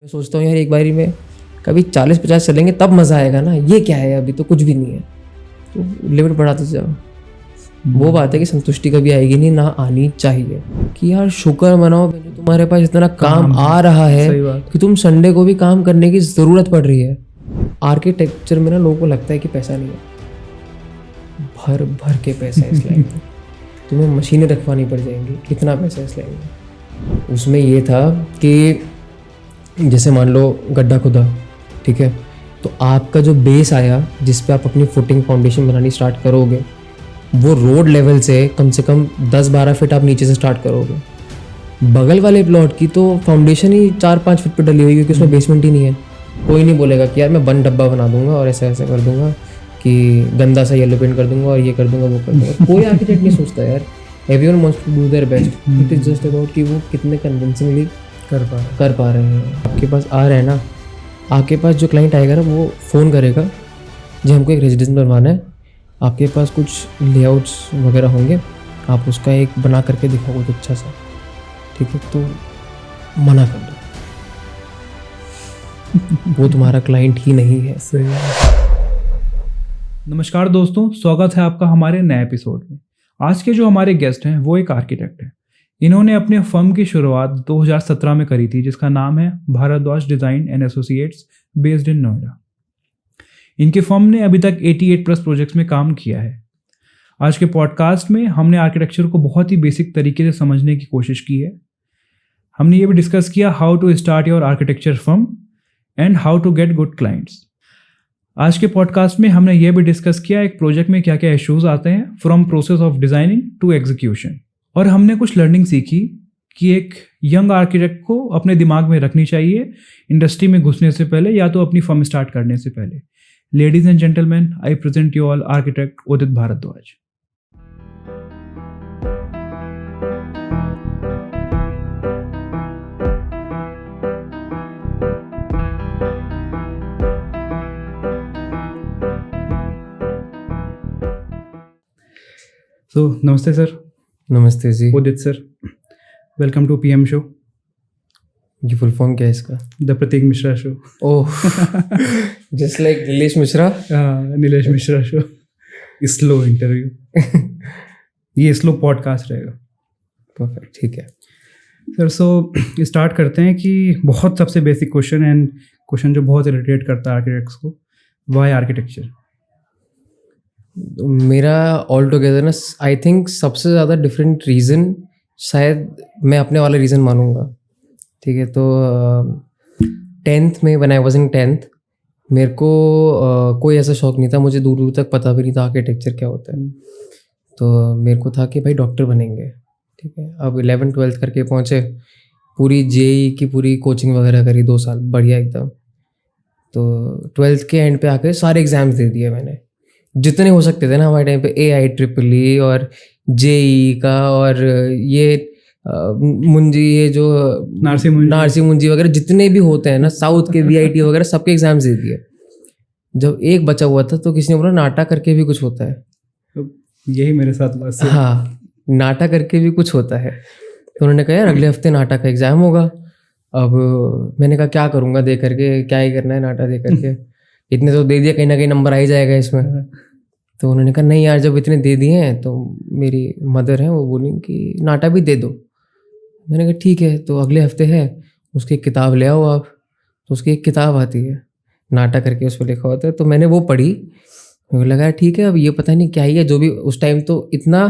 मैं सोचता हूँ यार एक बारी में कभी 40-50 चलेंगे तब मज़ा आएगा ना। ये क्या है, अभी तो कुछ भी नहीं है, तो लिमिट बढ़ाते जाओ। वो बात है कि संतुष्टि कभी आएगी नहीं, ना आनी चाहिए। कि यार शुक्र मनाओ जो तुम्हारे पास इतना काम आ रहा है कि तुम संडे को भी काम करने की ज़रूरत पड़ रही है। आर्किटेक्चर में ना लोगों को लगता है कि पैसा नहीं है, भर भर के पैसा है इस लाइन में। तुम्हें मशीनें रखवानी पड़ जाएंगी, कितना पैसा इस लाइन में। उसमें ये था कि जैसे मान लो गड्ढा खुदा, ठीक है, तो आपका जो बेस आया जिस पे आप अपनी फुटिंग फाउंडेशन बनानी स्टार्ट करोगे, वो रोड लेवल से कम 10-12 फीट आप नीचे से स्टार्ट करोगे। बगल वाले प्लॉट की तो फाउंडेशन ही 4-5 फीट पे डली हुई, क्योंकि उसमें बेसमेंट ही नहीं है। कोई नहीं बोलेगा कि यार मैं बंद डब्बा बना दूंगा और ऐसा ऐसा कर दूंगा कि गंदा सा येलो पेंट कर दूंगा और ये कर दूंगा वो कर दूंगा। कोई आर्किटेक्ट नहीं सोचता यार। Everyone wants to do their best. It is just about कि वो कितने कन्विंसिंगली कर पा रहे हैं। आपके पास आ रहा है ना, आपके पास जो क्लाइंट आएगा ना वो फ़ोन करेगा जी हमको एक रेजिडेंस बनवाना है, आपके पास कुछ लेआउट्स वगैरह होंगे, आप उसका एक बना करके दिखाओ कुछ अच्छा सा, ठीक है, तो मना कर दो। वो तुम्हारा क्लाइंट ही नहीं है। नमस्कार दोस्तों, स्वागत है आपका हमारे नए एपिसोड में। आज के जो हमारे गेस्ट हैं वो एक आर्किटेक्ट हैं। इन्होंने अपने फर्म की शुरुआत 2017 में करी थी, जिसका नाम है Bharadwaj design and associates, based in Noida. इनके फर्म ने अभी तक 88 प्लस प्रोजेक्ट्स में काम किया है। आज के पॉडकास्ट में हमने आर्किटेक्चर को बहुत ही बेसिक तरीके से समझने की कोशिश की है। हमने ये भी डिस्कस किया how to start your architecture firm and how to get good clients. आज के पॉडकास्ट में हमने ये भी डिस्कस किया एक प्रोजेक्ट में क्या क्या इश्यूज आते हैं from process of designing to execution. और हमने कुछ लर्निंग सीखी कि एक यंग आर्किटेक्ट को अपने दिमाग में रखनी चाहिए इंडस्ट्री में घुसने से पहले या तो अपनी फर्म स्टार्ट करने से पहले। Ladies and gentleman, I present you all architect Udit Bhardwaj. So, नमस्ते सर। नमस्ते जी। Udit sir, welcome to PM show. ये फुल फॉर्म क्या है इसका? The Prateek Mishra show. Oh, just like Nilesh Mishra. Nilesh Mishra show. Slow interview. ये स्लो पॉडकास्ट रहेगा। परफेक्ट, ठीक है सर। सो स्टार्ट करते हैं कि बहुत सबसे बेसिक क्वेश्चन एंड क्वेश्चन जो बहुत इरिटेट करता है आर्किटेक्ट्स को, व्हाई आर्किटेक्चर? मेरा ऑल टुगेदर ना, आई थिंक सबसे ज़्यादा डिफरेंट रीज़न शायद मैं अपने वाला रीज़न मानूंगा, ठीक है। तो 10th में when I was in 10th मेरे को कोई ऐसा शौक नहीं था, मुझे दूर दूर तक पता भी नहीं था आर्किटेक्चर क्या होता है। तो मेरे को था कि भाई डॉक्टर बनेंगे, ठीक है। अब 11th-12th करके पहुँचे, पूरी जेई की पूरी कोचिंग वगैरह करी 2 साल, बढ़िया एकदम। तो 12th के एंड पे आके सारे एग्ज़ाम्स दे दिए मैंने, जितने हो सकते थे ना हमारे टाइम पे, AIEEE और JEE का और ये मुंजी, ये जो नारसी मुंजी वगैरह जितने भी होते हैं ना, साउथ के VIT वगैरह, सबके एग्जाम्स दे दिए। जब एक बचा हुआ था तो किसी ने बोला नाटा करके भी कुछ होता है। यही मेरे साथ बस। हाँ, नाटा करके भी कुछ होता है। तो उन्होंने कहा यार अगले हफ्ते नाटा का एग्ज़ाम होगा। अब मैंने कहा क्या करूँगा दे करके, क्या ही करना है नाटा दे करके, इतने तो दे दिया, कहीं ना कहीं नंबर आ ही जाएगा इसमें। तो उन्होंने कहा नहीं यार, जब इतने दे दिए हैं, तो मेरी मदर है वो बोली कि नाटा भी दे दो। मैंने कहा ठीक है, तो अगले हफ्ते है, उसकी एक किताब ले आओ आप। तो उसकी एक किताब आती है नाटा करके, उस पर लिखा होता है। तो मैंने वो पढ़ी, मुझे लगा ठीक है, अब ये पता नहीं क्या ही है। जो भी उस टाइम तो इतना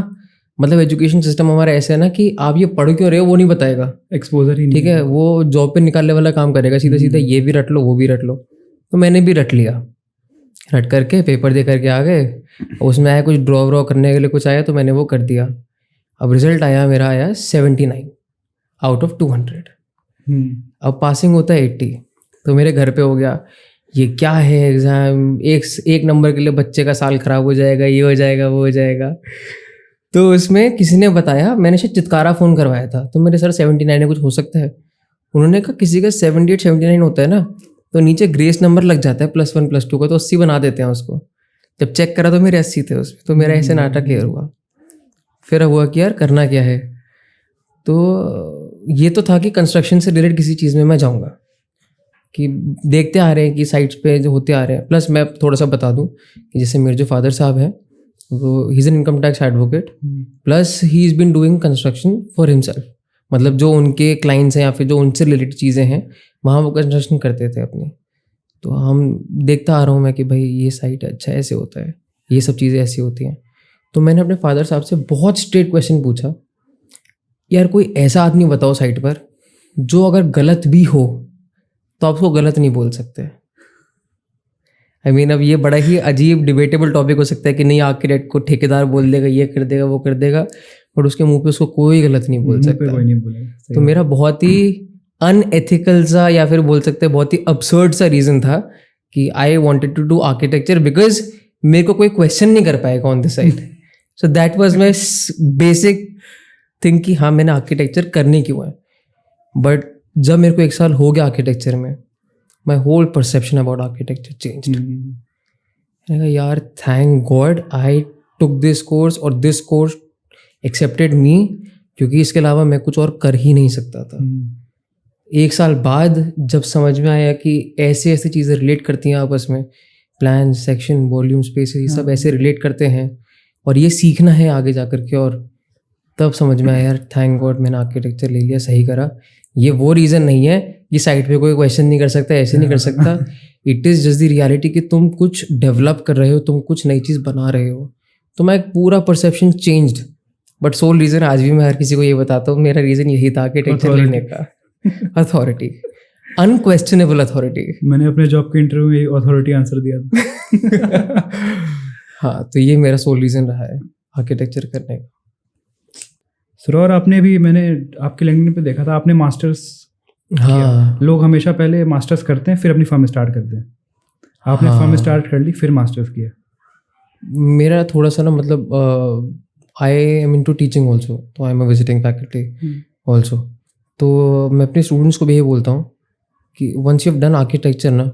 मतलब एजुकेशन सिस्टम हमारा ऐसा है ना कि आप ये पढ़ क्यों रहे हो वो नहीं बताएगा, एक्सपोजर ही नहीं, ठीक है। वो जॉब पे निकालने वाला काम करेगा, सीधा सीधा ये भी रट लो वो भी रट लो। तो मैंने भी रट लिया, रट करके पेपर दे करके आ गए। उसमें आया कुछ ड्रॉ करने के लिए कुछ आया, तो मैंने वो कर दिया। अब रिजल्ट आया, मेरा आया 79 आउट ऑफ 200। अब पासिंग होता है 80। तो मेरे घर पे हो गया ये क्या है एग्ज़ाम, एक नंबर के लिए बच्चे का साल खराब हो जाएगा, ये हो जाएगा वो हो जाएगा। तो उसमें किसी ने बताया, मैंने शायद चित्कारा फ़ोन करवाया था, तो मेरे सर 79 में कुछ हो सकता है। उन्होंने कहा किसी का 78-79 होता है ना, तो नीचे ग्रेस नंबर लग जाता है +1 +2 का, तो 80 बना देते हैं उसको। जब चेक करा तो मेरे 80 थे उसमें, तो मेरा ऐसे नाटक क्लियर हुआ। फिर हुआ कि यार करना क्या है। तो ये तो था कि कंस्ट्रक्शन से रिलेटेड किसी चीज़ में मैं जाऊँगा, कि देखते आ रहे हैं कि साइट्स पे जो होते आ रहे हैं। प्लस मैं थोड़ा सा बता दूं कि जैसे मेरे जो फादर साहब हैं वो he is an income tax advocate, plus he is been doing construction for himself. मतलब जो उनके क्लाइंट्स हैं या फिर जो उनसे रिलेटेड चीज़ें हैं वहाँ वो कंस्ट्रक्शन करते थे अपनी। तो हम देखता आ रहा हूँ मैं कि भाई ये साइट अच्छा ऐसे होता है, ये सब चीज़ें ऐसी होती हैं। तो मैंने अपने फादर साहब से बहुत स्ट्रेट क्वेश्चन पूछा, यार कोई ऐसा आदमी बताओ साइट पर जो अगर गलत भी हो तो आप उसको गलत नहीं बोल सकते। आई मीन अब ये बड़ा ही अजीब डिबेटेबल टॉपिक हो सकता है कि नहीं आर्किटेक्ट को ठेकेदार बोल देगा, ये कर देगा, वो कर देगा, और उसके मुंह पे उसको कोई गलत नहीं बोल सकता। कोई नहीं बोलेगा। तो मेरा बहुत ही अनएथिकल सा या फिर बोल सकते हैं बहुत ही अब्सर्ड सा रीज़न था कि I wanted to do architecture because मेरे को कोई क्वेश्चन नहीं कर पाएगा on the side. So that was my basic thing कि हाँ मैंने आर्किटेक्चर करनी क्यों है। बट जब मेरे को 1 साल हो गया आर्किटेक्चर में, my whole perception about architecture changed. मैंने कहा यार thank God I took this course और दिस कोर्स एक्सेप्टेड मी, क्योंकि इसके अलावा मैं कुछ और कर ही नहीं सकता था। 1 साल बाद जब समझ में आया कि ऐसे ऐसे चीज़ें रिलेट करती हैं आपस में, प्लान, सेक्शन, वॉल्यूम, स्पेस, ये सब ऐसे रिलेट करते हैं और ये सीखना है आगे जा कर के, और तब समझ में आया यार थैंक गॉड मैंने आर्किटेक्चर ले लिया, सही करा। ये वो रीज़न नहीं है कि साइट पे कोई क्वेश्चन नहीं कर सकता, ऐसे नहीं कर सकता। It is just the reality कि तुम कुछ डेवलप कर रहे हो, तुम कुछ नई चीज़ बना रहे हो। तो मैं पूरा perception changed. But soul reason आज भी मैं हर किसी को ये बताता हूँ, मेरा रीज़न यही था आर्किटेक्चर लेने का। Authority, unquestionable authority. मैंने अपने जॉब के इंटरव्यू में अथॉरिटी आंसर दिया था। हाँ, तो ये मेरा सोल रीज़न रहा है आर्किटेक्चर करने का। सर, और आपने भी, मैंने आपके लिंक्डइन पे देखा था आपने मास्टर्स। हाँ, लोग हमेशा पहले मास्टर्स करते हैं फिर अपनी फर्म स्टार्ट करते हैं। आपने फर्म स्टार्ट कर ली फिर मास्टर्स किया। मेरा थोड़ा सा ना मतलब I am into teaching also, तो I am a visiting faculty also. तो मैं अपने स्टूडेंट्स को भी यही बोलता हूँ कि once you have done architecture ना,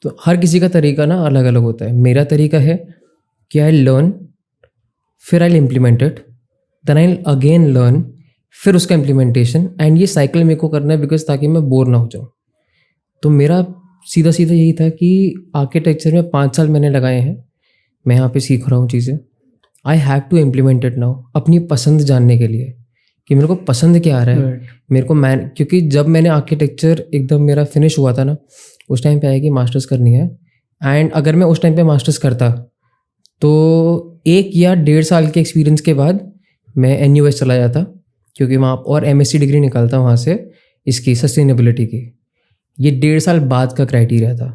तो हर किसी का तरीका ना अलग अलग होता है। मेरा तरीका है कि आई लर्न, फिर I implement it, then I again learn, फिर उसका इम्प्लीमेंटेशन, एंड ये साइकिल मेरे को करना है बिकॉज ताकि मैं बोर ना हो जाऊँ। तो मेरा सीधा सीधा यही था कि आर्किटेक्चर में 5 साल मैंने लगाए हैं, मैं यहाँ पे सीख रहा हूँ चीज़ें। I have to implement it now, अपनी पसंद जानने के लिए कि मेरे को पसंद क्या आ रहा है। मेरे को क्योंकि जब मैंने आर्किटेक्चर एकदम मेरा फिनिश हुआ था ना, उस टाइम पे आया कि मास्टर्स करनी है। एंड अगर मैं उस टाइम पे मास्टर्स करता तो 1 या 1.5 साल के एक्सपीरियंस के बाद मैं NUS चला जाता, क्योंकि वहाँ और MSc डिग्री निकालता वहाँ से इसकी सस्टेनेबिलिटी की। ये 1.5 साल बाद का क्राइटेरिया था।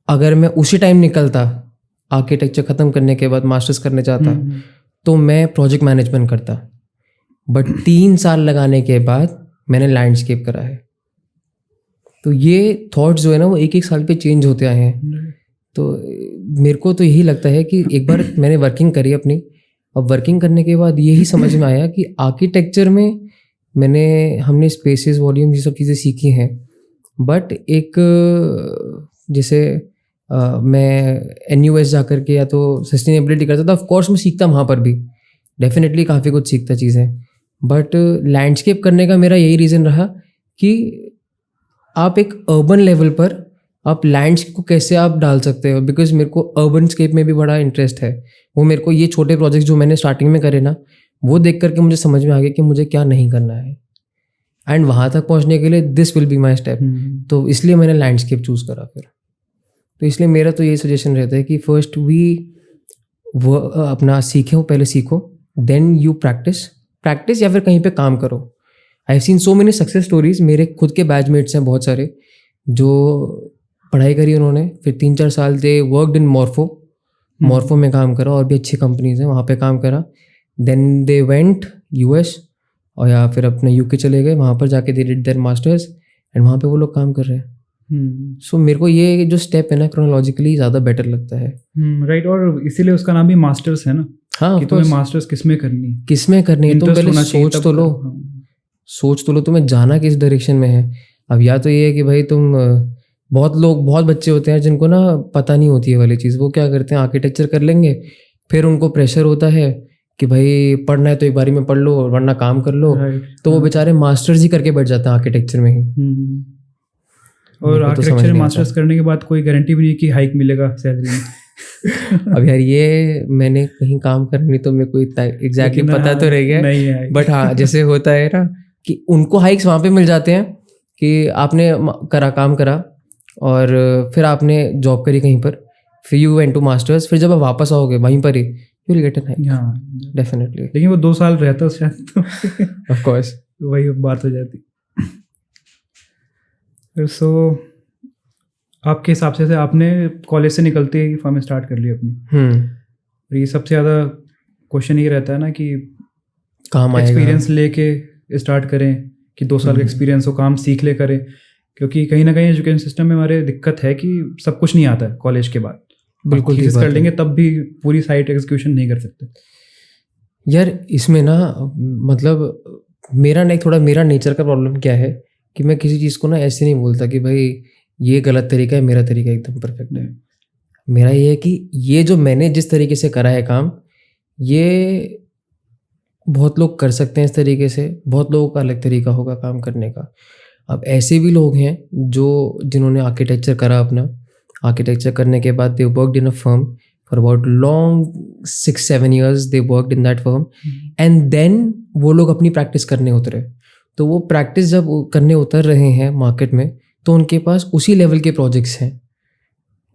अगर मैं उसी टाइम निकलता आर्किटेक्चर ख़त्म करने के बाद मास्टर्स करने चाहता तो मैं प्रोजेक्ट मैनेजमेंट करता। बट 3 साल लगाने के बाद मैंने लैंडस्केप करा है। तो ये थॉट्स जो है ना वो 1-1 साल पे चेंज होते आए हैं। तो मेरे को तो यही लगता है कि एक बार मैंने वर्किंग करी अपनी, अब वर्किंग करने के बाद यही समझ में आया कि आर्किटेक्चर में हमने स्पेसेस, वॉल्यूम, ये सब चीज़ें सीखी हैं। बट एक जैसे मैं NUS जा कर के या तो सस्टेनेबिलिटी करता था, ऑफ कोर्स मैं सीखता वहाँ पर भी, डेफिनेटली काफ़ी कुछ सीखता चीज़ें। बट लैंडस्केप करने का मेरा यही रीज़न रहा कि आप एक अर्बन लेवल पर आप लैंड्स को कैसे आप डाल सकते हो, बिकॉज मेरे को अर्बन स्केप में भी बड़ा इंटरेस्ट है। वो मेरे को ये छोटे प्रोजेक्ट्स जो मैंने स्टार्टिंग में करे ना, वो देख करके मुझे समझ में आ गया कि मुझे क्या नहीं करना है, एंड वहाँ तक पहुँचने के लिए this will be my step. तो इसलिए मैंने लैंडस्केप चूज़ करा फिर। तो इसलिए मेरा तो यही सजेशन रहता है कि फर्स्ट वो अपना सीखो, पहले सीखो, देन यू प्रैक्टिस या फिर कहीं पे काम करो। I have seen so many success stories. मेरे खुद के बैचमेट्स हैं बहुत सारे जो पढ़ाई करी उन्होंने, फिर 3-4 साल दे वर्कड इन मॉर्फो में काम करा, और भी अच्छी कंपनीज हैं वहाँ पे काम करा। देन दे वेंट US और या फिर अपने UK चले गए, वहाँ पर जाके they did there masters, and वहाँ पे वो लोग काम कर रहे हैं। सो मेरे को ये जो स्टेप है ना क्रोनोलॉजिकली ज़्यादा बेटर लगता है। राइट, और इसीलिए उसका नाम भी मास्टर्स है ना। हाँ, कि तुम्हें मास्टर्स किसमें करनी है, तुम पहले सोच तो लो तुम्हें जाना किस डायरेक्शन में है। अब या तो ये है कि भाई तुम बहुत बच्चे होते हैं जिनको ना पता नहीं होती है वाली चीज़, वो क्या करते हैं आर्किटेक्चर कर लेंगे, फिर उनको प्रेशर होता है कि भाई पढ़ना है तो एक बारी में पढ़ लो वरना काम कर लो। तो वो बेचारे मास्टर्स ही करके बैठ जाते हैं आर्किटेक्चर में ही। और मेरे को तो समझ आर्किटेक्चर नहीं मास्टर्स आता। करने के बाद कोई गारंटी भी नहीं कि हाइक मिलेगा सैलरी में। अब यार ये मैंने कहीं काम करना नहीं तो मेरे को इतना एग्जैक्टली लेकिन पता तो रह गया, नहीं है hike। बट हाँ जैसे होता है ना कि उनको हाइक्स वहाँ पे मिल जाते हैं कि आपने काम करा और फिर आपने जॉब करी कहीं पर, फिर यू वेंट टू मास्टर्स, फिर जब आप वापस आओगे वहीं पर ही you will get an hike हाँ डेफिनेटली, लेकिन वो 2 साल रहता शायद तो ऑफ कोर्स। वही बात हो जाती। फिर सो आपके हिसाब से आपने कॉलेज से निकलते ही फर्म स्टार्ट कर ली अपनी। और ये सबसे ज़्यादा क्वेश्चन ये रहता है ना कि काम आएगा एक्सपीरियंस लेके स्टार्ट करें कि 2 साल का एक्सपीरियंस हो, काम सीख ले करें, क्योंकि कहीं ना कहीं एजुकेशन सिस्टम में हमारे दिक्कत है कि सब कुछ नहीं आता है कॉलेज के बाद। बिल्कुल ठीक थीसिस बात कर है। लेंगे तब भी पूरी साइट एग्जीक्यूशन नहीं कर सकते। यार इसमें ना मतलब मेरा ना एक थोड़ा मेरा नेचर का प्रॉब्लम क्या है कि मैं किसी चीज़ को ना ऐसे नहीं बोलता कि भाई ये गलत तरीका है, मेरा तरीका एकदम परफेक्ट है। मेरा ये है कि ये जो मैंने जिस तरीके से करा है काम, ये बहुत लोग कर सकते हैं इस तरीके से, बहुत लोगों का अलग तरीका होगा काम करने का। अब ऐसे भी लोग हैं जिन्होंने आर्किटेक्चर करा अपना, आर्किटेक्चर करने के बाद they worked in a firm for about long 6-7 years, they worked in that firm and then वो लोग अपनी प्रैक्टिस करने उतरे। तो वो प्रैक्टिस जब करने उतर रहे हैं मार्केट में तो उनके पास उसी लेवल के प्रोजेक्ट्स हैं,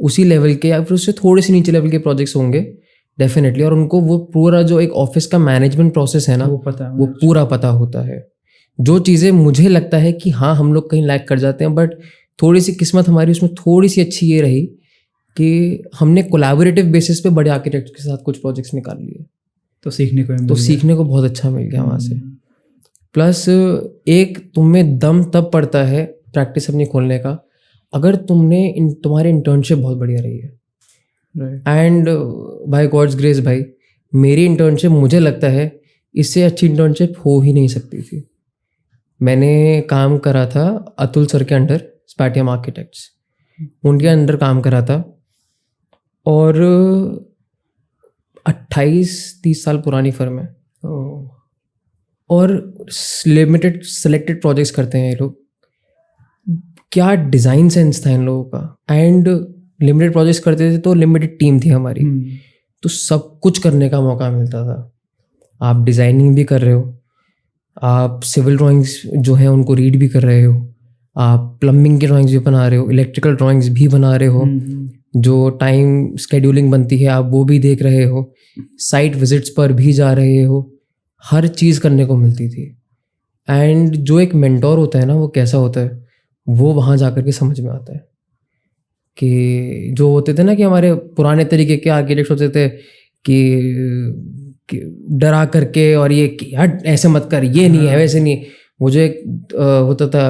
उसी लेवल के या फिर उससे थोड़े से नीचे लेवल के प्रोजेक्ट्स होंगे डेफिनेटली, और उनको वो पूरा जो एक ऑफिस का मैनेजमेंट प्रोसेस है ना वो पता है, वो पूरा पता होता है। जो चीज़ें मुझे लगता है कि हाँ हम लोग कहीं लैक कर जाते हैं, बट थोड़ी सी किस्मत हमारी उसमें थोड़ी सी अच्छी ये रही कि हमने कोलैबोरेटिव बेसिस पे बड़े आर्किटेक्ट के साथ कुछ प्रोजेक्ट्स निकाल लिए, तो सीखने को मिल तो गया। सीखने को बहुत अच्छा मिल गया वहाँ से। प्लस एक तुम्हें दम तब पड़ता है प्रैक्टिस अपनी खोलने का अगर तुम्हारी इंटर्नशिप बहुत बढ़िया रही है। एंड बाय गॉड्स ग्रेस भाई मेरी इंटर्नशिप मुझे लगता है इससे अच्छी इंटर्नशिप हो ही नहीं सकती थी। मैंने काम करा था अतुल सर के अंडर, स्पैटियम आर्किटेक्ट्स, उनके अंडर काम करा था और 28-30 साल पुरानी फर्म है और लिमिटेड सेलेक्टेड प्रोजेक्ट्स करते हैं ये लोग। क्या डिज़ाइन सेंस था इन लोगों का, एंड लिमिटेड प्रोजेक्ट्स करते थे तो लिमिटेड टीम थी हमारी, तो सब कुछ करने का मौका मिलता था। आप डिज़ाइनिंग भी कर रहे हो, आप सिविल ड्राइंग्स जो है उनको रीड भी कर रहे हो, आप प्लम्बिंग की ड्राइंग्स भी बना रहे हो, इलेक्ट्रिकल ड्राइंग्स भी बना रहे हो, जो टाइम स्केड्यूलिंग बनती है आप वो भी देख रहे हो, साइट विजिट्स पर भी जा रहे हो, हर चीज़ करने को मिलती थी। एंड जो एक मेंटोर होता है ना वो कैसा होता है वो वहाँ जा कर के समझ में आता है कि जो होते थे ना कि हमारे पुराने तरीके के आर्किटेक्ट होते थे कि डरा करके और ये कि यार ऐसे मत कर, ये नहीं है वैसे नहीं, मुझे एक होता था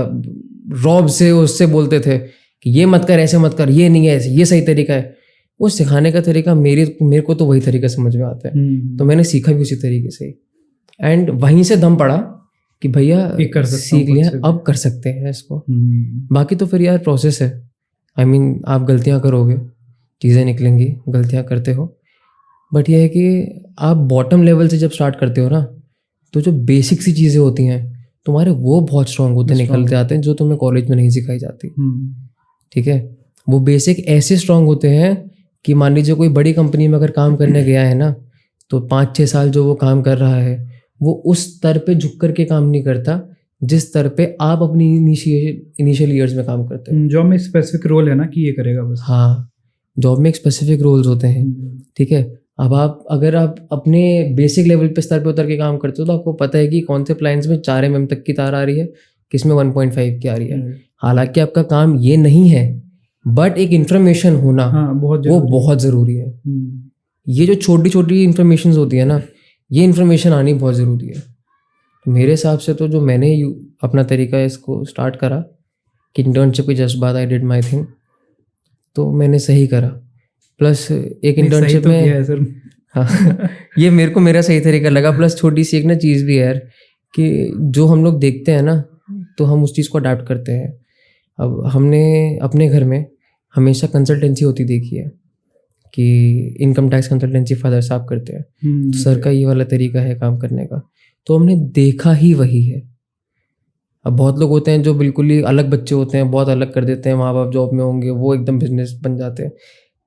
रॉब से उससे बोलते थे कि ये मत कर, ऐसे मत कर, ये नहीं है, ये सही तरीका है। वो सिखाने का तरीका मेरे को तो वही तरीका समझ में आता है, तो मैंने सीखा भी उसी तरीके से। एंड वहीं से दम पड़ा कि भैया सीख लिया, अब कर सकते हैं इसको। बाकी तो फिर यार प्रोसेस है, आई मीन आप गलतियां करोगे, चीज़ें निकलेंगी, गलतियां करते हो, बट यह है कि आप बॉटम लेवल से जब स्टार्ट करते हो ना तो जो बेसिक सी चीज़ें होती हैं तुम्हारे वो बहुत स्ट्रांग होते निकलते आते हैं जो तुम्हें कॉलेज में नहीं सिखाई जाती। ठीक है, वो बेसिक ऐसे स्ट्रांग होते हैं कि मान लीजिए कोई बड़ी कंपनी में अगर काम करने गया है ना तो 5-6 साल जो वो काम कर रहा है वो उस स्तर पे झुक करके काम नहीं करता जिस स्तर पे आप अपनी इनिशियल ईयर्स में काम करते हो। जॉब में स्पेसिफिक रोल है ना कि ये करेगा बस। हाँ, जॉब में एक स्पेसिफिक रोल्स होते हैं। ठीक है, अब अगर आप अपने बेसिक लेवल पे स्तर पे उतर के काम करते हो तो आपको पता है कि कौन से प्लान्स में 4 mm तक की तार आ रही है, किस में 1.5 की आ रही है। हालांकि आपका काम ये नहीं है, बट एक इंफॉर्मेशन होना वो बहुत ज़रूरी है। ये जो छोटी छोटी इंफॉर्मेशन होती है ना, ये इन्फॉर्मेशन आनी बहुत ज़रूरी है। मेरे हिसाब से तो जो मैंने अपना तरीका इसको स्टार्ट करा कि इंटर्नशिप के जस्ट बाद आई डिड माई थिंग, तो मैंने सही करा। प्लस एक इंटर्नशिप में हाँ ये मेरे को मेरा सही तरीका लगा। प्लस छोटी सी एक ना चीज़ भी है यार कि जो हम लोग देखते हैं ना तो हम उस चीज़ को अडाप्ट करते हैं। अब हमने अपने घर में हमेशा कंसल्टेंसी होती देखी है कि इनकम टैक्स कंसल्टेंसी फादर साहब करते हैं, तो सर का ये वाला तरीका है काम करने का, तो हमने देखा ही वही है। अब बहुत लोग होते हैं जो बिल्कुल ही अलग बच्चे होते हैं, बहुत अलग कर देते हैं, माँ बाप जॉब में होंगे, वो एकदम बिजनेस बन जाते हैं।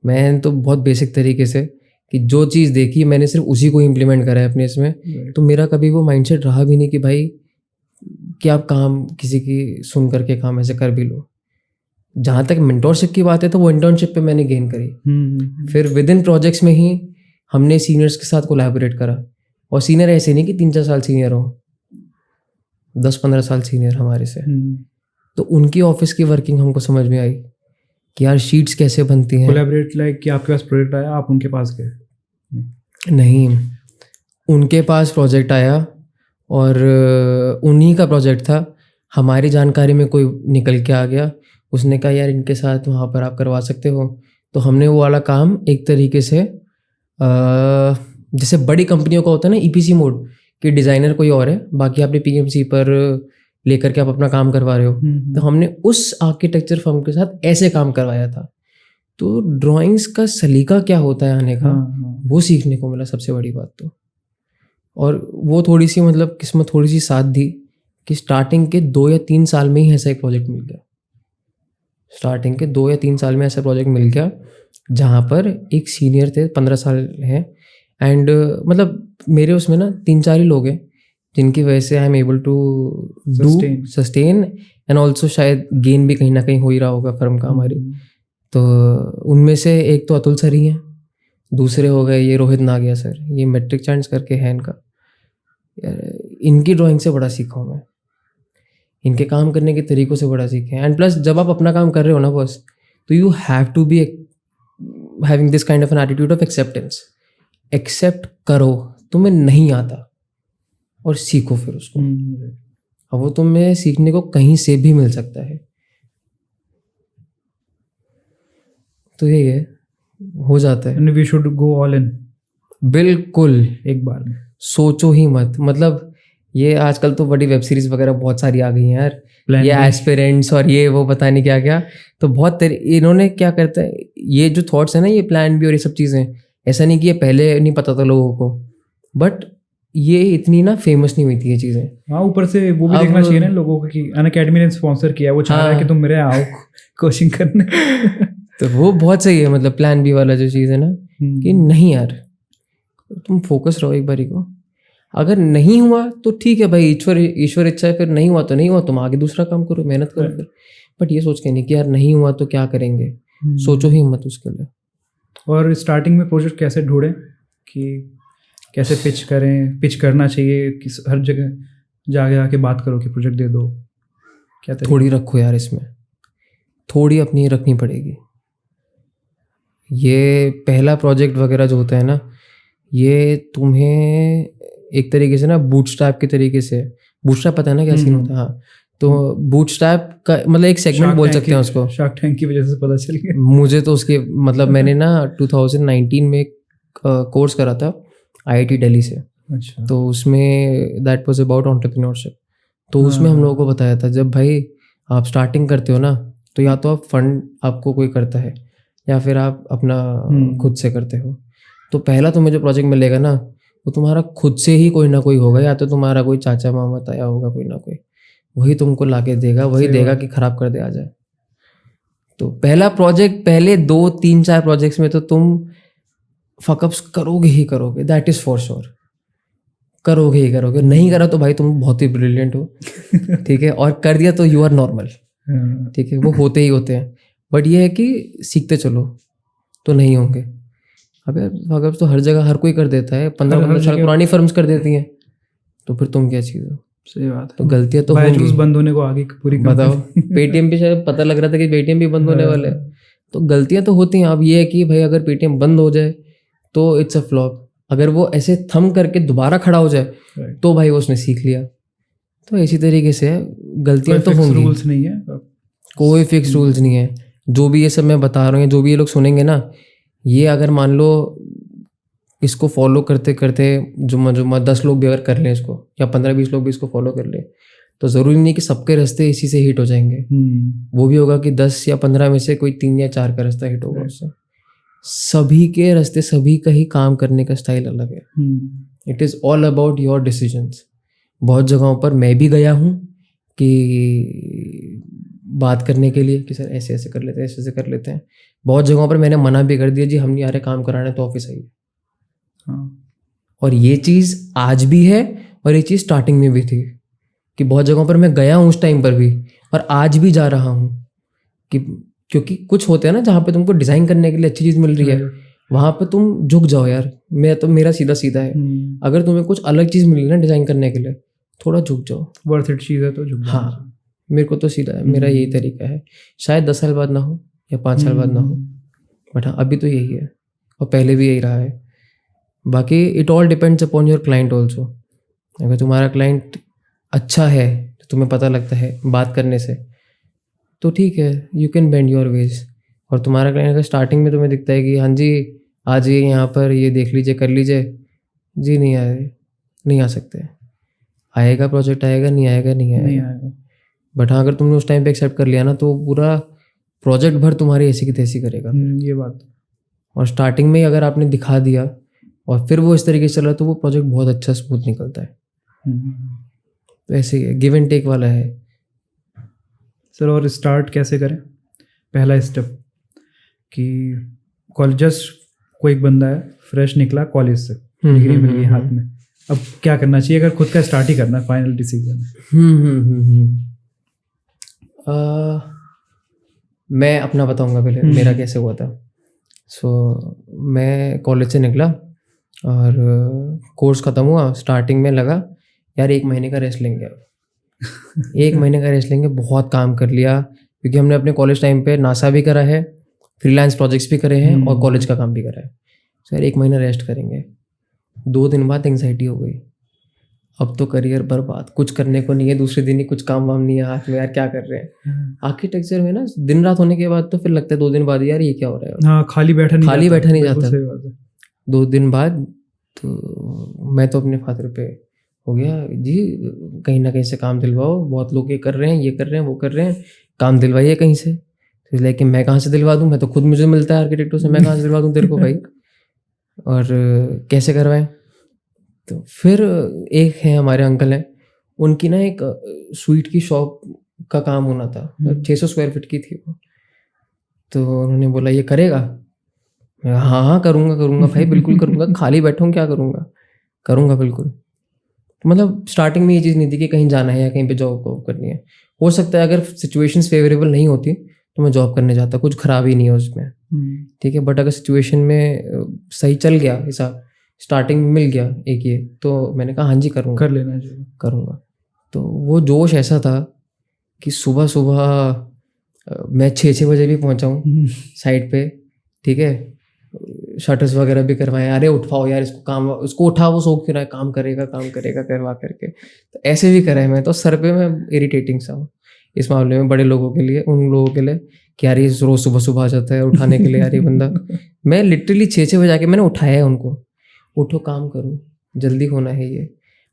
मैं तो बहुत बेसिक तरीके से कि जो चीज़ देखी मैंने सिर्फ उसी को इम्प्लीमेंट करा है अपने इसमें। तो मेरा कभी वो माइंडसेट रहा भी नहीं कि भाई कि आप काम किसी की सुन करके काम ऐसे कर भी लो। जहाँ तक मेंटोरशिप की बात है तो वो इंटर्नशिप पे मैंने गेन करी। फिर विद इन प्रोजेक्ट्स में ही हमने सीनियर्स के साथ कोलैबोरेट करा, और सीनियर ऐसे नहीं कि 3-4 साल सीनियर हो, 10-15 साल सीनियर हमारे से। तो उनकी ऑफिस की वर्किंग हमको समझ में आई कि यार शीट्स कैसे बनती हैं। कोलैबोरेट लाइक कि आपके पास प्रोजेक्ट आया, आप उनके पास गए? नहीं, उनके पास प्रोजेक्ट आया और उन्हीं का प्रोजेक्ट था। हमारी जानकारी में कोई निकल के आ गया, उसने कहा यार इनके साथ वहाँ पर आप करवा सकते हो। तो हमने वो वाला काम एक तरीके से जैसे बड़ी कंपनियों का होता है ना ईपीसी मोड, कि डिज़ाइनर कोई और है, बाकी आपने पीएमसी पर लेकर के आप अपना काम करवा रहे हो। तो हमने उस आर्किटेक्चर फर्म के साथ ऐसे काम करवाया था। तो ड्राइंग्स का सलीका क्या होता है आने का, वो सीखने को मिला सबसे बड़ी बात तो। और वो थोड़ी सी मतलब किस्मत थोड़ी सी साथ दी कि स्टार्टिंग के 2 या 3 साल में ही ऐसा एक प्रोजेक्ट मिल गया। स्टार्टिंग के 2 या 3 साल में ऐसा प्रोजेक्ट मिल गया जहाँ पर एक सीनियर थे, 15 साल हैं, एंड मतलब मेरे उसमें ना 3-4 ही लोग हैं जिनकी वजह से I am able to do sustain and also शायद गेन भी कहीं ना कहीं हो ही रहा होगा फर्म का हमारी। तो उनमें से एक तो अतुल सर ही हैं, दूसरे हो गए ये रोहित नागिया सर, ये मैट्रिक चांस करके है इनका। इनकी ड्राइंग से बड़ा सीखा हूँ मैं, इनके काम करने के तरीक़ों से बड़ा सीखे। एंड प्लस जब आप अपना काम कर रहे हो ना बॉस, तो you have to be having this kind of an attitude of acceptance. Accept करो तुम्हें नहीं आता और सीखो फिर उसको। अब वो तुम्हें सीखने को कहीं से भी मिल सकता है। तो यही है, हो जाता है। We should go all in, बिल्कुल एक बार में सोचो ही मत। मतलब ये आजकल तो बड़ी वेब सीरीज वगैरह बहुत सारी आ गई हैं यार, ये एस्पिरेंट्स और ये वो पता नहीं क्या क्या। तो बहुत इन्होंने क्या करता है, ये जो थॉट्स है ना, ये प्लान भी और ये सब चीज़ें, ऐसा नहीं कि ये पहले नहीं पता था लोगों को, बट ये इतनी ना फेमस नहीं हुई थी ये चीज़ें। हाँ, ऊपर से वो भी देखना चाहिए ना लोगों को कि अनअकैडमी ने स्पॉन्सर किया, वो चाह रहा है कि तुम मेरे आओ कोचिंग करने। तो वो बहुत सही है, मतलब प्लान बी वाला जो चीज़ है ना, कि नहीं यार तुम फोकस रहो एक बारी को। अगर नहीं हुआ तो ठीक है भाई, ईश्वर इच्छा है, फिर नहीं हुआ तो नहीं हुआ, तुम आगे दूसरा काम करो, मेहनत करो फिर। बट ये सोच के नहीं कि यार नहीं हुआ तो क्या करेंगे, सोचो ही मत उसके लिए। और स्टार्टिंग में प्रोजेक्ट कैसे ढूंढें कि कैसे पिच करें, पिच करना चाहिए कि हर जगह जाके आके बात करो कि प्रोजेक्ट दे दो, क्या थोड़ी रखो यार, इसमें थोड़ी अपनी रखनी पड़ेगी। ये पहला प्रोजेक्ट वगैरह जो होता है ना, ये तुम्हें एक तरीके से ना बूटस्ट्रैप के तरीके से, बूटस्ट्रैप पता है ना क्या सीन होता है? हाँ, तो बूटस्ट्रैप का मतलब एक सेगमेंट बोल सकते हैं उसको। शार्क टैंक की वजह से पता चल गया मुझे तो उसके मतलब मैंने ना 2019 में एक कोर्स करा था IIT दिल्ली से। अच्छा। तो उसमें दैट वाज अबाउट एंटरप्रेन्योरशिप। तो उसमें हम लोगों को बताया था जब भाई आप स्टार्टिंग करते हो ना, तो या तो आप फंड आपको कोई करता है या फिर आप अपना खुद से करते हो। तो पहला तुम्हें जो प्रोजेक्ट मिलेगा ना, वो तुम्हारा खुद से ही कोई ना कोई होगा, या तो तुम्हारा कोई चाचा मामा ताया होगा कोई ना कोई, वही तुमको लाके देगा, वही देगा कि खराब कर दे आ जाए। तो पहला प्रोजेक्ट, पहले 2-3-4 प्रोजेक्ट्स में तो तुम फकअप्स करोगे ही करोगे, दैट इज़ फॉर श्योर, करोगे ही करोगे। नहीं करा तो भाई तुम बहुत ही ब्रिलियंट हो, ठीक है, और कर दिया तो यू आर नॉर्मल, ठीक है, वो होते ही होते हैं। बट ये है कि सीखते चलो तो नहीं होंगे। अब यार फकअप्स तो हर जगह हर कोई कर देता है, 15 साल पुरानी फर्म्स कर देती हैं, तो फिर तुम क्या चीज़ हो? सही बात है। तो गलतियां तो होंगी। बंद होने को आगे पूरी बताओ, पेटीएम पे शायद पता लग रहा था कि पेटीएम भी बंद होने वाला है, तो गलतियां तो होती हैं। अब ये है कि भाई अगर पेटीएम बंद हो जाए तो इट्स अ फ्लॉप, अगर वो ऐसे थम करके दोबारा खड़ा हो जाए तो भाई उसने सीख लिया। तो इसी तरीके से गलतियां तो होंगी, रूल्स नहीं है, कोई फिक्स रूल्स नहीं है। जो भी ये सब मैं बता रहा हूँ, जो भी ये लोग सुनेंगे ना, ये अगर मान लो इसको फॉलो करते करते जुम्मा 10 लोग भी अगर कर लें इसको, या 15-20 लोग भी इसको फॉलो कर लें, तो ज़रूरी नहीं कि सबके रास्ते इसी से हिट हो जाएंगे। वो भी होगा कि 10 या 15 में से कोई 3 या 4 का रास्ता हिट होगा उससे। सभी के रास्ते, सभी का ही काम करने का स्टाइल अलग है। It is all about your decisions. बहुत जगहों पर मैं भी गया हूँ कि बात करने के लिए कि सर ऐसे ऐसे कर लेते हैं, ऐसे ऐसे कर लेते हैं। बहुत जगहों पर मैंने मना भी कर दिया, जी हम नहीं आ रहे काम कराने, तो ऑफिस आइए। हाँ। और ये चीज़ आज भी है और ये चीज़ स्टार्टिंग में भी थी कि बहुत जगहों पर मैं गया हूँ उस टाइम पर भी, और आज भी जा रहा हूँ कि क्योंकि कुछ होते हैं ना जहाँ पे तुमको डिज़ाइन करने के लिए अच्छी चीज़ मिल रही है, वहाँ पे तुम झुक जाओ यार। मेरा सीधा सीधा है, अगर तुम्हें कुछ अलग चीज़ मिली ना डिज़ाइन करने के लिए, थोड़ा झुक जाओ। वर्थ इट चीज़ है तो झुक जाना चाहिए। हाँ, मेरे को तो सीधा है, मेरा यही तरीका है। शायद 10 साल बाद ना हो या 5 साल बाद ना हो, बट हाँ अभी तो यही है और पहले भी यही रहा है। बाकी it all depends upon your client also. अगर तुम्हारा क्लाइंट अच्छा है तो तुम्हें पता लगता है बात करने से, तो ठीक है, you can bend your ways. और तुम्हारा क्लाइंट अगर स्टार्टिंग में तुम्हें दिखता है कि हाँ जी आ जाइए यहाँ पर, ये देख लीजिए, कर लीजिए, जी नहीं आए, नहीं आ सकते। आएगा प्रोजेक्ट, आएगा, नहीं आएगा, नहीं आएगा। बट हाँ अगर तुमने उस टाइम पे एक्सेप्ट कर लिया ना, तो पूरा प्रोजेक्ट भर तुम्हारी ऐसी की तैसी करेगा। ये बात। और स्टार्टिंग में ही अगर आपने दिखा दिया और फिर वो इस तरीके से चला, तो वो प्रोजेक्ट बहुत अच्छा स्मूथ निकलता है। तो ऐसे ही है, गिव एंड टेक वाला है सर। और स्टार्ट कैसे करें? पहला स्टेप कि कॉलेज, जस्ट कोई एक बंदा है फ्रेश निकला कॉलेज से, डिग्री मिल गई हाथ में, अब क्या करना चाहिए अगर खुद का स्टार्ट ही करना है? Final decision. मैं अपना बताऊंगा पहले मेरा कैसे हुआ था। मैं कॉलेज से निकला और कोर्स ख़त्म हुआ। स्टार्टिंग में लगा यार 1 महीने का रेस्ट लेंगे, अब 1 महीने का रेस्ट लेंगे। बहुत काम कर लिया क्योंकि हमने अपने कॉलेज टाइम पे नासा भी करा है, फ्रीलांस प्रोजेक्ट्स भी करे हैं और कॉलेज का काम भी करा है। सर 1 महीना रेस्ट करेंगे। 2 दिन बाद एंग्जाइटी हो गई, अब तो करियर बर्बाद, कुछ करने को नहीं है, दूसरे दिन ही कुछ काम वाम नहीं है हाथ में, यार क्या कर रहे हैं। आर्किटेक्चर में ना दिन रात होने के बाद तो फिर लगता है 2 दिन बाद यार ये क्या हो रहा है। हाँ, खाली बैठा नहीं जाता। 2 दिन बाद तो मैं तो अपने फादर पे हो गया, जी कहीं ना कहीं से काम दिलवाओ, बहुत लोग ये कर रहे हैं, ये कर रहे हैं, वो कर रहे हैं, काम दिलवाइए कहीं से। तो लेकिन मैं कहाँ से दिलवा दूँ, मैं तो खुद मुझे मिलता है आर्किटेक्टों से, मैं कहाँ से दिलवा दूँ तेरे को भाई, और कैसे करवाएं। तो फिर एक है हमारे अंकल हैं, उनकी ना एक स्वीट की शॉप का काम होना था, 600 स्क्वायर फीट की थी वो। तो उन्होंने बोला ये करेगा? हाँ हाँ करूँगा भाई, बिल्कुल करूँगा, खाली बैठा हूँ क्या करूँगा, करूँगा बिल्कुल। मतलब स्टार्टिंग में ये चीज़ नहीं थी कि कहीं जाना है या कहीं पे जॉब करनी है। हो सकता है अगर सिचुएशंस फेवरेबल नहीं होती तो मैं जॉब करने जाता, कुछ खराब ही नहीं है उसमें, ठीक है। बट अगर सिचुएशन में सही चल गया हिसाब, स्टार्टिंग में मिल गया एक ये, तो मैंने कहा हाँ जी करूँगा, कर लेना चाहिए, करूँगा। तो वो जोश ऐसा था कि सुबह सुबह मैं 6 बजे भी पहुँचा हूँ साइट पे, ठीक है, शटर्स वगैरह भी करवाए, अरे उठाओ यार इसको, काम उसको उठा, वो सो क्यों रहा है, काम करेगा करवा करके। तो ऐसे भी करा है मैं, तो सर पे मैं इरिटेटिंग सा हूँ इस मामले में बड़े लोगों के लिए, उन लोगों के लिए कि यार ये रोज़ सुबह सुबह आ जाता है उठाने के लिए, यार ये बंदा। मैं लिटरली 6 बजे आके मैंने उठाया है उनको, उठो काम करो, जल्दी होना है ये।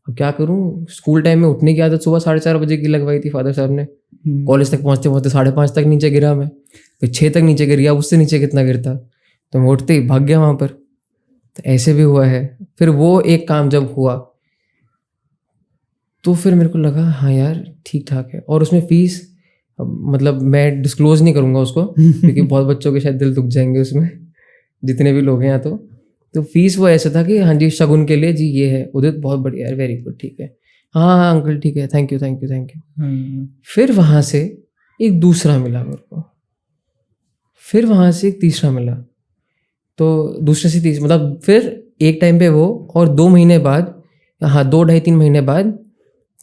अब क्या करूँ, स्कूल टाइम में उठने की आदत सुबह 4:30 बजे की लगवाई थी फादर साहब ने। कॉलेज तक पहुँचते पहुँचते 5:30 तक नीचे गिरा मैं, फिर 6 तक नीचे गिर गया, उससे नीचे कितना गिरता, तो मैं उठते ही भाग गया वहाँ पर। तो ऐसे भी हुआ है। फिर वो एक काम जब हुआ तो फिर मेरे को लगा हाँ यार ठीक ठाक है। और उसमें फ़ीस, मतलब मैं डिस्क्लोज़ नहीं करूँगा उसको क्योंकि बहुत बच्चों के शायद दिल दुख जाएंगे उसमें, जितने भी लोग हैं यहाँ। तो फीस वो ऐसा था कि हाँ जी शगुन के लिए जी ये है, उदित बहुत बढ़िया है, वेरी गुड, ठीक है, हाँ अंकल ठीक है, थैंक यू। फिर वहाँ से एक दूसरा मिला मेरे को, फिर वहाँ से एक तीसरा मिला, तो दूसरे से तीसरा, मतलब फिर एक टाइम पे वो, और 2 महीने बाद, हाँ 2 ढाई 3 महीने बाद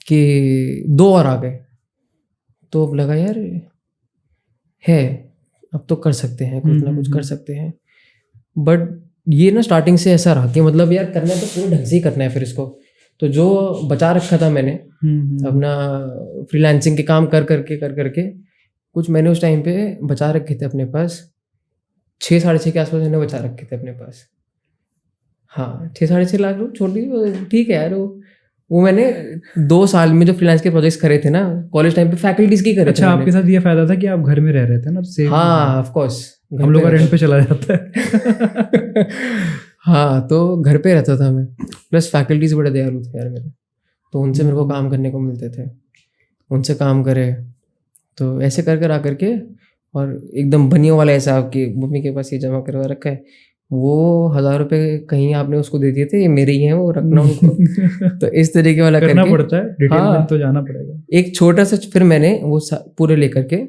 कि 2 और आ गए। तो अब लगा यार है, अब तो कर सकते हैं, कुछ ना कुछ कर सकते हैं। बट ये ना स्टार्टिंग से ऐसा रहा कि मतलब यार करना है तो पूरे ढंग से ही करना है। फिर इसको तो जो बचा रखा था मैंने अपना फ्रीलांसिंग के काम कर करके कुछ मैंने उस टाइम पे बचा रखे थे अपने पास, 6 साढ़े 6 के आसपास मैंने बचा रखे थे अपने पास। हाँ 6 साढ़े 6 लाख छोड़ दी, ठीक है यार। वो मैंने 2 साल में जो फ्रीलांस के प्रोजेक्ट्स करे थे ना कॉलेज टाइम पे, फैकल्टीज की करे थे। अच्छा, आपके साथ ये फायदा था कि आप घर में रह रहे थे ना, हाँ ऑफ कोर्स, हम लोग का रेंट पे चला जाता है। हाँ तो घर पे रहता था मैं, प्लस फैकल्टीज बड़े दयालु थे यार मेरे, तो उनसे मेरे को काम करने को मिलते थे। उनसे काम करे। तो ऐसे कर कर आकर के, और एकदम बनियों वाला ऐसा आपकी मम्मी के पास ये जमा करवा रखा है, वो 1000 रुपये कहीं आपने उसको दे दिए थे, ये मेरे ही हैं, वो रखना उनको। तो इस तरीके वाला करना करके पड़ता है, डिटेल हाँ, में तो जाना पड़ेगा। एक छोटा सा, फिर मैंने वो पूरे लेकर के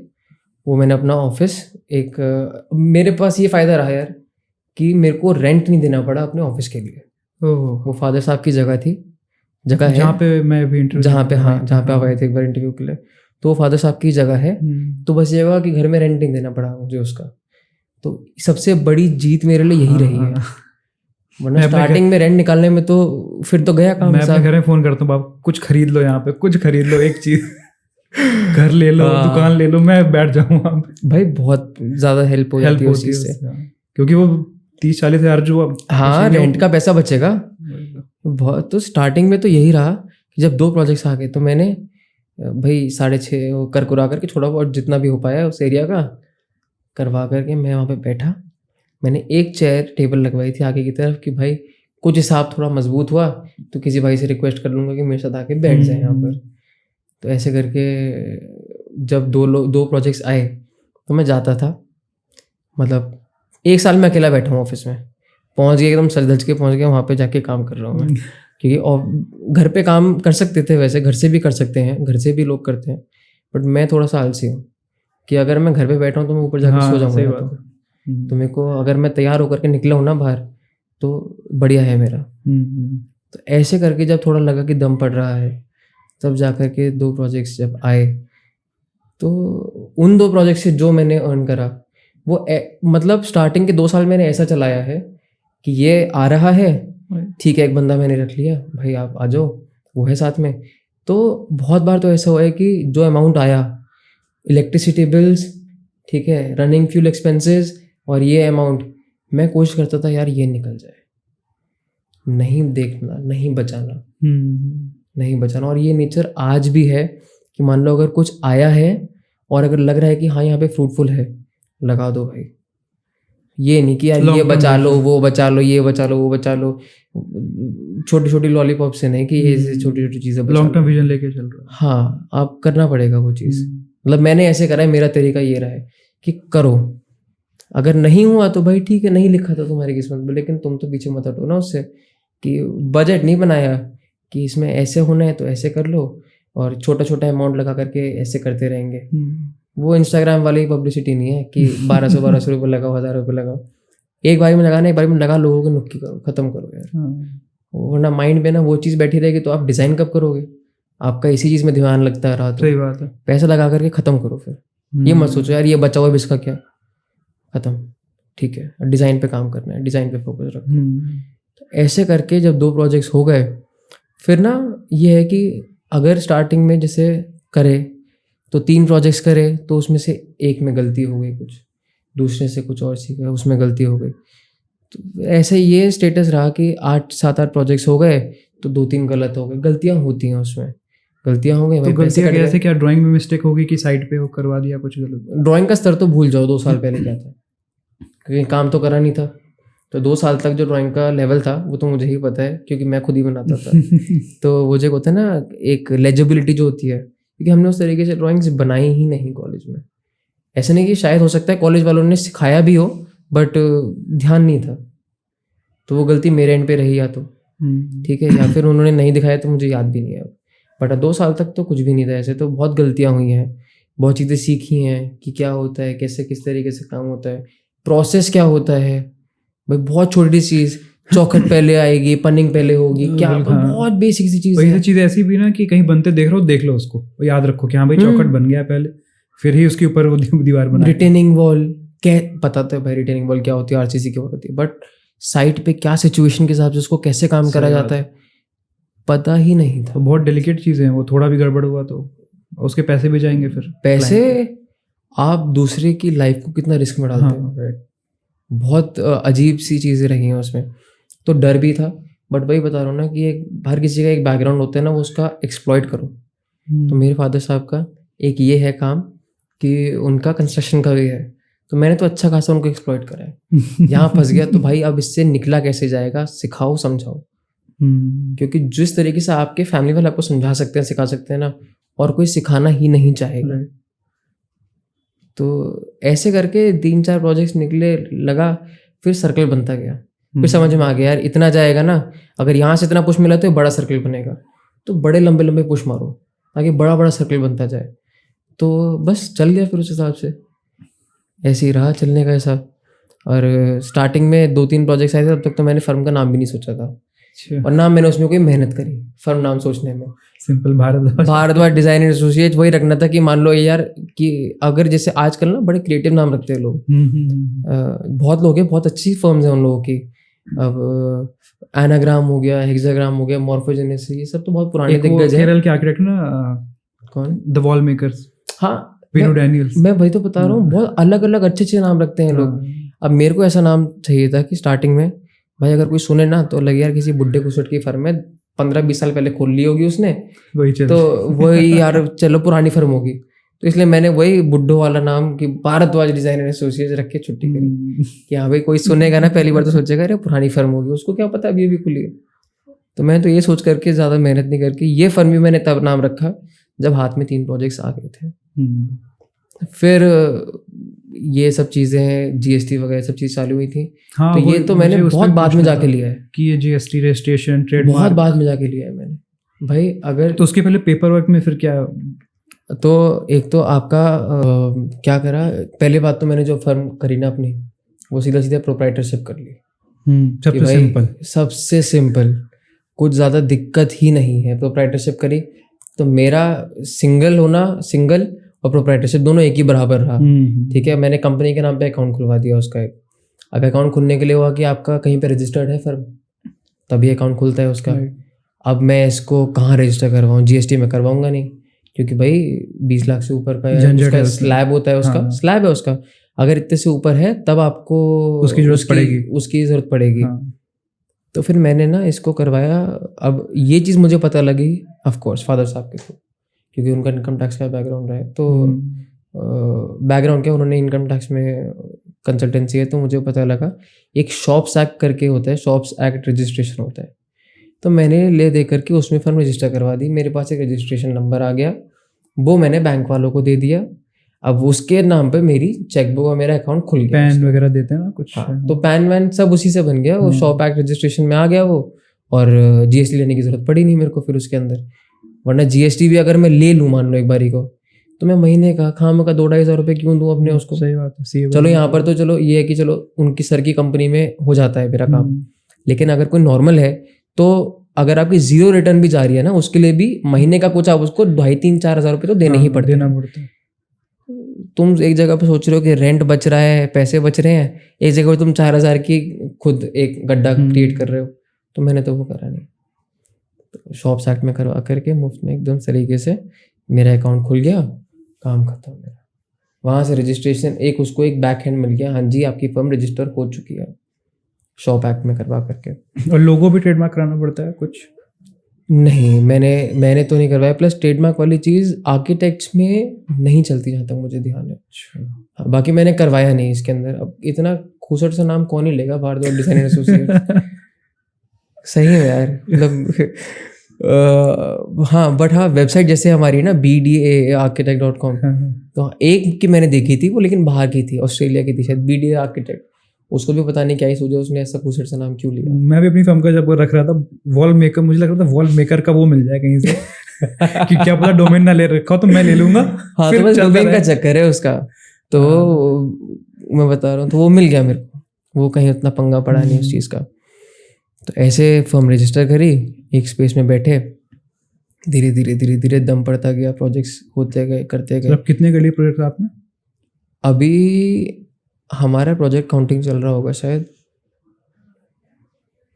वो मैंने अपना ऑफिस एक, मेरे पास ये फ़ायदा रहा यार कि मेरे को रेंट नहीं देना पड़ा अपने ऑफिस के लिए। ओह, वो फादर साहब की जगह थी, जगह है जहाँ पे मैं भी इंटरव्यू, जहाँ पे, हाँ, जहाँ पे आप आए थे एक बार इंटरव्यू के लिए, तो वो फादर साहब की जगह है। तो बस ये हुआ कि घर में रेंट नहीं देना पड़ा मुझे उसका। तो सबसे बड़ी जीत मेरे लिए यही रही है, वरना स्टार्टिंग में रेंट निकालने में तो फिर तो गया काम। मैं अपने घर में फोन करता हूँ, बाप कुछ खरीद लो, यहाँ पे कुछ खरीद लो, एक चीज घर ले लो, दुकान ले लो, मैं बैठ जाऊँ वहाँ पे। भाई बहुत ज्यादा हेल्प हो जाती है उस चीज से, क्योंकि वो 30-40 हज़ार जो हाँ रेंट का पैसा बचेगा बहुत। तो स्टार्टिंग में तो यही रहा कि जब 2 प्रोजेक्ट्स आ गए तो मैंने भाई 6.5 कर कुरा करके थोड़ा बहुत जितना भी हो पाया उस एरिया का करवा करके मैं वहाँ पे बैठा। मैंने एक चेयर टेबल लगवाई थी आगे की तरफ कि भाई कुछ हिसाब थोड़ा मजबूत हुआ तो किसी भाई से रिक्वेस्ट कर लूँगा कि मेरे साथ आके बैठ जाए यहाँ पर। तो ऐसे करके जब 2 प्रोजेक्ट्स आए तो मैं जाता था, मतलब 1 साल में अकेला बैठा हूँ ऑफिस में, पहुँच गया एकदम सज धज के पहुँच गया वहाँ पे जाके काम कर रहा हूँ मैं। क्योंकि घर पे काम कर सकते थे, वैसे घर से भी कर सकते हैं, घर से भी लोग करते हैं, बट मैं थोड़ा सा आलसी हूँ कि अगर मैं घर पे बैठा हूँ तो मैं ऊपर जाके सो जाऊँगा। तो मेरे को अगर मैं तैयार होकर के निकला हूँ ना बाहर तो बढ़िया है मेरा। तो ऐसे करके जब थोड़ा लगा कि दम पड़ रहा है तब जा कर के 2 प्रोजेक्ट्स जब आए तो उन 2 प्रोजेक्ट से जो मैंने अर्न करा वो मतलब स्टार्टिंग के 2 साल मैंने ऐसा चलाया है कि ये आ रहा है, ठीक है, एक बंदा मैंने रख लिया, भाई आप आ जाओ, वो है साथ में। तो बहुत बार तो ऐसा हुआ है कि जो अमाउंट आया, इलेक्ट्रिसिटी बिल्स, ठीक है, रनिंग फ्यूल एक्सपेंसेस और ये अमाउंट, मैं कोशिश करता था यार ये निकल जाए, नहीं देखना, नहीं बचाना, नहीं बचाना। और ये नेचर आज भी है कि मान लो अगर कुछ आया है और अगर लग रहा है कि हाँ यहाँ पे फ्रूटफुल है, लगा दो भाई। ये नहीं कि यार ये बचा लो, वो बचा लो, ये बचा लो, वो बचा लो, छोटी छोटी लॉलीपॉप से नहीं कि ये छोटी छोटी चीज़ें, लॉन्ग टर्म विजन लेके चल रहा है। हाँ, आप करना पड़ेगा वो चीज़। मतलब मैंने ऐसे करा है, मेरा तरीका ये रहा है कि करो, अगर नहीं हुआ तो भाई ठीक है, नहीं लिखा था तुम्हारी किस्मत में, लेकिन तुम तो पीछे मत हटो ना उससे। कि बजट नहीं बनाया कि इसमें ऐसे होना है तो ऐसे कर लो और छोटा छोटा अमाउंट लगा करके ऐसे करते रहेंगे। वो इंस्टाग्राम वाली पब्लिसिटी नहीं है कि 1200 रुपये लगाओ, 1000 रुपये लगाओ। एक बारी में लगाना, एक बारी में लगा, लोगों को नुक्की करो, खत्म करो यार। वरना माइंड में ना वो चीज़ बैठी रहेगी तो आप डिज़ाइन कब करोगे? आपका इसी चीज़ में ध्यान लगता रहा तो सही बात है, पैसा लगा करके ख़त्म करो। फिर ये मत सोचो यार ये बचा हुआ इसका क्या, ख़त्म, ठीक है, डिज़ाइन पे काम करना है, डिज़ाइन पे फोकस रखना। ऐसे करके जब 2 प्रोजेक्ट्स हो गए, फिर ना ये है कि अगर स्टार्टिंग में जैसे करे तो 3 प्रोजेक्ट्स करे तो उसमें से एक में गलती हो गई, कुछ दूसरे से कुछ और सीखा, उसमें गलती हो गई। तो ऐसे ये स्टेटस रहा कि 7-8 प्रोजेक्ट्स हो गए तो 2-3 गलत हो गए। गलतियाँ होती हैं उसमें, गलतियाँ हो गई। तो गलतियाँ कैसे, क्या ड्राइंग में मिस्टेक होगी कि साइड पे हो करवा दिया कुछ गलत? ड्राइंग का स्तर तो भूल जाओ, 2 साल पहले क्या था, क्योंकि काम तो करा नहीं था। तो 2 साल तक जो ड्राइंग का लेवल था वो तो मुझे ही पता है क्योंकि मैं खुद ही बनाता था। तो वो जो होता है ना, एक लेजिबिलिटी जो होती है, क्योंकि हमने उस तरीके से ड्राइंग्स बनाई ही नहीं कॉलेज में। ऐसा नहीं कि शायद हो सकता है कॉलेज वालों ने सिखाया भी हो बट ध्यान नहीं था, तो वो गलती मेरे एंड पे रही या तो ठीक है, या फिर उन्होंने नहीं दिखाया तो मुझे याद भी नहीं है। बट 2 साल तक तो कुछ भी नहीं था ऐसे। तो बहुत गलतियाँ हुई हैं, बहुत चीज़ें सीखी हैं कि क्या होता है, कैसे किस तरीके से काम होता है, प्रोसेस क्या होता है। भाई बहुत छोटी चीज़, चौखट पहले आएगी, पनिंग पहले होगी, क्या बहुत बेसिक सी चीज़ है। चीज़ ऐसी भी ना कि कहीं बनते देख रहे हो, देख लो उसको, याद रखो कि हाँ भाई चौखट बन गया पहले, फिर ही उसके ऊपर वो दीवार बना। रिटेनिंग वॉल क्या पता था भाई, रिटेनिंग वॉल क्या होती है, आरसीसी क्या होती है, बट साइट पे क्या सिचुएशन के हिसाब से उसको कैसे काम करा जाता है पता ही नहीं था। बहुत डेलिकेट चीज़ें हैं वो, थोड़ा भी गड़बड़ हुआ तो उसके पैसे भी जाएंगे। फिर पैसे, आप दूसरे की लाइफ को कितना रिस्क में डालते हैं। बहुत अजीब सी चीज़ें रही हैं उसमें। तो डर भी था, बट वही बता रहा हूँ ना कि एक हर किसी का एक बैकग्राउंड होता है ना, वो उसका एक्सप्लॉइट करो। तो मेरे फादर साहब का एक ये है काम कि उनका कंस्ट्रक्शन का भी है, तो मैंने तो अच्छा खासा उनको एक्सप्लॉइट करा है। यहाँ फंस गया तो भाई अब इससे निकला कैसे जाएगा, सिखाओ समझाओ। क्योंकि जिस तरीके से आपके फैमिली वाले आपको समझा सकते हैं, सिखा सकते हैं ना, और कोई सिखाना ही नहीं चाहेगा। तो ऐसे करके 3-4 प्रोजेक्ट्स निकले, लगा, फिर सर्कल बनता गया। फिर समझ में आ गया यार इतना जाएगा ना, अगर यहाँ से इतना पुश मिला तो ये बड़ा सर्कल बनेगा, तो बड़े लंबे लंबे पुश मारो ताकि बड़ा बड़ा सर्कल बनता जाए। तो बस चल गया फिर उस हिसाब से, ऐसे ही रहा चलने का हिसाब। और स्टार्टिंग में 2-3 प्रोजेक्ट्स आए थे, तब तक तो मैंने फर्म का नाम भी नहीं सोचा था। और नाम मैंने उसमें कोई मेहनत करी फर्म नाम सोचने में। सिंपल भारद्वाज डिजाइन एसोसिएट वही रखना था कि मान लो यार कि अगर जैसे आजकल ना बड़े क्रिएटिव नाम रखते हैं लोग, बहुत लोग हैं, बहुत अच्छी फर्म्स हैं उन लोगों की। अब एनाग्राम हो गया, हेक्साग्राम हो गया, मॉर्फोजेनेसिस, ये सब तो बहुत पुराने दिग्गज हैं। केरल के आर्किटेक्ट ना, कौन, द वॉल मेकर्स, हाँ विनो डैनियल्स। मैं वही तो बता रहा हूँ, बहुत अलग अलग अच्छे अच्छे नाम रखते हैं लोग। अब मेरे को ऐसा नाम चाहिए था कि स्टार्टिंग में भाई अगर कोई सुने ना तो लगे यार किसी बुड्ढे कुसट की फर्म है, 15-20 साल पहले खोल ली होगी उसने, वही तो वही यार चलो पुरानी फर्म होगी। तो इसलिए मैंने वही बुड्ढो वाला नाम कि भारद्वाज डिजाइन एसोसिएट रख के छुट्टी करी कि हाँ भाई कोई सुनेगा ना पहली बार तो सोचेगा अरे पुरानी फर्म होगी, उसको क्या पता अभी अभी खुली है। तो मैं तो ये सोच करके ज़्यादा मेहनत नहीं करके ये फर्म भी मैंने तब नाम रखा जब हाथ में 3 प्रोजेक्ट्स आ गए थे। फिर ये सब चीज़ें जीएसटी वगैरह सब चीज़ चालू हुई थी। हाँ, तो ये तो मैंने बहुत बाद में जाके लिया है कि ये जीएसटी रजिस्ट्रेशन ट्रेडमार्क बहुत बाद में जाके लिया है मैंने भाई। अगर तो उसके पहले पेपर वर्क में फिर क्या, तो एक तो आपका क्या करा, पहले बात तो मैंने जो फर्म करी ना अपनी, वो सीधा सीधा प्रोप्राइटरशिप कर ली। सबसे सिंपल, सबसे सिंपल, कुछ ज़्यादा दिक्कत ही नहीं है। प्रोप्राइटरशिप करी तो मेरा सिंगल और प्रोप्राइटरशिप दोनों एक ही बराबर रहा। ठीक है, मैंने कंपनी के नाम पे अकाउंट खुलवा दिया उसका एक। अब अकाउंट खुलने के लिए हुआ कि आपका कहीं पे रजिस्टर्ड है फर्म, तभी अकाउंट खुलता है उसका। अब मैं इसको कहाँ रजिस्टर करवाऊँ, जीएसटी में करवाऊंगा नहीं, क्योंकि भाई 20 लाख से ऊपर का उसका स्लैब होता है, उसका स्लैब है उसका। अगर इतने से ऊपर है तब आपको उसकी ज़रूरत पड़ेगी। तो फिर मैंने ना इसको करवाया। अब ये चीज़ मुझे पता लगी ऑफ कोर्स फादर साहब के थ्रू, क्योंकि उनका इनकम टैक्स का बैकग्राउंड रहा है। तो बैकग्राउंड क्या, उन्होंने इनकम टैक्स में कंसल्टेंसी है, तो मुझे पता लगा एक शॉप्स एक्ट करके होता है, शॉप्स एक्ट रजिस्ट्रेशन होता है। तो मैंने ले दे करके उसमें फर्म रजिस्टर करवा दी। मेरे पास एक रजिस्ट्रेशन नंबर आ गया, वो मैंने बैंक वालों को दे दिया। अब उसके नाम पे मेरी चेकबुक और मेरा अकाउंट खुल गया। पैन वगैरह देते हैं ना कुछ, हाँ, तो पैन वैन सब उसी से बन गया। वो शॉप एक्ट रजिस्ट्रेशन में आ गया वो, और जीएसटी लेने की जरूरत पड़ी नहीं मेरे को फिर उसके अंदर। वरना जीएसटी भी अगर मैं ले लूँ मान लो एक बारी को, तो मैं महीने का खाम का 2-2.5 हज़ार रुपये क्यों दूँ अपने उसको। सही बात है। चलो यहाँ पर तो चलो ये है कि चलो उनकी सर की कंपनी में हो जाता है मेरा काम, लेकिन अगर कोई नॉर्मल है तो अगर आपकी 0 रिटर्न भी जा रही है ना, उसके लिए भी महीने का कुछ आप उसको 2.5-3-4 हज़ार रुपये तो देने ही पड़ते हैं। तुम एक जगह पे सोच रहे हो कि रेंट बच रहा है, पैसे बच रहे हैं, एक जगह पर तुम 4 हज़ार की खुद एक गड्ढा क्रिएट कर रहे हो। तो मैंने तो वो करा नहीं, तो शॉप्स एक्ट में करवा करके मुफ्त में एकदम तरीके से मेरा अकाउंट खुल गया, काम खत्म मेरा। वहाँ से रजिस्ट्रेशन उसको एक बैक हैंड मिल गया, हाँ जी आपकी फर्म रजिस्टर हो चुकी है शॉप एक्ट में करवा करके। और लोगो भी ट्रेडमार्क कराना पड़ता है कुछ? नहीं, मैंने तो नहीं करवाया। प्लस ट्रेडमार्क वाली चीज़ आर्किटेक्ट्स में नहीं चलती जहाँ तक मुझे ध्यान है। हाँ, बाकी मैंने करवाया नहीं इसके अंदर। अब इतना खूसट सा नाम कौन ही लेगा, भारद्वाज डिजाइन एसोसिएट। सही है यार, मतलब हाँ, बट हाँ वेबसाइट जैसे हमारी ना BDA-architect.com, तो एक की मैंने देखी थी वो, लेकिन बाहर की थी, ऑस्ट्रेलिया की थी शायद, BDA आर्किटेक्ट। उसको भी पता नहीं क्या ही सोचा उसने, ऐसा खूसट सा नाम क्यों लिया। मैं भी अपनी फर्म का जब रख रहा था वॉल मेकर, मुझे लग रहा था वॉल मेकर का वो मिल जाए कहीं से कि क्या पता डोमेन ना ले रखा हो तो मैं ले लूंगा। हाँ, तो बस डोमेन का चक्कर है उसका। तो मैं बता रहा हूँ, तो वो मिल गया मेरे को, वो कहीं उतना पंगा पड़ा नहीं उस चीज़ का। तो ऐसे फर्म रजिस्टर करी, एक स्पेस में बैठे, धीरे धीरे धीरे धीरे दम पड़ता गया, प्रोजेक्ट्स होते गए, करते गए। कितने के लिए प्रोजेक्ट आपने? अभी हमारा प्रोजेक्ट काउंटिंग चल रहा होगा शायद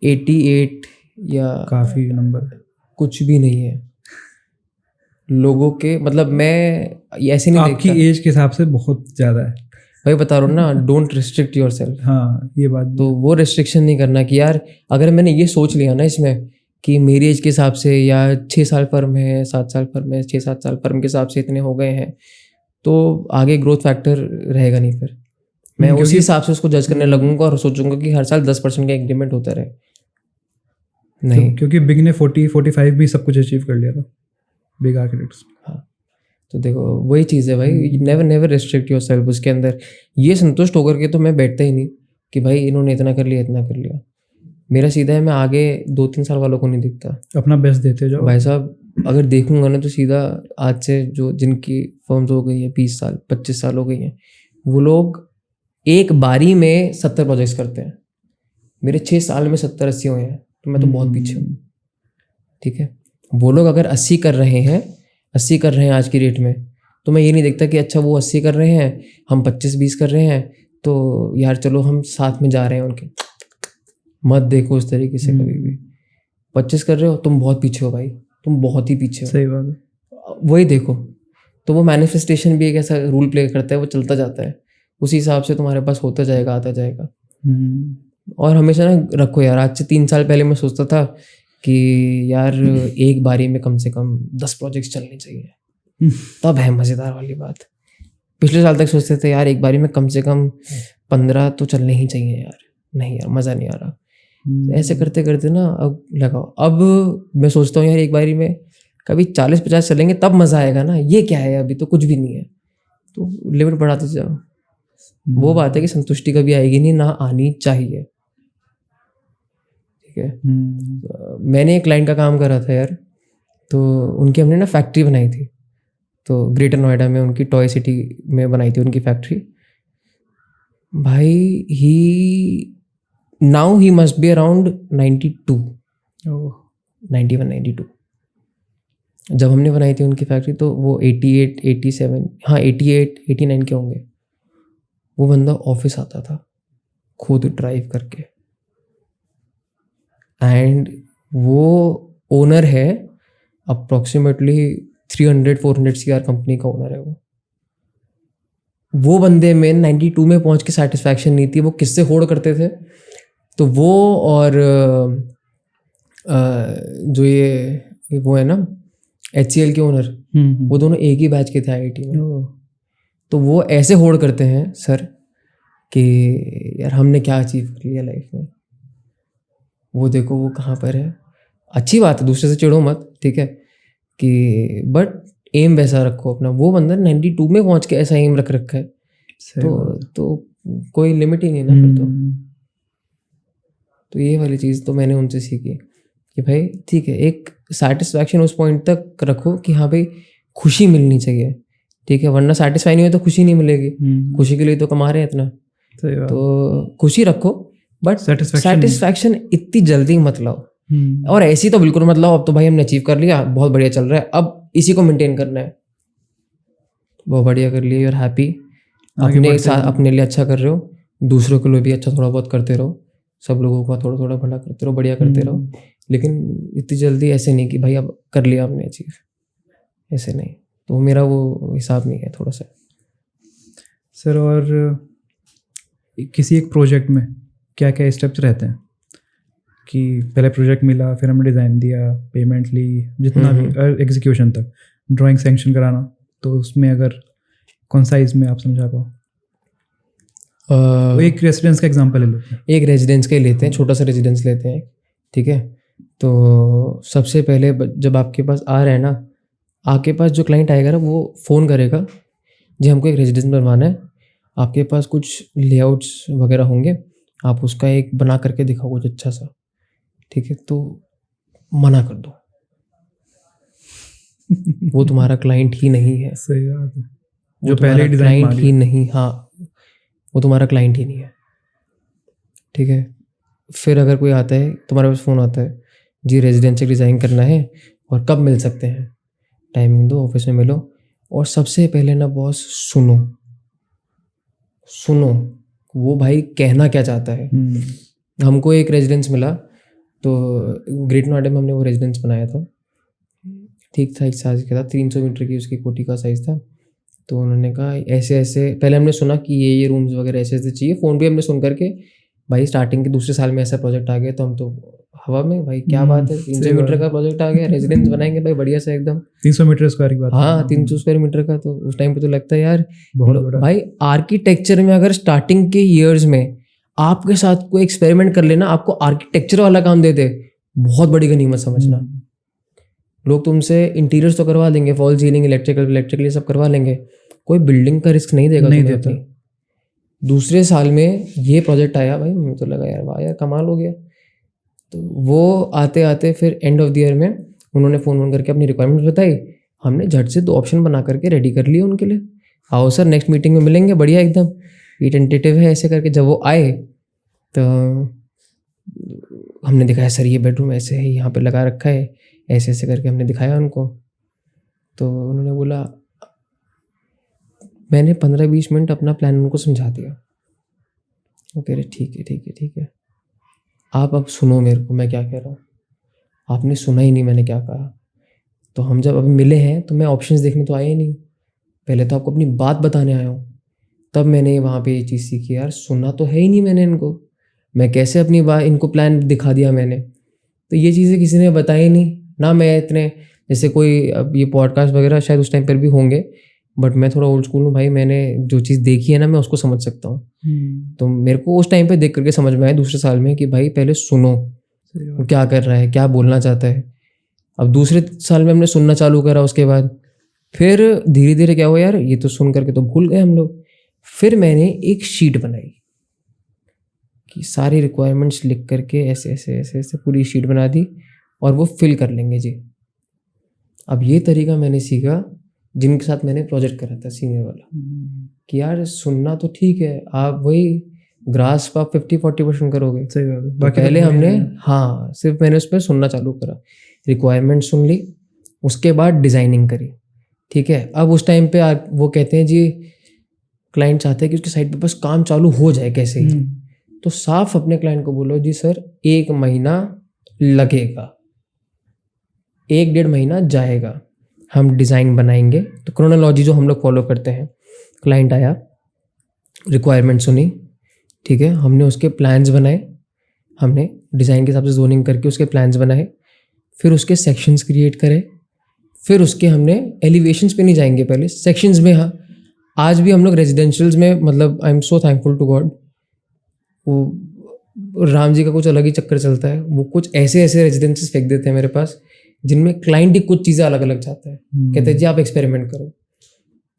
88 या काफ़ी नंबर, कुछ भी नहीं है लोगों के। मतलब मैं ऐसे नहीं देखता, आपकी एज के हिसाब से बहुत ज़्यादा है भाई, बता रहा हूँ ना, डोंट रिस्ट्रिक्ट योरसेल्फ। हाँ, ये बात तो वो रिस्ट्रिक्शन नहीं करना कि यार अगर मैंने ये सोच लिया ना इसमें कि मेरी एज के हिसाब से या 6 साल फर्म है, 7 साल फर्म है, 6-7 साल फर्म के हिसाब से इतने हो गए हैं, तो आगे ग्रोथ फैक्टर रहेगा नहीं। फिर मैं उसी हिसाब से उसको जज करने लगूंगा और सोचूंगा कि हर साल 10% का इंक्रीमेंट होता रहे। नहीं, क्योंकि बिग ने 40-45 भी सब कुछ अचीव कर लिया था, बिग आर्किटेक्ट्स। हाँ, तो देखो वही चीज़ है भाई, never never restrict your self उसके अंदर। ये संतुष्ट होकर के तो मैं बैठता ही नहीं कि भाई इन्होंने इतना कर लिया इतना कर लिया। मेरा सीधा है, मैं आगे 2-3 साल वालों को नहीं दिखता। अपना बेस्ट देते जाओ भाई साहब, अगर देखूंगा ना तो सीधा आज से जो जिनकी फर्म्स हो गई है 20 साल 25 साल हो गई हैं, वो लोग एक बारी में 70 प्रोजेक्ट्स करते हैं। मेरे 6 साल में 70-80 हुए हैं, तो मैं तो बहुत पीछे हूँ। ठीक है, वो लोग अगर 80 कर रहे हैं आज की डेट में, तो मैं ये नहीं देखता कि अच्छा वो 80 कर रहे हैं हम 25-20 कर रहे हैं तो यार चलो हम साथ में जा रहे हैं उनके। मत देखो उस तरीके से कभी भी। 25 कर रहे हो तुम बहुत पीछे हो भाई, तुम बहुत ही पीछे हो। सही बात है। वही देखो, तो वो मैनिफेस्टेशन भी एक ऐसा रोल प्ले करता है, वो चलता जाता है, उसी हिसाब से तुम्हारे पास होता जाएगा, आता जाएगा। और हमेशा ना रखो यार, आज से 3 साल पहले मैं सोचता था कि यार एक बारी में कम से कम 10 प्रोजेक्ट्स चलने चाहिए, तब है मज़ेदार वाली बात। पिछले साल तक सोचते थे यार एक बारी में कम से कम 15 तो चलने ही चाहिए यार, नहीं यार मज़ा नहीं आ रहा। ऐसे करते करते ना अब लगाओ, अब मैं सोचता हूँ यार एक बारी में कभी 40-50 चलेंगे तब मज़ा आएगा ना, ये क्या है अभी तो कुछ भी नहीं है, तो लिमिट बढ़ाते जाओ। वो बात है कि संतुष्टि कभी आएगी नहीं, ना आनी चाहिए। ठीक है, मैंने एक क्लाइंट का काम करा था यार, तो उनकी हमने ना फैक्ट्री बनाई थी, तो ग्रेटर नोएडा में उनकी टॉय सिटी में बनाई थी उनकी फैक्ट्री। भाई ही मस्ट बी अराउंड 92 91-92। जब हमने बनाई थी उनकी फैक्ट्री तो वो 88-87 हाँ 88-89 के होंगे। वो बंदा ऑफिस आता था खुद ड्राइव करके, एंड वो ओनर है अप्रॉक्सीमेटली 300-400 CR कंपनी का ओनर है। वो बंदे में 92 में पहुंच के सेटिस्फैक्शन नहीं थी। वो किससे होड़ करते थे, तो वो और जो ये वो है ना HCL के ओनर, वो दोनों एक ही बैच के थे IIT में। तो वो ऐसे होड़ करते हैं सर कि यार हमने क्या अचीव कर लिया लाइफ में, वो देखो वो कहाँ पर है। अच्छी बात है, दूसरे से चिढ़ो मत, ठीक है, कि बट एम वैसा रखो अपना। वो बंदा 92 में पहुंच के ऐसा एम रख रखा है, तो कोई लिमिट ही नहीं ना फिर तो ये वाली चीज़ तो मैंने उनसे सीखी कि भाई ठीक है, एक सेटिस्फैक्शन उस पॉइंट तक रखो कि हाँ भाई खुशी मिलनी चाहिए, ठीक है, वरना सेटिस्फाई नहीं हो तो खुशी नहीं मिलेगी। खुशी के लिए तो कमा रहे हैं इतना, तो खुशी रखो, बट सेटिस्फैक्शन इतनी जल्दी मत लाओ। और ऐसी तो बिल्कुल मत लाओ अब तो भाई हमने अचीव कर लिया, बहुत बढ़िया चल रहा है, अब इसी को मेंटेन करना है। बहुत बढ़िया कर लिया, यूर हैप्पी, अपने साथ अपने लिए अच्छा कर रहे हो, दूसरों के लिए भी अच्छा थोड़ा बहुत करते रहो, सब लोगों का थोड़ा थोड़ा भला करते रहो, बढ़िया करते रहो। लेकिन इतनी जल्दी ऐसे नहीं कि भाई अब कर लिया आपने अचीव, ऐसे नहीं। तो मेरा वो हिसाब नहीं है थोड़ा सा सर। और किसी एक प्रोजेक्ट में क्या क्या स्टेप्स रहते हैं कि पहले प्रोजेक्ट मिला, फिर हमने डिज़ाइन दिया, पेमेंट ली, जितना भी एग्जीक्यूशन तक, ड्राइंग सैंक्शन कराना, तो उसमें अगर कौन सा इसमें आप समझा पाओ? एक रेजिडेंस का एग्जांपल ले लेते हैं। एक रेजिडेंस का ही लेते हैं, छोटा सा रेजिडेंस लेते हैं, ठीक है। तो सबसे पहले जब आपके पास आ रहा है ना, आपके पास जो क्लाइंट आएगा ना वो फ़ोन करेगा जी हमको एक रेजिडेंस बनवाना है, आपके पास कुछ लेआउट्स वगैरह होंगे, आप उसका एक बना करके दिखाओ कुछ अच्छा सा, ठीक है, तो मना कर दो। वो तुम्हारा क्लाइंट ही नहीं है। सही बात है, जो पहले डिजाइन क्लाइंट ही नहीं, हाँ वो तुम्हारा क्लाइंट ही नहीं है, ठीक है। फिर अगर कोई आता है तुम्हारे पास फ़ोन आता है जी रेजिडेंशियल डिज़ाइन करना है और कब मिल सकते हैं, टाइमिंग दो, ऑफिस में मिलो। और सबसे पहले ना बॉस सुनो वो भाई कहना क्या चाहता है। हमको एक रेजिडेंस मिला, तो ग्रेटर नोएडा में हमने वो रेजिडेंस बनाया था, ठीक था, एक साइज का था, 300 मीटर की उसकी कोठी का साइज़ था। तो उन्होंने कहा ऐसे ऐसे, पहले हमने सुना कि ये रूम्स वगैरह ऐसे ऐसे चाहिए, फ़ोन भी हमने सुन करके भाई स्टार्टिंग के दूसरे साल में ऐसा प्रोजेक्ट आ गया, तो हम तो हवा में भाई क्या बात है, 300 मीटर का प्रोजेक्ट आ गया, रेजिडेंस बनाएंगे भाई बढ़िया से एकदम 300 मीटर स्क्वायर की बात। हाँ 300 स्क्वायर मीटर का, तो उस टाइम पे तो लगता है यार भाई आर्किटेक्चर में अगर स्टार्टिंग के ईयर्स में आपके साथ कोई एक्सपेरिमेंट कर लेना, आपको आर्किटेक्चर वाला काम दे दे, बहुत बड़ी गनीमत समझना। लोग तुमसे इंटीरियर्स तो करवा देंगे, फॉल सीलिंग, इलेक्ट्रिकल ये सब करवा लेंगे, कोई बिल्डिंग का रिस्क नहीं देगा नहीं तुम्हें देता। अपनी। दूसरे साल में ये प्रोजेक्ट आया, भाई मुझे तो लगा यार वाह यार कमाल हो गया। तो वो आते आते फिर एंड ऑफ द ईयर में उन्होंने फ़ोन करके अपनी रिक्वायरमेंट्स बताई, हमने झट से 2 ऑप्शन बना करके रेडी कर लिए उनके लिए। आओ सर नेक्स्ट मीटिंग में मिलेंगे, बढ़िया एकदम ये टेंटेटिव है ऐसे करके। जब वो आए तो हमने दिखाया सर ये बेडरूम ऐसे है, यहाँ पे लगा रखा है, ऐसे ऐसे करके हमने दिखाया उनको। तो उन्होंने बोला, मैंने 15-20 मिनट अपना प्लान उनको समझा दिया। वो कह रहे ठीक है, आप अब सुनो मेरे को मैं क्या कह रहा हूँ। आपने सुना ही नहीं मैंने क्या कहा। तो हम जब अभी मिले हैं तो मैं ऑप्शंस देखने तो आया ही नहीं, पहले तो आपको अपनी बात बताने आया हूँ। तब मैंने वहाँ पे ये चीज़ सीखी, यार सुना तो है ही नहीं मैंने इनको, मैं कैसे अपनी बात इनको प्लान दिखा दिया मैंने। तो ये चीज़ें किसी ने बताई नहीं ना। मैं इतने जैसे कोई अब ये पॉडकास्ट वगैरह शायद उस टाइम पर भी होंगे, बट मैं थोड़ा ओल्ड स्कूल हूँ भाई, मैंने जो चीज़ देखी है ना मैं उसको समझ सकता हूँ। तो मेरे को उस टाइम पे देख करके समझ में आया दूसरे साल में कि भाई पहले सुनो वो क्या कर रहा है, क्या बोलना चाहता है। अब दूसरे साल में हमने सुनना चालू करा, उसके बाद फिर धीरे धीरे क्या हुआ यार, ये तो सुन करके तो भूल गए हम लोग। फिर मैंने एक शीट बनाई कि सारी रिक्वायरमेंट्स लिख करके ऐसे ऐसे ऐसे ऐसे पूरी शीट बना दी और वो फिल कर लेंगे जी। अब ये तरीका मैंने सीखा जिनके साथ मैंने प्रोजेक्ट करा था सीनियर वाला, कि यार सुनना तो ठीक है, आप वही ग्रास्प आप 50-40% करोगे। सही बात है। तो बाकी पहले तो हमने हाँ सिर्फ मैंने उस पर सुनना चालू करा, रिक्वायरमेंट सुन ली, उसके बाद डिज़ाइनिंग करी। ठीक है, अब उस टाइम पे वो कहते हैं जी क्लाइंट चाहते हैं कि उसके साइड पे बस काम चालू हो जाए कैसे ही। तो साफ अपने क्लाइंट को बोलो जी सर 1 महीना लगेगा, 1-1.5 महीना जाएगा, हम डिज़ाइन बनाएंगे। तो क्रोनोलॉजी जो हम लोग फॉलो करते हैं, क्लाइंट आया, रिक्वायरमेंट सुनी, ठीक है, हमने उसके प्लान्स बनाए, हमने डिज़ाइन के हिसाब से जोनिंग करके उसके प्लान्स बनाए, फिर उसके सेक्शंस क्रिएट करे, फिर उसके हमने एलिवेशंस पे नहीं जाएंगे, पहले सेक्शंस में। हाँ आज भी हम लोग रेजिडेंशियल्स में, मतलब I am so thankful to God, वो राम जी का कुछ अलग ही चक्कर चलता है। वो कुछ ऐसे ऐसे रेजिडेंसीज फेंक देते हैं मेरे पास जिनमें क्लाइंट ही कुछ चीज़ें अलग अलग चाहता है, कहते हैं जी आप एक्सपेरिमेंट करो।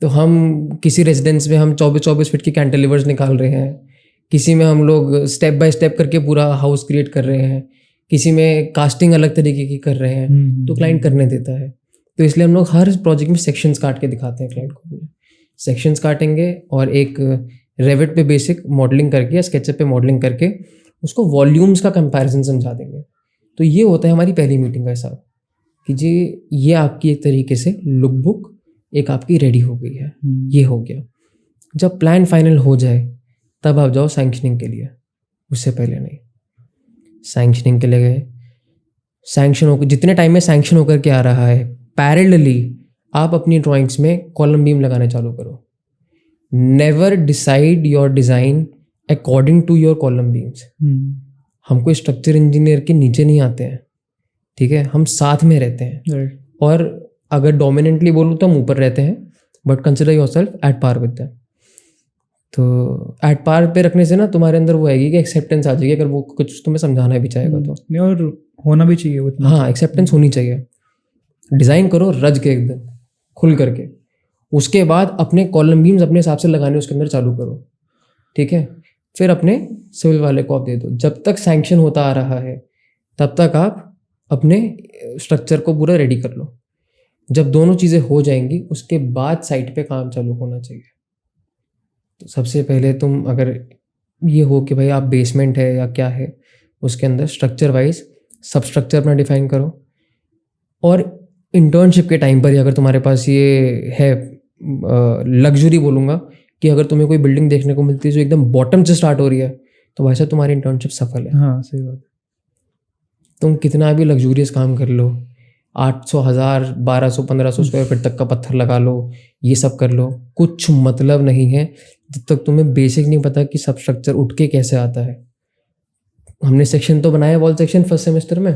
तो हम किसी रेजिडेंस में हम 24-24 फीट की कैंटिलीवर्स निकाल रहे हैं, किसी में हम लोग स्टेप बाय स्टेप करके पूरा हाउस क्रिएट कर रहे हैं, किसी में कास्टिंग अलग तरीके की कर रहे हैं, तो क्लाइंट करने देता है। तो इसलिए हम लोग हर प्रोजेक्ट में सेक्शंस काट के दिखाते हैं क्लाइंट को। सेक्शंस काटेंगे और एक रेविट पे बेसिक मॉडलिंग करके या स्केचअप पे मॉडलिंग करके उसको वॉल्यूम्स का कंपैरिजन समझा देंगे। तो ये होता है हमारी पहली मीटिंग का हिसाब कि जी ये आपकी एक तरीके से लुक बुक एक आपकी रेडी हो गई है, ये हो गया। जब प्लान फाइनल हो जाए तब आप जाओ सैंक्शनिंग के लिए, उससे पहले नहीं। सैंक्शनिंग के लिए गए, सैंक्शन होकर जितने टाइम में सैंक्शन होकर के आ रहा है, पैरेलली आप अपनी ड्राइंग्स में कॉलम बीम लगाने चालू करो। Never decide your design according to your column beams. हम कोई स्ट्रक्चर इंजीनियर के नीचे नहीं आते हैं, ठीक है, हम साथ में रहते हैं। और अगर डोमिनेंटली बोलूँ तो हम ऊपर रहते हैं, but consider yourself at par with them. तो एट पार पे रखने से ना तुम्हारे अंदर वो आएगी कि एक्सेप्टेंस आ जाएगी, अगर वो कुछ तुम्हें समझाना भी चाहेगा तो। नहीं, और होना भी चाहिए उतना। हाँ एक्सेप्टेंस होनी चाहिए। डिज़ाइन करो रज के एकदम खुल करके, उसके बाद अपने कॉलम बीम्स अपने हिसाब से लगाने उसके अंदर चालू करो, ठीक है। फिर अपने सिविल वाले को आप दे दो। जब तक सैंक्शन होता आ रहा है तब तक आप अपने स्ट्रक्चर को पूरा रेडी कर लो। जब दोनों चीज़ें हो जाएंगी उसके बाद साइट पे काम चालू होना चाहिए। तो सबसे पहले तुम अगर ये हो कि भाई आप बेसमेंट है या क्या है, उसके अंदर स्ट्रक्चर वाइज सब स्ट्रक्चर अपना डिफाइन करो। और इंटर्नशिप के टाइम पर ही अगर तुम्हारे पास ये है लग्जरी बोलूँगा कि अगर तुम्हें कोई बिल्डिंग देखने को मिलती है जो एकदम बॉटम से स्टार्ट हो रही है, तो वैसा तुम्हारी इंटर्नशिप सफल है। हाँ सही बात। तुम कितना भी लग्जूरियस काम कर लो, 800, 1000, 1200, 1500 स्क्वायर फीट तक का पत्थर लगा लो, ये सब कर लो, कुछ मतलब नहीं है जब तक तुम्हें बेसिक नहीं पता कि सब स्ट्रक्चर उठ के कैसे आता है। हमने सेक्शन तो बनाया वॉल सेक्शन फर्स्ट सेमेस्टर में,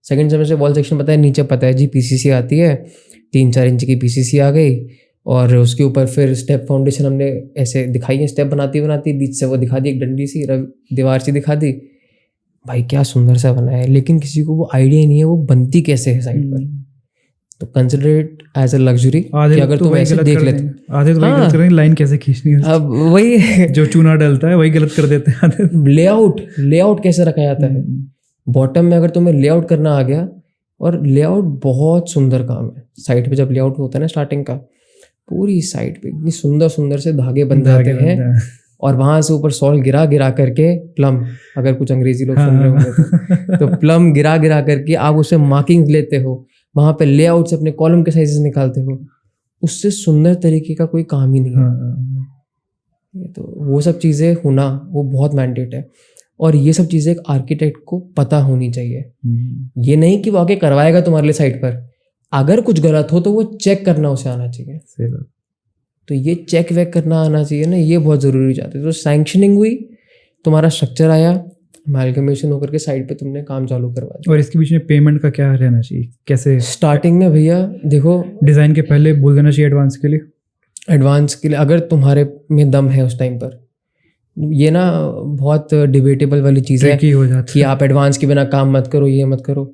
सेकंड सेमेस्टर वॉल सेक्शन पता है, नीचे पता है जी पीसीसी आती है, 3-4 इंच की पीसीसी आ गई, और उसके ऊपर फिर स्टेप फाउंडेशन हमने ऐसे दिखाई है, स्टेप बनाती बनाती बीच से वो दिखा दी, एक डंडी सी दीवार सी दिखा दी। भाई क्या सुंदर सा बना है, लेकिन किसी को वो आइडिया नहीं है वो बनती कैसे है साइड पर। तो consider it as a luxury कि आधे अगर तो तुम वही ऐसे गलत देख कर लेते। देंगे, आधे तो वही हाँ। गलत करेंगे, लाइन कैसे खींचनी है, अब वही जो चूना डलता है वही गलत कर देते हैं आधे। लेआउट कैसे रखा जाता है। बॉटम में अगर तुम्हें लेआउट करना आ गया, और लेआउट बहुत सुंदर काम है। साइट पे जब लेआउट होता है ना स्टार्टिंग का, पूरी साइट पे इतनी सुंदर सुंदर से धागे बन जाते हैं, और वहां से ऊपर सॉल गिरा गिरा करके प्लम, अगर कुछ अंग्रेजी लोग सुन रहे होंगे तो प्लम गिरा गिरा करके आप उससे मार्किंग लेते हो, वहां पे लेआउट से अपने कॉलम के साइजेस निकालते हो। उससे सुंदर तरीके का कोई काम ही नहीं है। तो वो सब चीज़ें होना वो बहुत मैंडेट है, और ये सब चीज़ें एक आर्किटेक्ट को पता होनी चाहिए। ये नहीं कि वो आके करवाएगा तुम्हारे लिए साइट पर, अगर कुछ गलत हो तो वो चेक करना उसे आना चाहिए। सही बात। तो ये चेक वेक करना आना चाहिए ना, ये बहुत ज़रूरी जाता है। तो सैंक्शनिंग हुई, तुम्हारा स्ट्रक्चर आया, अमालगमेशन होकर के साइट पे तुमने काम चालू करवा दिया। और इसके बीच में पेमेंट का क्या रहना चाहिए, कैसे? स्टार्टिंग में भैया देखो, डिज़ाइन के पहले बोल देना चाहिए एडवांस के लिए? एडवांस के लिए अगर तुम्हारे में दम है उस टाइम पर, ये ना बहुत डिबेटेबल वाली चीज़ है ट्रिकी हो जाता कि आप एडवांस के बिना काम मत करो, ये मत करो।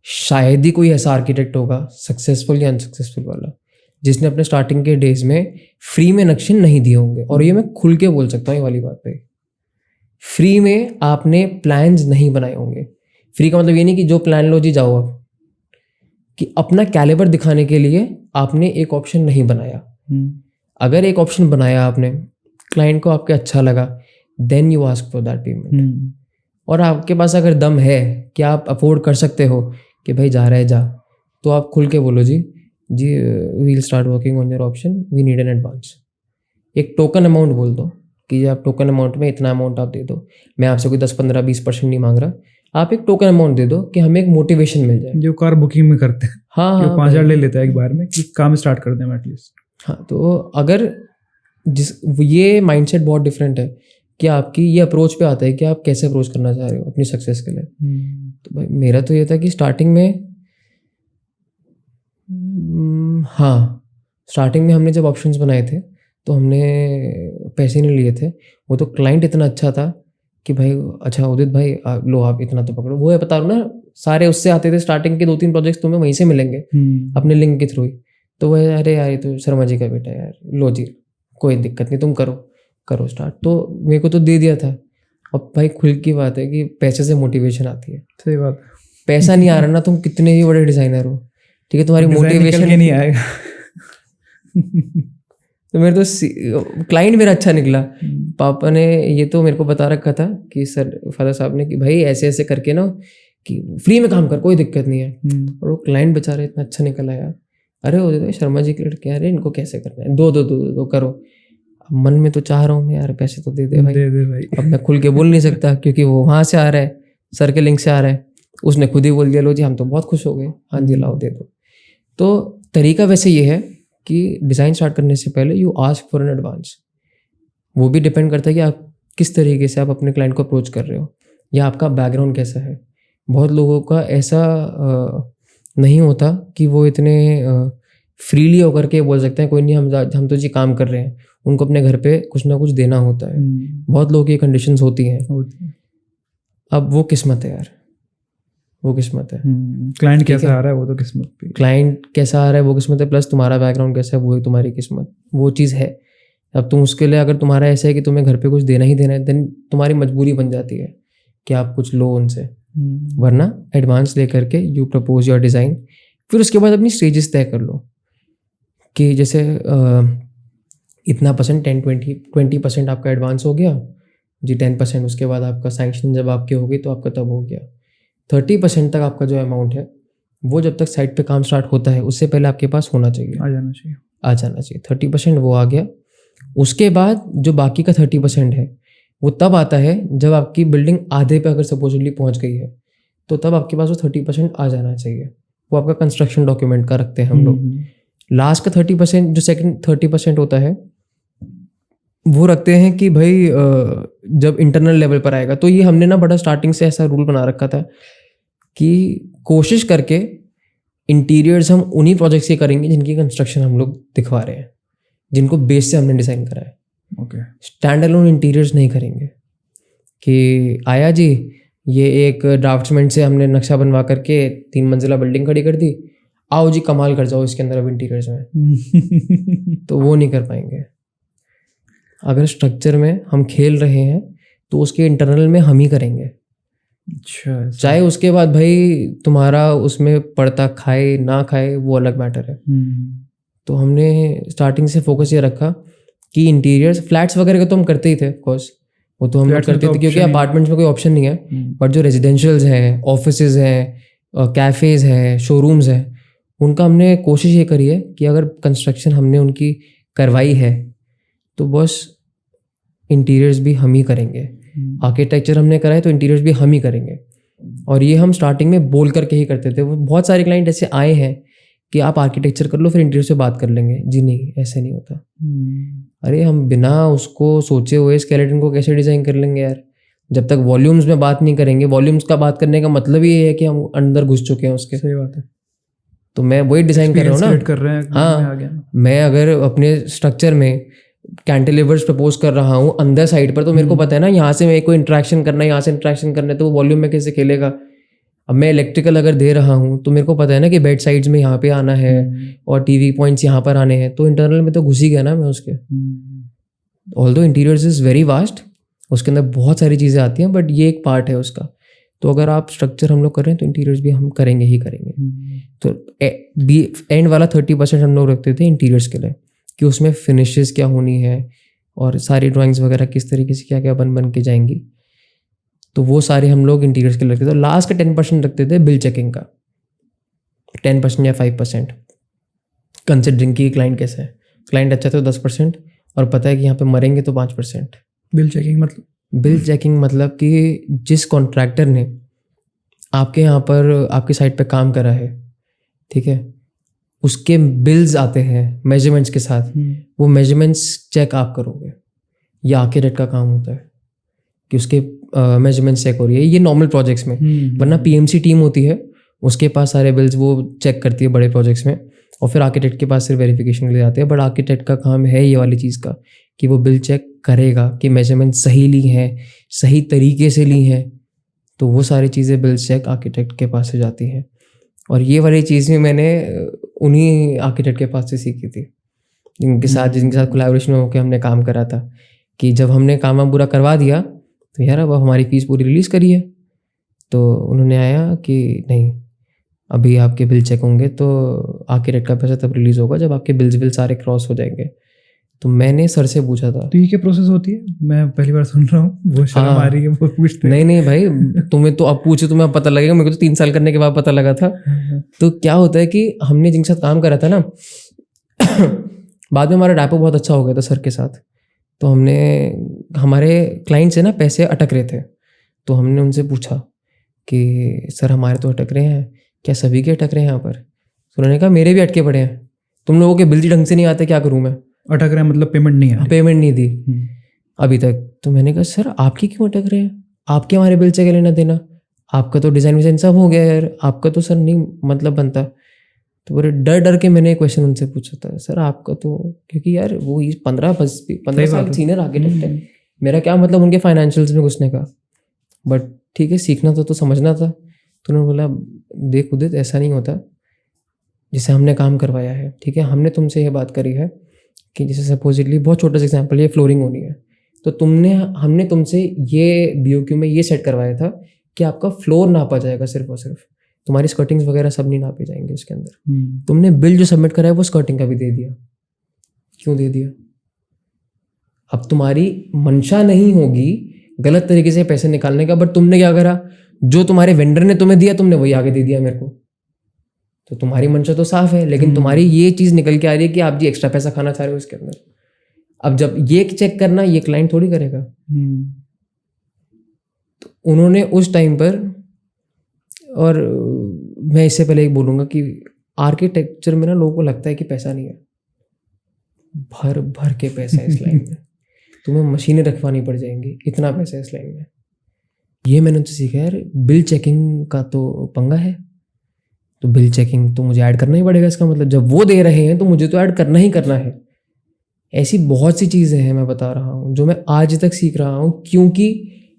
शायद ही कोई ऐसा आर्किटेक्ट होगा सक्सेसफुल या अनसक्सेसफुल वाला जिसने अपने स्टार्टिंग के डेज में फ्री में नक्शे नहीं दिए होंगे। और ये मैं खुल के बोल सकता हूँ ये वाली बात पे, फ्री में आपने प्लान्स नहीं बनाए होंगे। फ्री का मतलब ये नहीं कि जो प्लान लो जी जाओ, अब कि अपना कैलिबर दिखाने के लिए आपने एक ऑप्शन नहीं बनाया। अगर एक ऑप्शन बनाया आपने, क्लाइंट को आपके अच्छा लगा, then you ask for that payment. और आपके पास अगर दम है कि आप अफोर्ड कर सकते हो कि भाई जा रहा है जा, तो आप खुल के बोलो जी we will start working on your option, we need an advance. एक टोकन अमाउंट बोल दो कि आप टोकन अमाउंट में इतना अमाउंट आप दे दो, मैं आपसे कोई 10-15-20% नहीं मांग रहा, आप एक टोकन अमाउंट दे दो कि हमें एक मोटिवेशन मिल जाए। जो कार बुकिंग में करते हैं, हाँ जो हाँ 5,000 ले लेता है एक बार में कि काम स्टार्ट कर दें एटलीस्ट। हाँ, तो अगर ये माइंडसेट बहुत डिफरेंट है कि आपकी ये अप्रोच पे आता है कि आप कैसे अप्रोच करना चाह रहे हो अपनी सक्सेस के लिए। तो भाई मेरा तो ये था कि स्टार्टिंग में हाँ, स्टार्टिंग में हमने जब ऑप्शंस बनाए थे तो हमने पैसे नहीं लिए थे। वो तो क्लाइंट इतना अच्छा था कि भाई अच्छा उदित भाई लो आप इतना तो पकड़ो। वो है बता रहा हूँ ना, सारे उससे आते थे, स्टार्टिंग के 2-3 प्रोजेक्ट्स तुम्हें वहीं से मिलेंगे अपने लिंक के थ्रू ही। तो वो अरे यार ये तो शर्मा जी का बेटा है यार, लो जी कोई दिक्कत नहीं, तुम करो स्टार्ट। तो मेरे को तो दे दिया था। अब भाई खुल की बात है कि पैसे से मोटिवेशन आती है। सही बात। पैसा नहीं आ रहा ना, तुम कितने ही बड़े डिजाइनर हो, ठीक है, तुम्हारी मोटिवेशन नहीं आएगा। तो मेरे तो क्लाइंट मेरा अच्छा निकला। पापा ने ये तो मेरे को बता रखा था कि सर फादर साहब ने कि भाई ऐसे ऐसे करके ना कि फ्री में काम कर, कोई दिक्कत नहीं है। और वो क्लाइंट बेचारे इतना अच्छा निकल आया। अरे वो देखो शर्मा जी के लड़के, अरे इनको कैसे करना है, दो करो। मन में तो चाह रहा हूँ मैं यार पैसे तो दे दे भाई। अब मैं खुल के बोल नहीं सकता क्योंकि वो वहाँ से आ रहा है, सर के लिंक से आ रहा है। उसने खुद ही बोल दिया लो जी हम तो बहुत खुश हो गए, हाँ जी लाओ दे दो। तो तरीका वैसे ये है कि डिज़ाइन स्टार्ट करने से पहले you ask for an advance. वो भी डिपेंड करता है कि आप किस तरीके से आप अपने क्लाइंट को अप्रोच कर रहे हो या आपका बैकग्राउंड कैसा है। बहुत लोगों का ऐसा नहीं होता कि वो इतने फ्रीली होकर के बोल सकते हैं कोई नहीं हम तो जी काम कर रहे हैं। उनको अपने घर पे कुछ ना कुछ देना होता है। बहुत लोगों की कंडीशंस होती हैं। अब वो किस्मत है यार, वो किस्मत है। क्लाइंट कैसा आ रहा है वो तो किस्मत पे, क्लाइंट कैसा आ रहा है वो किस्मत है, प्लस तुम्हारा बैकग्राउंड कैसा है वो है तुम्हारी किस्मत, वो चीज़ है। अब तुम उसके लिए अगर तुम्हारा ऐसा है कि तुम्हें घर पे कुछ देना ही देना है, देन तुम्हारी मजबूरी बन जाती है कि आप कुछ लो उनसे। वरना एडवांस लेकर के यू प्रपोज योर डिज़ाइन, फिर उसके बाद अपनी स्टेजेस तय कर लो कि जैसे इतना परसेंट 10-20% आपका एडवांस हो गया जी, 10% उसके बाद आपका सैंक्शन जब आपकी होगी तो आपका तब हो गया। 30% तक आपका जो अमाउंट है वो जब तक साइट पे काम स्टार्ट होता है उससे पहले आपके पास होना चाहिए, आ जाना चाहिए। 30% वो आ गया। उसके बाद जो बाकी का 30% है वो तब आता है जब आपकी बिल्डिंग आधे पे अगर सपोजिटली पहुंच गई है तो तब आपके पास वो 30% आ जाना चाहिए। वो आपका कंस्ट्रक्शन डॉक्यूमेंट का रखते हैं हम लोग। लास्ट का 30% जो सेकंड 30% होता है वो रखते हैं कि भाई जब इंटरनल लेवल पर आएगा। तो ये हमने ना बड़ा स्टार्टिंग से ऐसा रूल बना रखा था कि कोशिश करके इंटीरियर्स हम उन्हीं प्रोजेक्ट्स के करेंगे जिनकी कंस्ट्रक्शन हम लोग दिखवा रहे हैं, जिनको बेस से हमने डिज़ाइन करा है। स्टैंड अलोन इंटीरियर्स नहीं करेंगे कि आया जी ये एक ड्राफ्ट्समैन से हमने नक्शा बनवा करके 3 मंजिला बिल्डिंग खड़ी कर दी, आओ जी कमाल कर जाओ इसके अंदर अब इंटीरियर्स में, तो वो नहीं कर पाएंगे। अगर स्ट्रक्चर में हम खेल रहे हैं तो उसके इंटरनल में हम ही करेंगे। अच्छा, चाहे उसके बाद भाई तुम्हारा उसमें पड़ता खाए ना खाए वो अलग मैटर है। तो हमने स्टार्टिंग से फोकस ये रखा कि इंटीरियर्स, फ्लैट्स वगैरह का तो हम करते ही थे ऑफकोर्स, वो तो हम लोग करते थे क्योंकि अपार्टमेंट्स में कोई ऑप्शन नहीं है। बट जो रेजिडेंशियल्स हैं, ऑफिसेज हैं, कैफ़ेज़ हैं, शोरूम्स हैं, उनका हमने कोशिश ये करी है कि अगर कंस्ट्रक्शन हमने उनकी करवाई है तो बस इंटीरियर्स भी हम ही करेंगे। आर्किटेक्चर हमने करा है तो इंटीरियर्स भी हम ही करेंगे। और ये हम स्टार्टिंग में बोल करके ही करते थे। वो बहुत सारे क्लाइंट ऐसे आए हैं कि आप आर्किटेक्चर कर लो फिर इंटीरियर से बात कर लेंगे। जी नहीं, ऐसे नहीं होता। अरे हम बिना उसको सोचे हुए स्केलेटन को कैसे डिज़ाइन कर लेंगे यार? जब तक वॉल्यूम्स में बात नहीं करेंगे, वॉल्यूम्स का बात करने का मतलब ये है कि हम अंदर घुस चुके हैं उसके। सही बात है। तो मैं वही डिज़ाइन कर रहा हूँ ना, कर रहे हैं। हाँ, मैं अगर अपने स्ट्रक्चर में कैंटिलीवर्स प्रपोज कर रहा हूँ अंदर साइड पर, तो मेरे को पता है ना यहाँ से मेरे को इंट्रैक्शन करना है, यहाँ से इंट्रैक्शन करना है, तो वो वॉल्यूम में कैसे खेलेगा। अब मैं इलेक्ट्रिकल अगर दे रहा हूँ तो मेरे को पता है ना कि बेड साइड्स में यहाँ पे आना है और टीवी पॉइंट्स यहाँ पर आने हैं, तो इंटरनल में तो घुस ही गया ना मैं उसके। Although interiors is very vast, उसके अंदर बहुत सारी चीज़ें आती हैं, बट ये एक पार्ट है उसका। तो अगर आप स्ट्रक्चर हम लोग कर रहे हैं तो इंटीरियर्स भी हम करेंगे ही करेंगे। तो एंड वाला 30% हम लोग रखते थे इंटीरियर्स के लिए कि उसमें फिनिशेस क्या होनी है और सारी ड्राइंग्स वगैरह किस तरीके से क्या क्या बन के जाएंगी, तो वो सारे हम लोग इंटीरियर्स के लिए रखते थे। लास्ट का 10% रखते थे बिल चेकिंग का, 10% या 5%, कंसिडरिंग कि क्लाइंट कैसा है। क्लाइंट अच्छा तो 10% और पता है कि यहाँ पे मरेंगे तो 5%। बिल चेकिंग मतलब? बिल चेकिंग मतलब कि जिस कॉन्ट्रैक्टर ने आपके यहाँ पर आपकी साइट पे काम करा है, ठीक है, उसके बिल्स आते हैं मेजरमेंट्स के साथ, वो मेजरमेंट्स चेक आप करोगे। ये आर्किटेक्ट का काम होता है कि उसके मेजरमेंट्स चेक हो रही है। ये नॉर्मल प्रोजेक्ट्स में, वरना पीएमसी टीम होती है, उसके पास सारे बिल्स वो चेक करती है बड़े प्रोजेक्ट्स में, और फिर आर्किटेक्ट के पास सिर्फ वेरिफिकेशन के लिए आते हैं। बट आर्किटेक्ट का काम है ये वाली चीज़ का कि वो बिल चेक करेगा कि मेजरमेंट सही ली हैं, सही तरीके से ली हैं। तो वो सारी चीज़ें बिल चेक आर्किटेक्ट के पास से जाती हैं। और ये वाली चीज़ भी मैंने उन्हीं आर्किटेक्ट के पास से सीखी थी, जिनके साथ कोलैबोरेशन होकर हमने काम करा था। कि जब हमने काम पूरा करवा दिया तो यार अब हमारी फ़ीस पूरी रिलीज़ करिए, तो उन्होंने आया कि नहीं, अभी आपके बिल चेक होंगे तो आर्किटेक्ट का पैसा तब रिलीज़ होगा जब आपके बिल सारे क्रॉस हो जाएंगे। तो मैंने सर से पूछा था, तो ये क्या प्रोसेस होती है? मैं पहली बार सुन रहा हूँ, वो शर्म आ रही है वो पूछते। नहीं भाई, तुम्हें तो अब पूछे तुम्हें अब पता लगेगा, मेरे को तो 3 साल करने के बाद पता लगा था। तो क्या होता है कि हमने जिनके साथ काम करा था ना, बाद में हमारा रैपो बहुत अच्छा हो गया था सर के साथ। तो हमने, हमारे क्लाइंट से ना पैसे अटक रहे थे, तो हमने उनसे पूछा कि सर हमारे तो अटक रहे हैं, क्या सभी के अटक रहे हैं यहाँ पर? तो उन्होंने कहा मेरे भी अटके पड़े हैं, तुम लोगों के बिल ढंग से नहीं आते, क्या करूँ मैं? अटक रहे हैं मतलब पेमेंट नहीं है? पेमेंट नहीं दी अभी तक। तो मैंने कहा सर आपकी क्यों अटक रहे हैं, आपके हमारे बिल से क्या लेना देना, आपका तो डिज़ाइन विज़ाइन सब हो गया यार, आपका तो सर नहीं मतलब बनता। तो बड़े डर के मैंने क्वेश्चन उनसे पूछा था, सर आपका तो, क्योंकि यार वो 15 साल सीनियर आर्किटेक्ट है, मेरा क्या मतलब उनके फाइनेंशियल्स में घुसने का। बट ठीक है, सीखना था तो समझना था। तो उन्होंने बोला देख उदित, ऐसा नहीं होता, जिसे हमने काम करवाया है, ठीक है, हमने तुमसे ये बात करी है कि जैसे सपोजिटली, बहुत छोटा सा एग्जांपल, ये फ्लोरिंग होनी है, तो हमने तुमसे ये बीओक्यू में ये सेट करवाया था कि आपका फ्लोर नापा जाएगा सिर्फ और सिर्फ, तुम्हारी स्कर्टिंग्स वगैरह सब नहीं नापी जाएंगे इसके अंदर। तुमने बिल जो सबमिट करा है वो स्कर्टिंग का भी दे दिया, क्यों दे दिया? अब तुम्हारी मंशा नहीं होगी गलत तरीके से पैसे निकालने का, बट तुमने क्या करा, जो तुम्हारे वेंडर ने तुम्हें दिया तुमने वही आगे दे दिया मेरे को। तो तुम्हारी मंशा तो साफ है, लेकिन तुम्हारी ये चीज़ निकल के आ रही है कि आप जी एक्स्ट्रा पैसा खाना चाह रहे हो इसके अंदर। अब जब ये चेक करना ये क्लाइंट थोड़ी करेगा। तो उन्होंने उस टाइम पर, और मैं इससे पहले एक बोलूँगा कि आर्किटेक्चर में ना लोगों को लगता है कि पैसा नहीं है, भर भर के पैसा है इस लाइन में, तुम्हें मशीनें रखवानी पड़ जाएंगी, इतना पैसा है इस लाइन में। ये मैंने उनसे सीखा यार, बिल चेकिंग का तो पंगा है, तो बिल चेकिंग तो मुझे ऐड करना ही पड़ेगा। इसका मतलब जब वो दे रहे हैं तो मुझे तो ऐड करना ही करना है। ऐसी बहुत सी चीज़ें हैं, मैं बता रहा हूँ, जो मैं आज तक सीख रहा हूँ, क्योंकि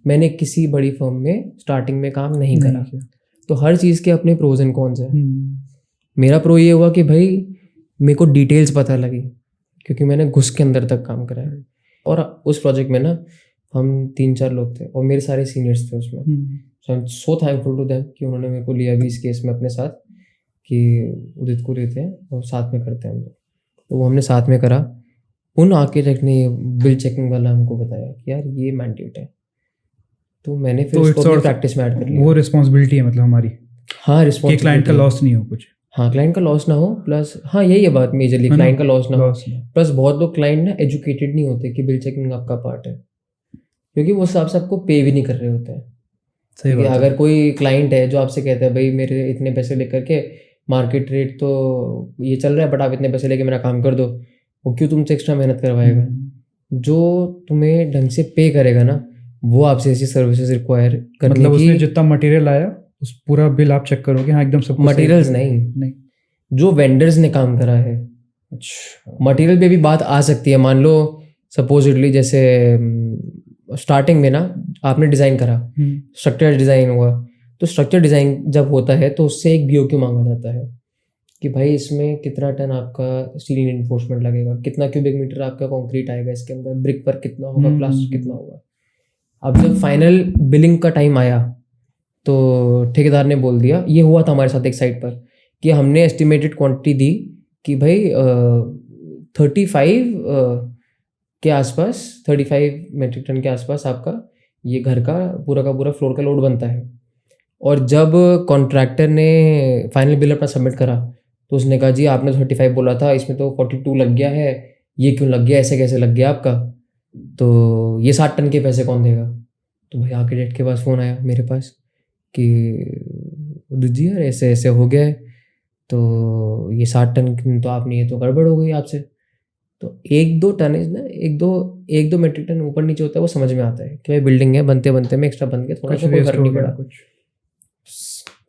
मैंने किसी बड़ी फर्म में स्टार्टिंग में काम नहीं करा। तो हर चीज़ के अपने प्रोज एंड कॉन्स हैं। मेरा प्रो ये हुआ कि भाई मेरे को डिटेल्स पता लगी क्योंकि मैंने घुस के अंदर तक काम करा है। और उस प्रोजेक्ट में ना हम 3-4 लोग थे और मेरे सारे सीनियर्स थे उसमें। So I am so thankful to them कि उन्होंने मेरे को लिया भी इस केस में अपने साथ कि उदित को लेते हैं और साथ में करते हैं हम लोग। तो वो हमने साथ में करा। उन आर्किटेक्ट ने बिल चेकिंग वाला हमको बताया कि यार ये मैंडेट है, तो मैंने फिर तो उसको it's अपनी sort of- प्रैक्टिस में ऐड कर लिया। वो रिस्पॉन्सिबिलिटी है मतलब हमारी हाँ, कि रिस्पॉन्सिबिलिटी क्लाइंट का लॉस नहीं हो कुछ। हाँ, क्लाइंट का लॉस ना हो, प्लस हाँ यही है बात मेजरली, है ना? क्लाइंट का लॉस ना हो। लॉस नहीं। प्लस बहुत लोग क्लाइंट ना एजुकेटेड नहीं होते कि बिल चेकिंग आपका पार्ट है, क्योंकि वो हिसाब से आपको पे भी नहीं कर रहे होते हैं। सही क्योंकि बात है। अगर कोई क्लाइंट है जो आपसे कहता है भाई मेरे इतने पैसे लेकर के मार्केट रेट तो ये चल रहा है बट आप इतने पैसे लेके मेरा काम कर दो, वो क्यों तुमसे एक्स्ट्रा मेहनत करवाएगा? जो तुम्हें ढंग से पे करेगा ना वो आपसे ऐसी सर्विसेज रिक्वायर करने मतलब की। उसने जितना मटेरियल आया उस पूरा बिल आप चेक करोगे, हाँ एकदम सब कुछ सही मटेरियल्स है। नहीं, जो वेंडर्स ने काम करा है। अच्छा। मटेरियल पे भी बात आ सकती है। मान लो सपोजिटली जैसे स्टार्टिंग में ना आपने डिज़ाइन करा, स्ट्रक्चर डिज़ाइन हुआ, तो स्ट्रक्चर डिज़ाइन जब होता है तो उससे एक BOQ मांगा जाता है कि भाई इसमें कितना टन आपका स्टील इन्फोर्समेंट लगेगा, कितना क्यूबिक मीटर आपका कंक्रीट आएगा इसके अंदर, ब्रिक पर कितना होगा, प्लास्टर कितना होगा। अब जब फाइनल बिलिंग का टाइम आया तो ठेकेदार ने बोल दिया, ये हुआ था हमारे साथ एक साइट पर, कि हमने एस्टिमेटेड क्वांटिटी दी कि भाई 35 के आसपास, 35 मेट्रिक टन के आसपास आपका ये घर का पूरा फ्लोर का लोड बनता है। और जब कॉन्ट्रैक्टर ने फाइनल बिल अपना सबमिट करा तो उसने कहा जी आपने 35 बोला था, इसमें तो 42 लग गया है, ये क्यों लग गया, ऐसे कैसे लग गया आपका, तो ये 60 टन के पैसे कौन देगा? तो भाई आर्किटेक्ट के पास फ़ोन आया मेरे पास कि उदित जी यार ऐसे ऐसे हो गया है, तो ये 60 टन तो आपने, ये तो गड़बड़ हो गई आपसे। तो 1-2 टनेज ना, एक दो मेट्रिक टन ऊपर नीचे होता है वो समझ में आता है कि भाई बिल्डिंग है, बनते बनते में एक्स्ट्रा बन गया, थोड़ा सा कोई फर्क नहीं पड़ा।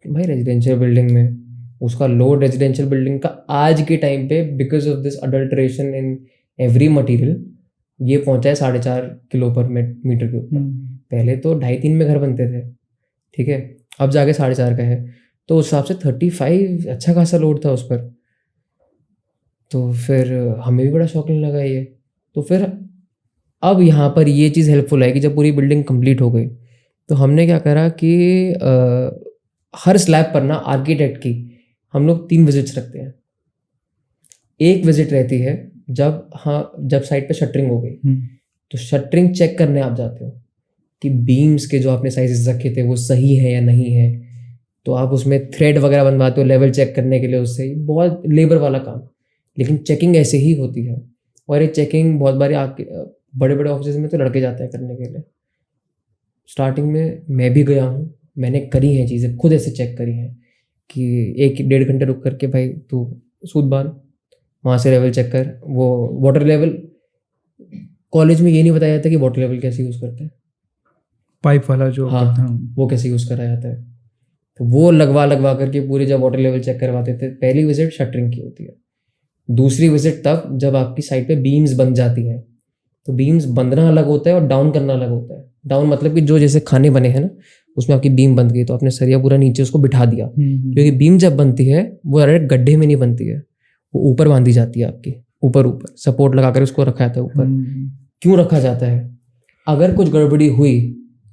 भाई रेजिडेंशियल बिल्डिंग में उसका लोड रेजिडेंशियल बिल्डिंग का आज के टाइम पे because of this adulteration in every material ये पहुंचा है 4.5 किलो पर मीटर के ऊपर। पहले तो 2.5-3 में घर बनते थे, ठीक है, अब जाके 4.5 का है। तो उस हिसाब से 35 अच्छा खासा लोड था उस पर। तो फिर हमें भी बड़ा शौक लगने लगा ये। तो फिर अब यहाँ पर ये चीज़ हेल्पफुल है कि जब पूरी बिल्डिंग कंप्लीट हो गई तो हमने क्या करा कि हर स्लैब पर ना आर्किटेक्ट की हम लोग 3 विजिट्स रखते हैं। एक विजिट रहती है जब साइट पे शटरिंग हो गई तो शटरिंग चेक करने आप जाते हो कि बीम्स के जो आपने साइजेस रखे थे वो सही है या नहीं है। तो आप उसमें थ्रेड वगैरह बनवाते हो लेवल चेक करने के लिए, उससे बहुत लेबर वाला काम, लेकिन चेकिंग ऐसे ही होती है। और ये चेकिंग बहुत बारी आपके बड़े बड़े ऑफिस में तो लड़के जाते हैं करने के लिए। स्टार्टिंग में मैं भी गया हूँ, मैंने करी हैं चीज़ें, खुद ऐसे चेक करी हैं कि 1-1.5 घंटे रुक करके भाई तू सूद बांध, वहाँ से लेवल चेक कर। वो वाटर लेवल कॉलेज में ये नहीं बताया जाता कि वाटर लेवल कैसे यूज़ करते हैं, पाइप वाला जो हाँ वो कैसे यूज़ करा जाता है। तो वो लगवा करके पूरे जब वाटर लेवल चेक करवाते थे। पहली विजिट शटरिंग की होती है। दूसरी विजिट तब जब आपकी साइड पे बीम्स बन जाती हैं। तो बीम्स बंधना अलग होता है और डाउन करना अलग होता है। डाउन मतलब कि जो जैसे खाने बने हैं ना उसमें आपकी बीम बंध गई तो आपने सरिया पूरा नीचे उसको बिठा दिया, क्योंकि बीम जब बनती है वो डायरेक्ट गड्ढे में नहीं बनती है, वो ऊपर बांधी जाती है आपकी, ऊपर सपोर्ट लगा कर उसको रखा जाता है ऊपर। क्यों रखा जाता है? अगर कुछ गड़बड़ी हुई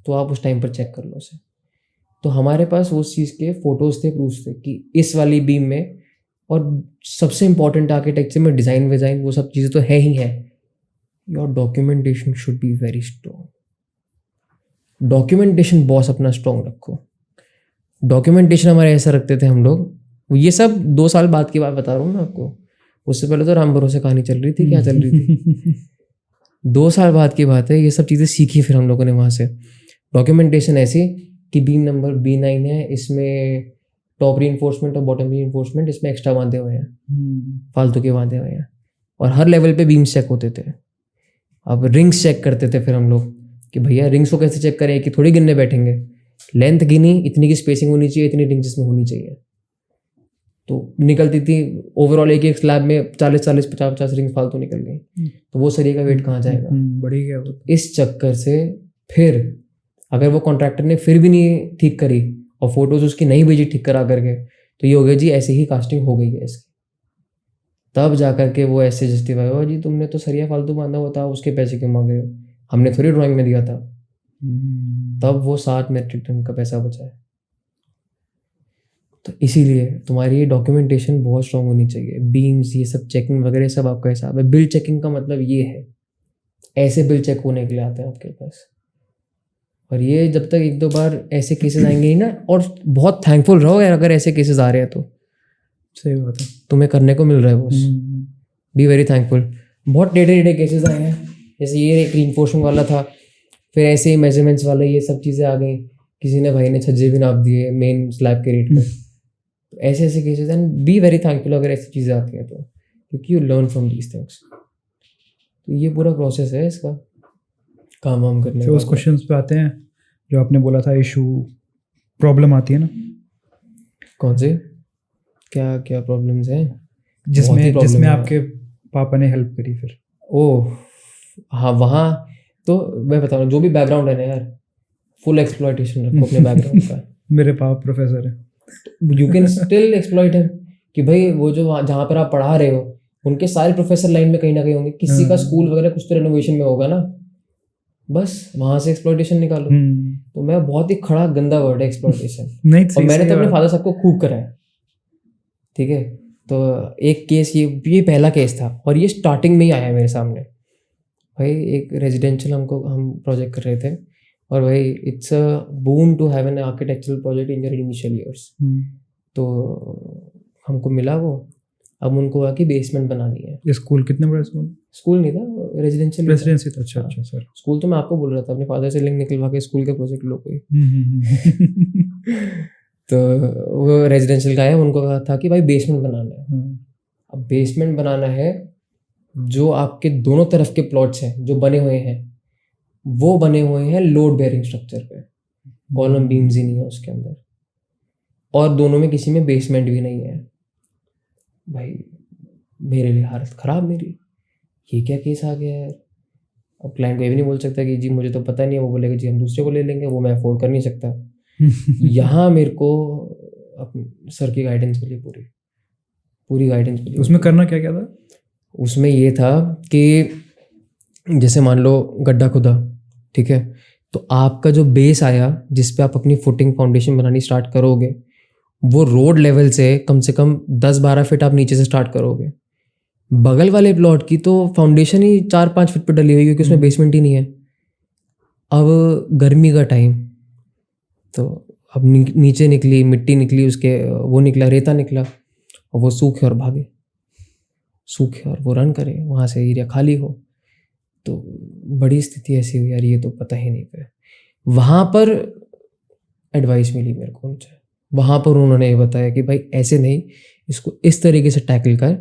तो आप उस टाइम पर चेक कर लो उसे। तो हमारे पास उस चीज़ के फोटोज थे, प्रूफ थे कि इस वाली बीम में, और सबसे इंपॉर्टेंट आर्किटेक्चर में डिज़ाइन विज़ाइन वो सब चीज़ें तो है ही है, your documentation should be very strong. Documentation boss अपना स्ट्रॉन्ग रखो। डॉक्यूमेंटेशन हमारे ऐसा रखते थे हम लोग, ये सब 2 साल बाद की बात बता रहा हूँ मैं आपको, उससे पहले तो राम भरोसे कहानी चल रही थी, क्या चल रही थी 2 साल बाद की बात है। ये सब चीज़ें सीखी फिर हम लोगों ने वहाँ से। डॉक्यूमेंटेशन ऐसी कि बीम नंबर B9 है, इसमें टॉप रीइंफोर्समेंट और बॉटम रीइंफोर्समेंट इसमें एक्स्ट्रा बांधे हुए हैं, फालतू के बांधे हुए हैं। और हर लेवल पे बीम्स चेक होते थे। अब रिंग्स चेक करते थे फिर हम लोग कि भैया रिंग्स को कैसे चेक करें कि थोड़ी गिनने बैठेंगे, लेंथ गिनी, इतनी की स्पेसिंग होनी चाहिए, इतनी रिंग्स इसमें होनी चाहिए। तो निकलती थी ओवरऑल एक स्लैब में 40-40, 50-50 रिंग्स फालतू निकल गई। तो वो सरिया का वेट कहाँ जाएगा? बढ़ी गया वो। इस चक्कर से फिर अगर वो कॉन्ट्रैक्टर ने फिर भी नहीं ठीक करी और फोटोज उसकी नहीं भेजी ठीक करा करके, तो ये हो गया जी ऐसे ही कास्टिंग हो गई है इसकी। तब जा कर के वो ऐसे जस्टिफाई हुआ जी तुमने तो सरिया फालतू बांधा हुआ था, उसके पैसे क्यों मांग रहे हो, हमने थोड़ी ड्राइंग में दिया था। तब वो 7 मेट्रिक टन का पैसा बचा है। तो इसीलिए तुम्हारी डॉक्यूमेंटेशन बहुत स्ट्रांग होनी चाहिए, बीम्स ये सब चेकिंग वगैरह सब आपका हिसाब है। बिल चेकिंग का मतलब ये है, ऐसे बिल चेक होने के लिए आते हैं आपके पास। और ये जब तक 1-2 बार ऐसे केसेस आएंगे ही ना, और बहुत थैंकफुल रहो यार अगर ऐसे केसेस आ रहे हैं तो। सही बात है। तुम्हें करने को मिल रहा है बॉस, बी वेरी थैंकफुल। बहुत टेढ़े केसेस आए हैं, जैसे ये एक रीइंफोर्समेंट वाला था, फिर ऐसे ही मेजरमेंट्स वाला ये सब चीज़ें आ गई, किसी ने भाई ने छज्जे भी नाप दिए मेन स्लैब के रेट पे। तो ऐसे cases and be very thankful अगर ऐसी चीज़ें आती हैं तो, क्योंकि you learn from these things. तो ये पूरा प्रोसेस है इसका काम वाम करने फिर का। उस क्वेश्चन पे आते हैं जो आपने बोला था, इशू प्रॉब्लम आती है ना, कौन से क्या क्या प्रॉब्लम्स हैं जिसमें problem है। आपके पापा ने हेल्प करी फिर। ओह हाँ, वहाँ तो मैं बता रहा हूँ, जो भी बैकग्राउंड है ना यार, फुल एक्सप्लॉइटेशन रखो अपने बैकग्राउंड का। मेरे पापा प्रोफेसर है। You can still exploit him, कि भाई वो जो जहाँ पर आप पढ़ा रहे हो उनके सारे प्रोफेसर लाइन में कहीं ना कहीं होंगे, किसी का स्कूल वगैरह कुछ तो रेनोवेशन में होगा ना, बस वहाँ से एक्सप्लॉइटेशन निकालो। तो मैं बहुत ही खड़ा गंदा वर्ड है एक्सप्लॉइटेशन। नहीं, और मैंने तो अपने फादर साहब को खूब करा है, ठीक है। तो एक केस ये पहला केस था और ये स्टार्टिंग में ही आया मेरे सामने। भाई एक रेजिडेंशियल हम प्रोजेक्ट कर रहे थे, और भाई it's a boon to have an architectural project in your initial years. तो हमको मिला वो, अब उनको हुआ कि बेसमेंट बनानी है। ये स्कूल कितने बड़ा स्कूल नहीं था, रेजिडेंशियल रेसिडेंसी था। अच्छा अच्छा सर। स्कूल तो मैं आपको बोल रहा था, अपने फादर से लिंक निकलवा के स्कूल के प्रोजेक्ट लो कोई। तो वो रेजिडेंशियल का है, उनको कहा था कि भाई बेसमेंट बनाना है। अब बेसमेंट बनाना है, जो आपके दोनों तरफ के प्लॉट्स हैं जो बने हुए हैं वो बने हुए हैं लोड बेयरिंग स्ट्रक्चर पे, कॉलम बीम्स ही नहीं है उसके अंदर, और दोनों में किसी में बेसमेंट भी नहीं है। भाई मेरे लिए हालत ख़राब मेरी, ये क्या केस आ गया यार। अब क्लाइंट को ये भी नहीं बोल सकता कि जी मुझे तो पता नहीं है, वो बोलेगा जी हम दूसरे को ले लेंगे, वो मैं अफोर्ड कर नहीं सकता। यहाँ मेरे को अपने सर की गाइडेंस मिली, पूरी गाइडेंस मिली। उसमें करना क्या क्या था? उसमें ये था कि जैसे मान लो गड्ढा खुदा, ठीक है, तो आपका जो बेस आया जिस पे आप अपनी फुटिंग फाउंडेशन बनानी स्टार्ट करोगे, वो रोड लेवल से कम 10-12 फीट आप नीचे से स्टार्ट करोगे। बगल वाले प्लॉट की तो फाउंडेशन ही 4-5 फीट पे डली हुई, क्योंकि उसमें बेसमेंट ही नहीं है। अब गर्मी का टाइम, तो अब नीचे निकली मिट्टी, निकली उसके, वो निकला रेता निकला, और वो सूखे और भागे, सूखे और वो रन करे, वहाँ से एरिया खाली हो। तो बड़ी स्थिति ऐसी हुई यार, ये तो पता ही नहीं पे। वहाँ पर एडवाइस मिली मेरे को उनसे, वहाँ पर उन्होंने ये बताया कि भाई ऐसे नहीं, इसको इस तरीके से टैकल कर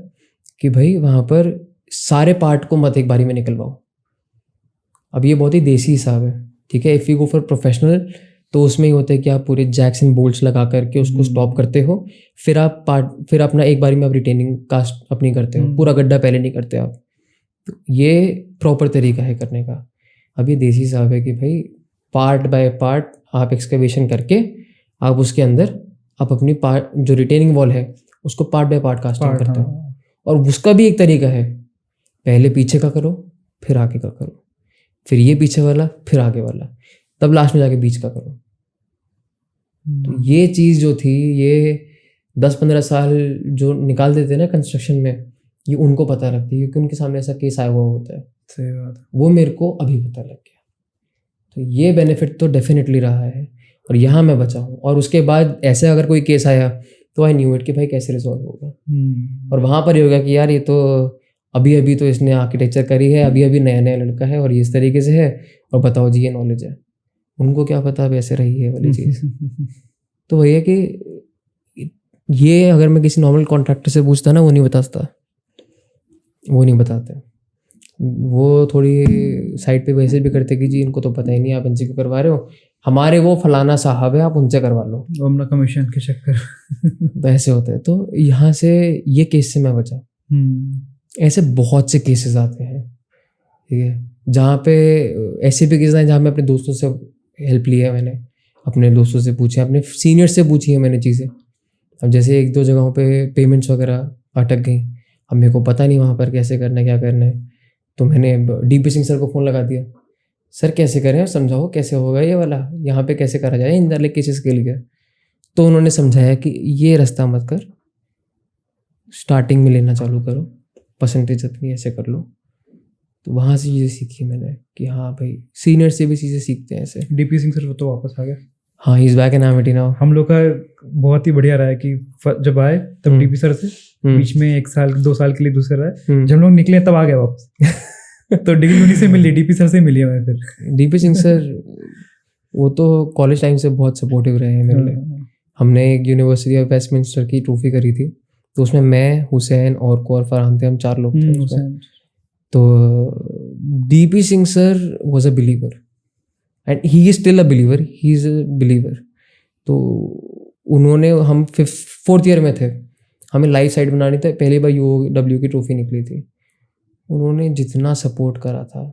कि भाई वहाँ पर सारे पार्ट को मत एक बारी में निकलवाओ। अब ये बहुत ही देसी हिसाब है, ठीक है। If you go for professional तो उसमें ही होता है कि आप पूरे जैक्स एंड बोल्ट्स लगा करके उसको स्टॉप करते हो, फिर आप फिर अपना एक बारी में आप रिटेनिंग कास्ट अपनी करते हो, पूरा गड्ढा पहले नहीं करते आप। तो ये प्रॉपर तरीका है करने का। अब ये देसी हिसाब है कि भाई पार्ट बाय पार्ट आप एक्सकवेशन करके आप उसके अंदर आप अपनी पार्ट जो रिटेनिंग वॉल है उसको पार्ट बाय पार्ट कास्टिंग करते हो। और उसका भी एक तरीका है, पहले पीछे का करो, फिर आगे का करो, फिर ये पीछे वाला, फिर आगे वाला, तब लास्ट में जाके बीच का करो। तो ये चीज़ जो थी, ये 10-15 साल जो निकाल देते ना कंस्ट्रक्शन में, ये उनको पता लगती है, क्योंकि उनके सामने ऐसा केस आया हुआ होता है। सही बात है। वो मेरे को अभी पता लग गया। तो ये बेनिफिट तो डेफिनेटली रहा है, और यहाँ मैं बचा हूँ। और उसके बाद ऐसे अगर कोई केस आया तो आई न्यू इट कि भाई कैसे रिजॉल्व होगा। और वहाँ पर ये होगा कि यार ये तो अभी तो इसने आर्किटेक्चर करी है, अभी नया लड़का है और ये इस तरीके से है, और बताओ जी ये नॉलेज है। उनको क्या पता अब ऐसे रही है वाली चीज़। तो वही है कि ये अगर मैं किसी नॉर्मल कॉन्ट्रैक्टर से पूछता ना, वो नहीं बताता, वो नहीं बताते। वो थोड़ी साइड पे वैसे भी करते कि जी इनको तो पता ही नहीं, आप इनसे क्यों करवा रहे हो, हमारे वो फलाना साहब है, आप उनसे करवा लो, अपना कमीशन के चक्कर। ऐसे होते हैं। तो यहाँ से ये केस से मैं बचा। ऐसे बहुत से केसेस आते हैं, ठीक है, जहाँ पे ऐसे भी केसेस हैं जहाँ मैं अपने दोस्तों से हेल्प ली है, मैंने अपने दोस्तों से पूछा, अपने सीनियर से पूछी है मैंने चीज़ें। अब जैसे एक दो जगहों पे पेमेंट्स वगैरह अटक गई, अब मेरे को पता नहीं वहाँ पर कैसे करना है क्या करना है, तो मैंने डीपी सिंह सर को फ़ोन लगा दिया, सर कैसे करें, समझाओ कैसे होगा ये वाला, यहाँ पे कैसे करा जाए इन वाले केसेस के लिए। तो उन्होंने समझाया कि ये रास्ता मत कर, स्टार्टिंग में लेना चालू करो, परसेंटेज इतनी ऐसे कर लो। तो वहाँ से चीज़ें सीखी मैंने कि हाँ भाई सीनियर से भी चीज़ें सीखते हैं ऐसे। डीपी सिंह सर तो वापस आ गया। हाँ, इस बैक इन एमिटी नाउ। हम लोग का बहुत ही बढ़िया रहा है कि जब आए तब डीपी सर से, बीच में 1 साल 2 साल के लिए दूसरा रहा, जब हम लोग निकले तब आ गया वापस। तो डिग्री उन्हीं से मिली, डीपी सर से मिली हमें फिर। डीपी सिंह सर वो तो कॉलेज टाइम से बहुत सपोर्टिव रहे हैं मेरे लिए। हमने एक यूनिवर्सिटी ऑफ वेस्टमिंस्टर की ट्रॉफी करी थी, तो उसमें मैं, हुसैन और कौर फरहान थे, हम 4 लोग थे उसमें। तो DP Singh sir was a believer and he is still a believer, he is a believer. तो उन्होंने, हम 4th ईयर में थे, हमें लाइव साइट बनानी थी, पहली बार UOW की ट्रॉफी निकली थी। उन्होंने जितना सपोर्ट करा था,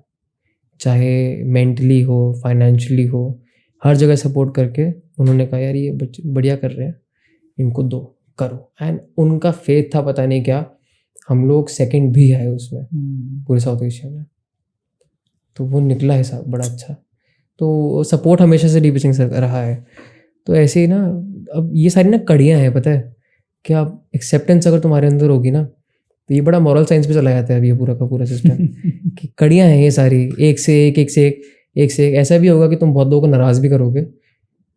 चाहे मेंटली हो, फाइनेंशियली हो, हर जगह सपोर्ट करके उन्होंने कहा यार ये बच्चे बढ़िया कर रहे हैं, इनको दो, करो। एंड उनका फेथ था पता नहीं क्या, हम लोग सेकंड भी आए उसमें पूरे साउथ एशिया में। तो वो निकला है साहब बड़ा अच्छा। तो सपोर्ट हमेशा से डीपी सिंह सर का रहा है। तो ऐसे ही ना, अब ये सारी ना कड़ियाँ हैं, पता है कि आप एक्सेप्टेंस अगर तुम्हारे अंदर होगी ना, तो ये बड़ा मॉरल साइंस पे चला जाता है अभी ये पूरा का पूरा सिस्टम। कि कड़ियाँ हैं ये सारी, एक से एक, एक से एक, एक से एक। ऐसा भी होगा कि तुम बहुत लोगों को नाराज़ भी करोगे,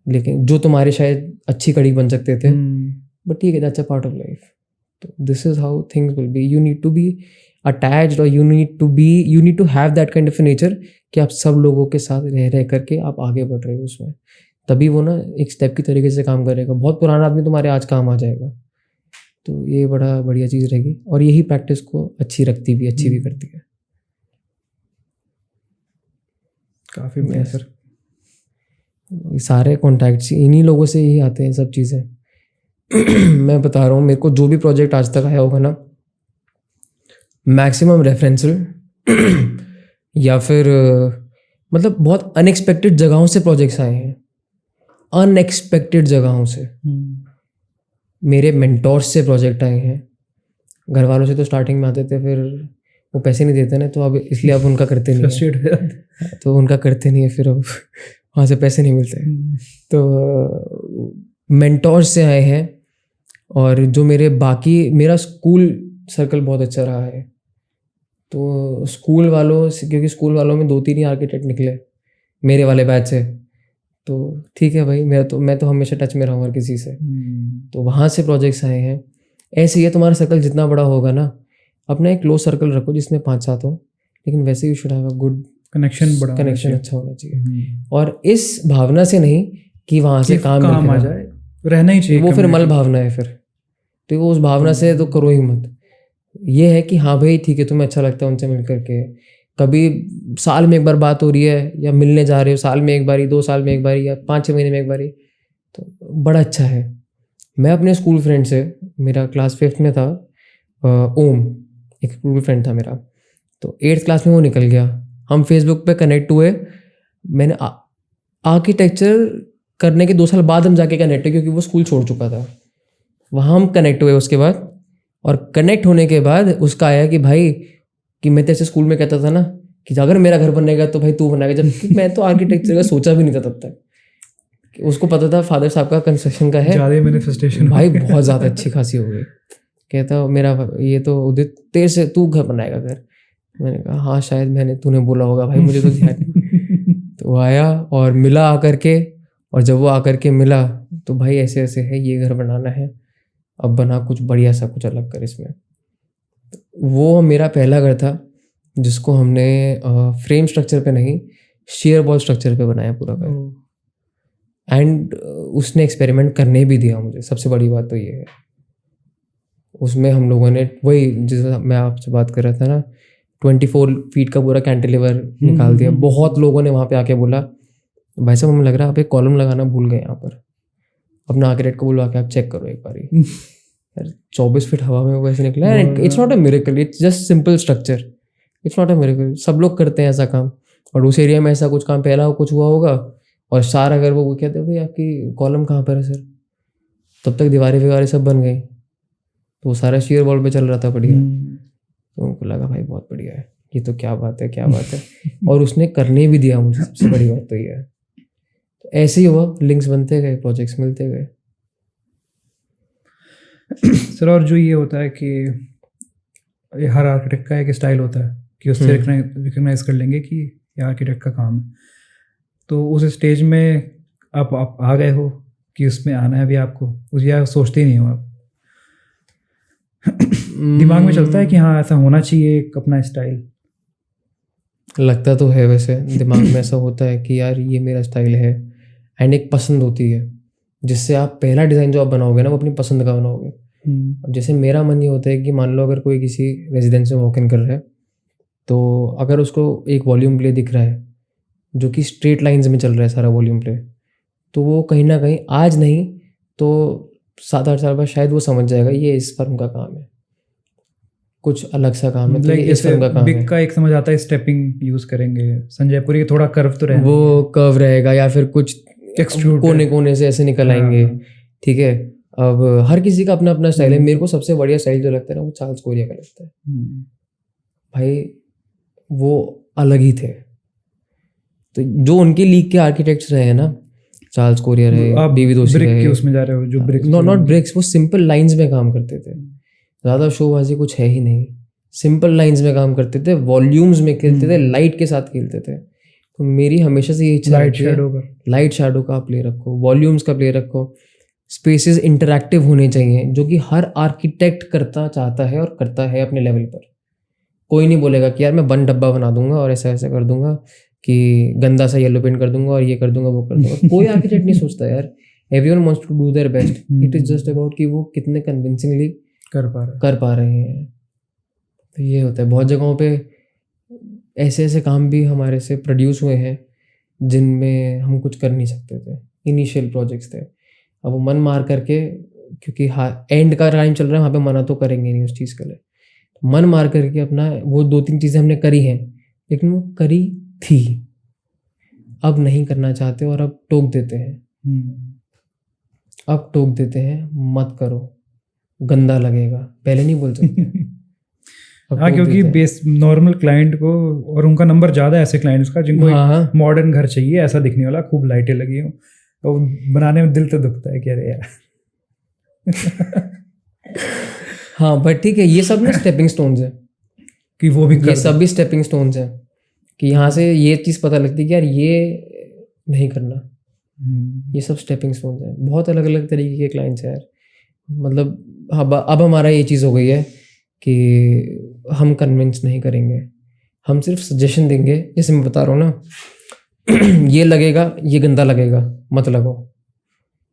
लेकिन जो तुम्हारे शायद अच्छी कड़ी बन सकते थे, बट ठीक है, that's a part of life. तो this is how things will be. You need to be attached और you need to have that kind of nature कि आप सब लोगों के साथ रह करके आप आगे बढ़ रहे हो उसमें, तभी वो ना एक स्टेप की तरीके से काम करेगा। बहुत पुराना आदमी तुम्हारे आज काम आ जाएगा। तो ये बड़ा बढ़िया चीज़ रहेगी और यही प्रैक्टिस को अच्छी रखती भी, अच्छी भी करती है। काफ़ी बढ़िया सर। सारे कॉन्टैक्ट्स इन्हीं लोगों से ही आते हैं सब चीज़ें। मैं बता रहा हूँ, मेरे को जो भी प्रोजेक्ट आज तक आया होगा ना, मैक्सिमम रेफरेंशियल या फिर मतलब बहुत अनएक्सपेक्टेड जगहों से प्रोजेक्ट्स आए हैं, अनएक्सपेक्टेड जगहों से। मेरे मेंटोर्स से प्रोजेक्ट आए हैं। घर वालों से तो स्टार्टिंग में आते थे, फिर वो पैसे नहीं देते ना, तो अब इसलिए अब उनका करते नहीं है। तो उनका करते नहीं है, फिर अब वहाँ से पैसे नहीं मिलते। तो मेंटोर्स से आए हैं। और जो मेरा स्कूल सर्कल बहुत अच्छा रहा है। तो स्कूल वालों से, क्योंकि स्कूल वालों में 2-3 ही आर्किटेक्ट निकले मेरे वाले बैच से, तो ठीक है भाई, मैं तो हमेशा टच में रहा हूँ हर किसी से। तो वहाँ से प्रोजेक्ट्स आए हैं। ऐसे ही है, तुम्हारा सर्कल जितना बड़ा होगा ना, अपना एक क्लोज सर्कल रखो जिसमें 5-7 हो, लेकिन वैसे you should have a good connection अच्छा होना चाहिए। और इस भावना से नहीं कि वहाँ से काम आ जाए, रहना ही चाहिए, वो फिर मल भावना है फिर। तो उस भावना से तो करो ही मत। ये है कि हाँ भाई ठीक है, तुम्हें अच्छा लगता है उनसे मिल करके, कभी साल में एक बार बात हो रही है या मिलने जा रहे हो, साल में एक बारी, 2 साल में एक बारी या 5-6 महीने में एक बारी, तो बड़ा अच्छा है। मैं अपने स्कूल फ्रेंड से, मेरा क्लास 5th में था, ओम एक स्कूल फ्रेंड था मेरा, तो 8th क्लास में वो निकल गया। हम फेसबुक पे कनेक्ट हुए। मैंने आर्किटेक्चर करने के 2 साल बाद हम जाके कनेक्ट हुए, क्योंकि वो स्कूल छोड़ चुका था। वहाँ हम कनेक्ट हुए उसके बाद, और कनेक्ट होने के बाद उसका आया कि भाई, कि मैं तो ऐसे स्कूल में कहता था ना कि अगर मेरा घर बनेगा तो भाई तू बनाएगा, जबकि मैं तो आर्किटेक्चर का सोचा भी नहीं था तब तक। उसको पता था फादर साहब का कंस्ट्रक्शन का है, ज़्यादा मैनिफेस्टेशन भाई बहुत ज़्यादा अच्छी खासी हो गई। कहता मेरा ये तो उदित तेरे से तू घर बनाएगा घर। मैंने कहा हाँ शायद तूने बोला होगा भाई, मुझे तो ध्यान नहीं। तो वो आया और मिला आकर के, और जब वो आकर के मिला तो भाई ऐसे ऐसे है, ये घर बनाना है, अब बना कुछ बढ़िया सा, कुछ अलग कर इसमें। वो मेरा पहला घर था जिसको हमने फ्रेम स्ट्रक्चर पे नहीं, शेयर वॉल स्ट्रक्चर पे बनाया पूरा घर। एंड उसने एक्सपेरिमेंट करने भी दिया मुझे। सबसे बड़ी बात तो ये है, उसमें हम लोगों ने वही, जैसे मैं आपसे बात कर रहा था ना, 24 फीट का पूरा कैंटिलीवर निकाल दिया। बहुत लोगों ने वहाँ पे आके बोला भाई साहब हमें लग रहा है आप एक कॉलम लगाना भूल गए यहाँ पर, अपना आर्किटेक्ट को बुलवा के आप चेक करो एक बारी। यार 24 फीट हवा में वो ऐसे निकला। It's not a miracle, it's just simple structure, it's not a miracle. सब लोग करते हैं ऐसा काम, और उस एरिया में ऐसा कुछ काम पहला कुछ हुआ होगा, और सार अगर वो कहते हैं भाई आपकी कॉलम कहाँ पर है सर, तब तक दीवारें विवारें सब बन गई, तो वो सारा शेयर वॉल पे चल रहा था बढ़िया। तो उनको लगा भाई बहुत बढ़िया है, ये तो क्या बात है, क्या बात है। और उसने करने भी दिया मुझे, सबसे बड़ी बात तो ये है। तो ऐसे ही हुआ, लिंक्स बनते गए, प्रोजेक्ट्स मिलते गए। सर और जो ये होता है कि ये हर आर्किटेक्ट का एक स्टाइल होता है कि उससे रिकग्नाइज कर लेंगे कि ये आर्किटेक्ट का काम है। तो उस स्टेज में आप आ गए हो कि उसमें आना है भी आपको, उस या सोचते ही नहीं हो आप? दिमाग में चलता है कि हाँ ऐसा होना चाहिए एक अपना स्टाइल? लगता तो है वैसे, दिमाग में ऐसा होता है कि यार ये मेरा स्टाइल है, एंड एक पसंद होती है जिससे आप पहला डिज़ाइन जो आप बनाओगे ना वो अपनी पसंद का बनाओगे। अब जैसे मेरा मन ये होता है कि मान लो अगर कोई किसी रेजिडेंस में वॉक इन कर रहा है, तो अगर उसको एक वॉल्यूम प्ले दिख रहा है जो कि स्ट्रेट लाइंस में चल रहा है सारा वॉल्यूम प्ले, तो वो कहीं ना कहीं आज नहीं तो 7-8 साल बाद शायद वो समझ जाएगा ये इस फर्म का काम है, कुछ अलग सा काम है, तो ये इस फर्म का काम बिग है। का एक समझ आता है, स्टेपिंग यूज करेंगे, संजय पुरी के थोड़ा कर्व तो रहेगा, वो कर्व रहेगा या फिर कुछ Extrude कोने कोने से ऐसे निकल आएंगे। हाँ। ठीक है, अब हर किसी का अपना अपना स्टाइल है। मेरे को सबसे बढ़िया स्टाइल जो लगता है ना वो चार्ल्स कोरिया का लगता है। भाई वो अलग ही थे। तो जो उनके लीग के आर्किटेक्ट्स रहे हैं ना, चार्ल्स कोरिया रहे, आप बीवी दोषी ब्रिक रहे, के उसमें जा रहे हो, जो ब्रिक्स नॉट ब्रिक्स, वो सिंपल लाइंस में काम करते थे, ज़्यादा शोबाजी कुछ है ही नहीं, सिंपल लाइंस में काम करते थे, वॉल्यूम्स में खेलते थे, लाइट के साथ खेलते थे। तो मेरी हमेशा से ये इच्छा रहती है लाइट शैडो का प्ले रखो, वॉल्यूम्स का प्ले रखो, स्पेसेस इंटरैक्टिव होने चाहिए, जो कि हर आर्किटेक्ट करता चाहता है और करता है अपने लेवल पर। कोई नहीं बोलेगा कि यार मैं बंद डब्बा बना दूंगा और ऐसा ऐसा कर दूंगा कि गंदा सा येलो पेंट कर दूंगा और ये कर दूंगा वो कर दूंगा। कोई आर्किटेक्ट नहीं सोचता यार, everyone wants to do their best. It is just about कि वो कितने कन्विंसिंगली कर पा रहे हैं। तो ये होता है, बहुत जगहों पे ऐसे ऐसे काम भी हमारे से प्रोड्यूस हुए हैं जिनमें हम कुछ कर नहीं सकते थे, इनिशियल प्रोजेक्ट्स थे। अब वो मन मार करके, क्योंकि एंड का टाइम चल रहा है, वहाँ पे मना तो करेंगे नहीं उस चीज़ के लिए, मन मार करके अपना वो 2-3 चीज़ें हमने करी हैं, लेकिन वो करी थी, अब नहीं करना चाहते और अब टोक देते हैं। अब टोक देते हैं, मत करो, गंदा लगेगा, पहले नहीं बोल सकते। हाँ, क्योंकि बेस नॉर्मल क्लाइंट को, और उनका नंबर ज़्यादा है ऐसे क्लाइंट्स का जिनको मॉडर्न घर चाहिए, ऐसा दिखने वाला, खूब लाइटें लगी हो, तो बनाने में दिल तो दुखता है कि अरे यार। हाँ बट ठीक है, ये सब ना स्टेपिंग स्टोन्स है कि वो भी ये सब भी स्टेपिंग स्टोन्स है कि यहाँ से ये चीज़ पता लगती है कि यार ये नहीं करना। ये सब स्टेपिंग स्टोन्स है। बहुत अलग अलग तरीके के क्लाइंट्स हैं यार। मतलब अब हमारा ये चीज़ हो गई है कि हम कन्विंस नहीं करेंगे, हम सिर्फ सजेशन देंगे। जैसे मैं बता रहा हूँ ना, ये लगेगा, ये गंदा लगेगा, मत लगाओ।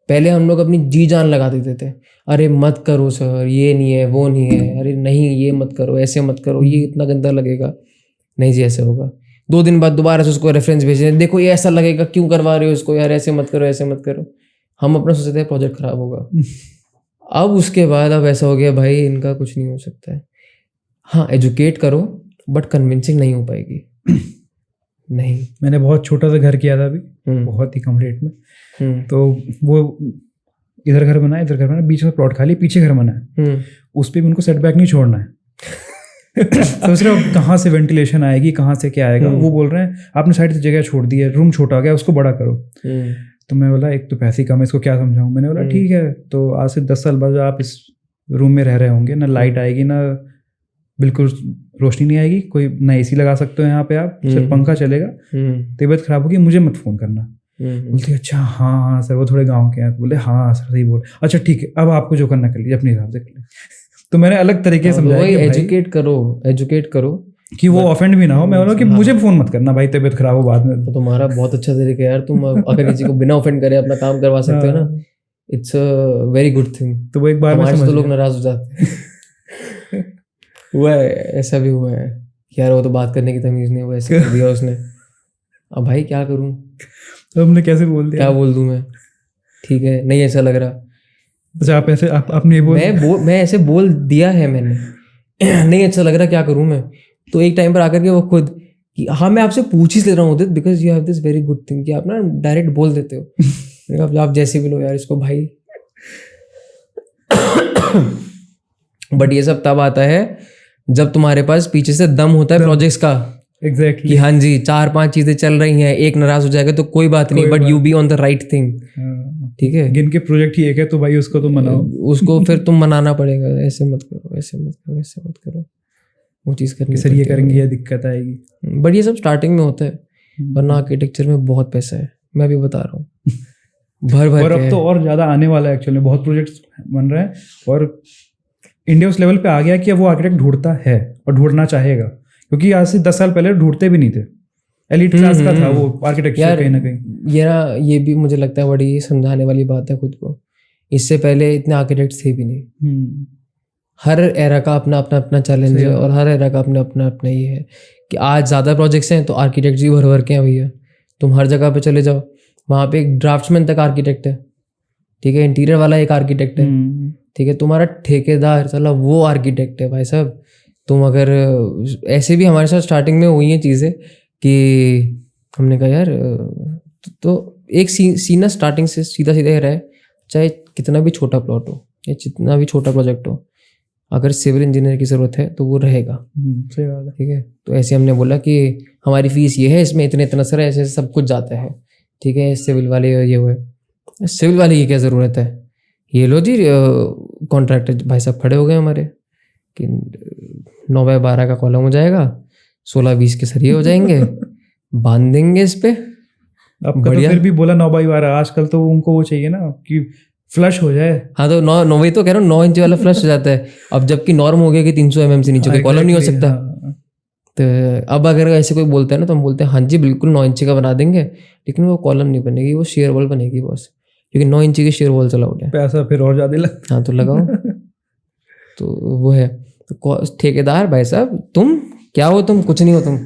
पहले हम लोग अपनी जी जान लगा देते थे, अरे मत करो सर, ये नहीं है, वो नहीं है, अरे नहीं ये मत करो, ऐसे मत करो, ये इतना गंदा लगेगा, नहीं जी ऐसे होगा। 2 दिन बाद दोबारा से उसको रेफरेंस भेजे, देखो ये ऐसा लगेगा, क्यों करवा रहे हो इसको यार, ऐसे मत करो, ऐसे मत करो। हम अपना सोचते थे प्रोजेक्ट खराब होगा। अब उसके बाद अब ऐसा हो गया भाई, इनका कुछ नहीं हो सकता है। हाँ एजुकेट करो, बट कन्विंसिंग नहीं हो पाएगी। नहीं, मैंने बहुत छोटा सा घर किया था अभी, बहुत ही कम रेट में। तो वो इधर घर बना, इधर घर बना, बीच में प्लॉट खाली, पीछे घर बना है, उस पर भी उनको सेटबैक नहीं छोड़ना है। सोच रहे हो कहाँ से वेंटिलेशन आएगी, कहाँ से क्या आएगा। वो बोल रहे हैं आपने साइड से जगह छोड़ दी है, रूम छोटा हो गया, उसको बड़ा करो। तो मैं बोला एक तो पैसे कम है, इसको क्या समझाऊं। मैंने बोला ठीक है, तो आज से 10 साल बाद आप इस रूम में रह रहे होंगे, ना लाइट आएगी, ना बिल्कुल रोशनी नहीं आएगी, कोई ना एसी लगा सकते हो यहाँ पे आप, सिर्फ पंखा चलेगा, तबीयत खराब होगी मुझे मत फ़ोन करना। बोलते अच्छा हाँ सर, वो थोड़े गांव के हैं। तो बोले हाँ सर सही बोल, अच्छा ठीक है, अब आपको जो करना कर लीजिए, अपने हिसाब से कर लीजिए। तो मैंने अलग तरीके से समझाया, एजुकेट करो कि वो ऑफेंड भी ना हो। मैं बोला कि मुझे फोन मत करना भाई, तबीयत खराब हो बाद में। तो तुम्हारा बहुत अच्छा तरीका है यार, तुम अगर किसी को बिना ऑफेंड करे अपना काम करवा सकते हो ना, it's a very good thing. तो वो एक बार हमारे तो लोग नाराज हो जाते हैं। हुआ है, ऐसा भी हुआ है यार, वो तो बात करने की तमीज नहीं, वो ऐसे कर दिया उसने। अब भाई क्या करूं, तो हमने कैसे बोल दिया, क्या बोल दूं मैं, ठीक है नहीं ऐसा लग रहा। अच्छा आप ऐसे आप नहीं बोल, मैं ऐसे बोल दिया है मैंने, नहीं अच्छा लग रहा, क्या करूं मैं। तो एक टाइम पर आकर के वो खुद कि हाँ मैं आपसे पूछ ही ले रहा हूँ Udit, because you have this very good thing कि आप ना डायरेक्ट बोल देते हो। आप जैसे भी लो यार इसको भाई। बट ये सब तब आता है जब तुम्हारे पास पीछे से दम होता है प्रोजेक्ट्स का, एग्जैक्टली कि हाँ जी 4-5 चीजें चल रही हैं, एक नाराज हो जाएगा तो कोई बात नहीं, but you be on the right thing. ठीक है, गिन के प्रोजेक्ट ही एक है तो भाई उसको तो मनाओ, उसको फिर तुम मनाना पड़ेगा, ऐसे मत करो, ऐसे मत करो, ऐसे मत करो, वो चीज़ करनी सर ये पड़ती है। करेंगे ये दिक्कत आएगी। बट ये सब स्टार्टिंग में होता है, वरना आर्किटेक्चर में बहुत पैसा है, मैं भी बता रहा हूँ। भर भर और अब के तो और ज्यादा आने वाला है एक्चुअली, बहुत प्रोजेक्ट्स बन रहे हैं और इंडिया उस लेवल पे आ गया कि अब वो आर्किटेक्ट ढूंढता है और ढूंढना चाहेगा, क्योंकि आज से 10 साल पहले ढूंढते भी नहीं थे, एलिट क्लास का था वो आर्किटेक्चर कहीं ना कहीं। ये भी मुझे लगता है बड़ी समझाने वाली बात है खुद को। इससे पहले इतने आर्किटेक्ट्स थे भी नहीं। हर एरा का अपना अपना अपना चैलेंज है और हर एरा का अपना अपना अपना ये है कि आज ज़्यादा प्रोजेक्ट्स हैं तो आर्किटेक्ट्स भी भर भर के हैं भैया। तुम हर जगह पे चले जाओ, वहाँ पे एक ड्राफ्ट्समैन तक आर्किटेक्ट है, ठीक है, इंटीरियर वाला एक आर्किटेक्ट है, ठीक है, तुम्हारा ठेकेदार चलो वो आर्किटेक्ट है भाई साहब। तुम अगर ऐसे भी हमारे साथ स्टार्टिंग में हुई हैं चीज़ें कि हमने कहा यार तो एक सीना स्टार्टिंग से सीधा सीधा ही रहे, चाहे कितना भी छोटा प्लॉट हो या जितना भी छोटा प्रोजेक्ट हो, अगर सिविल इंजीनियर की ज़रूरत है तो वो रहेगा। सही बात है। ठीक है, तो ऐसे हमने बोला कि हमारी फीस ये है, इसमें इतने इतना सर ऐसे सब कुछ जाता है, ठीक है, सिविल वाले ये हुए, सिविल वाले की क्या ज़रूरत है, ये लो जी कॉन्ट्रैक्टर भाई साहब खड़े हो गए हमारे कि 9x12 का कॉलम हो जाएगा, 16-20 के सरिये हो जाएंगे, बांध देंगे इस पे। अब तो फिर भी बोला 9x12, आजकल तो उनको वो चाहिए ना कि फ्लश हो जाए। हाँ तो 9 वही तो कह रहा हूँ, 9 इंच वाला फ्लश हो जाता है। अब जबकि नॉर्म हो गया कि 300 mm से नीचे कोई कॉलम नहीं हो सकता। तो अब अगर ऐसे कोई बोलता है ना तो हम बोलते हैं हाँ जी बिल्कुल 9 इंच का बना देंगे, लेकिन वो कॉलम नहीं बनेगी, वो शेयर वॉल बनेगी बस, क्योंकि 9 इंच की शेयर वॉल चला उठे, पैसा फिर और ज्यादा लगता। हाँ तो लगाओ। तो वो है, तो ठेकेदार भाई साहब तुम क्या हो, तुम कुछ नहीं हो, तुम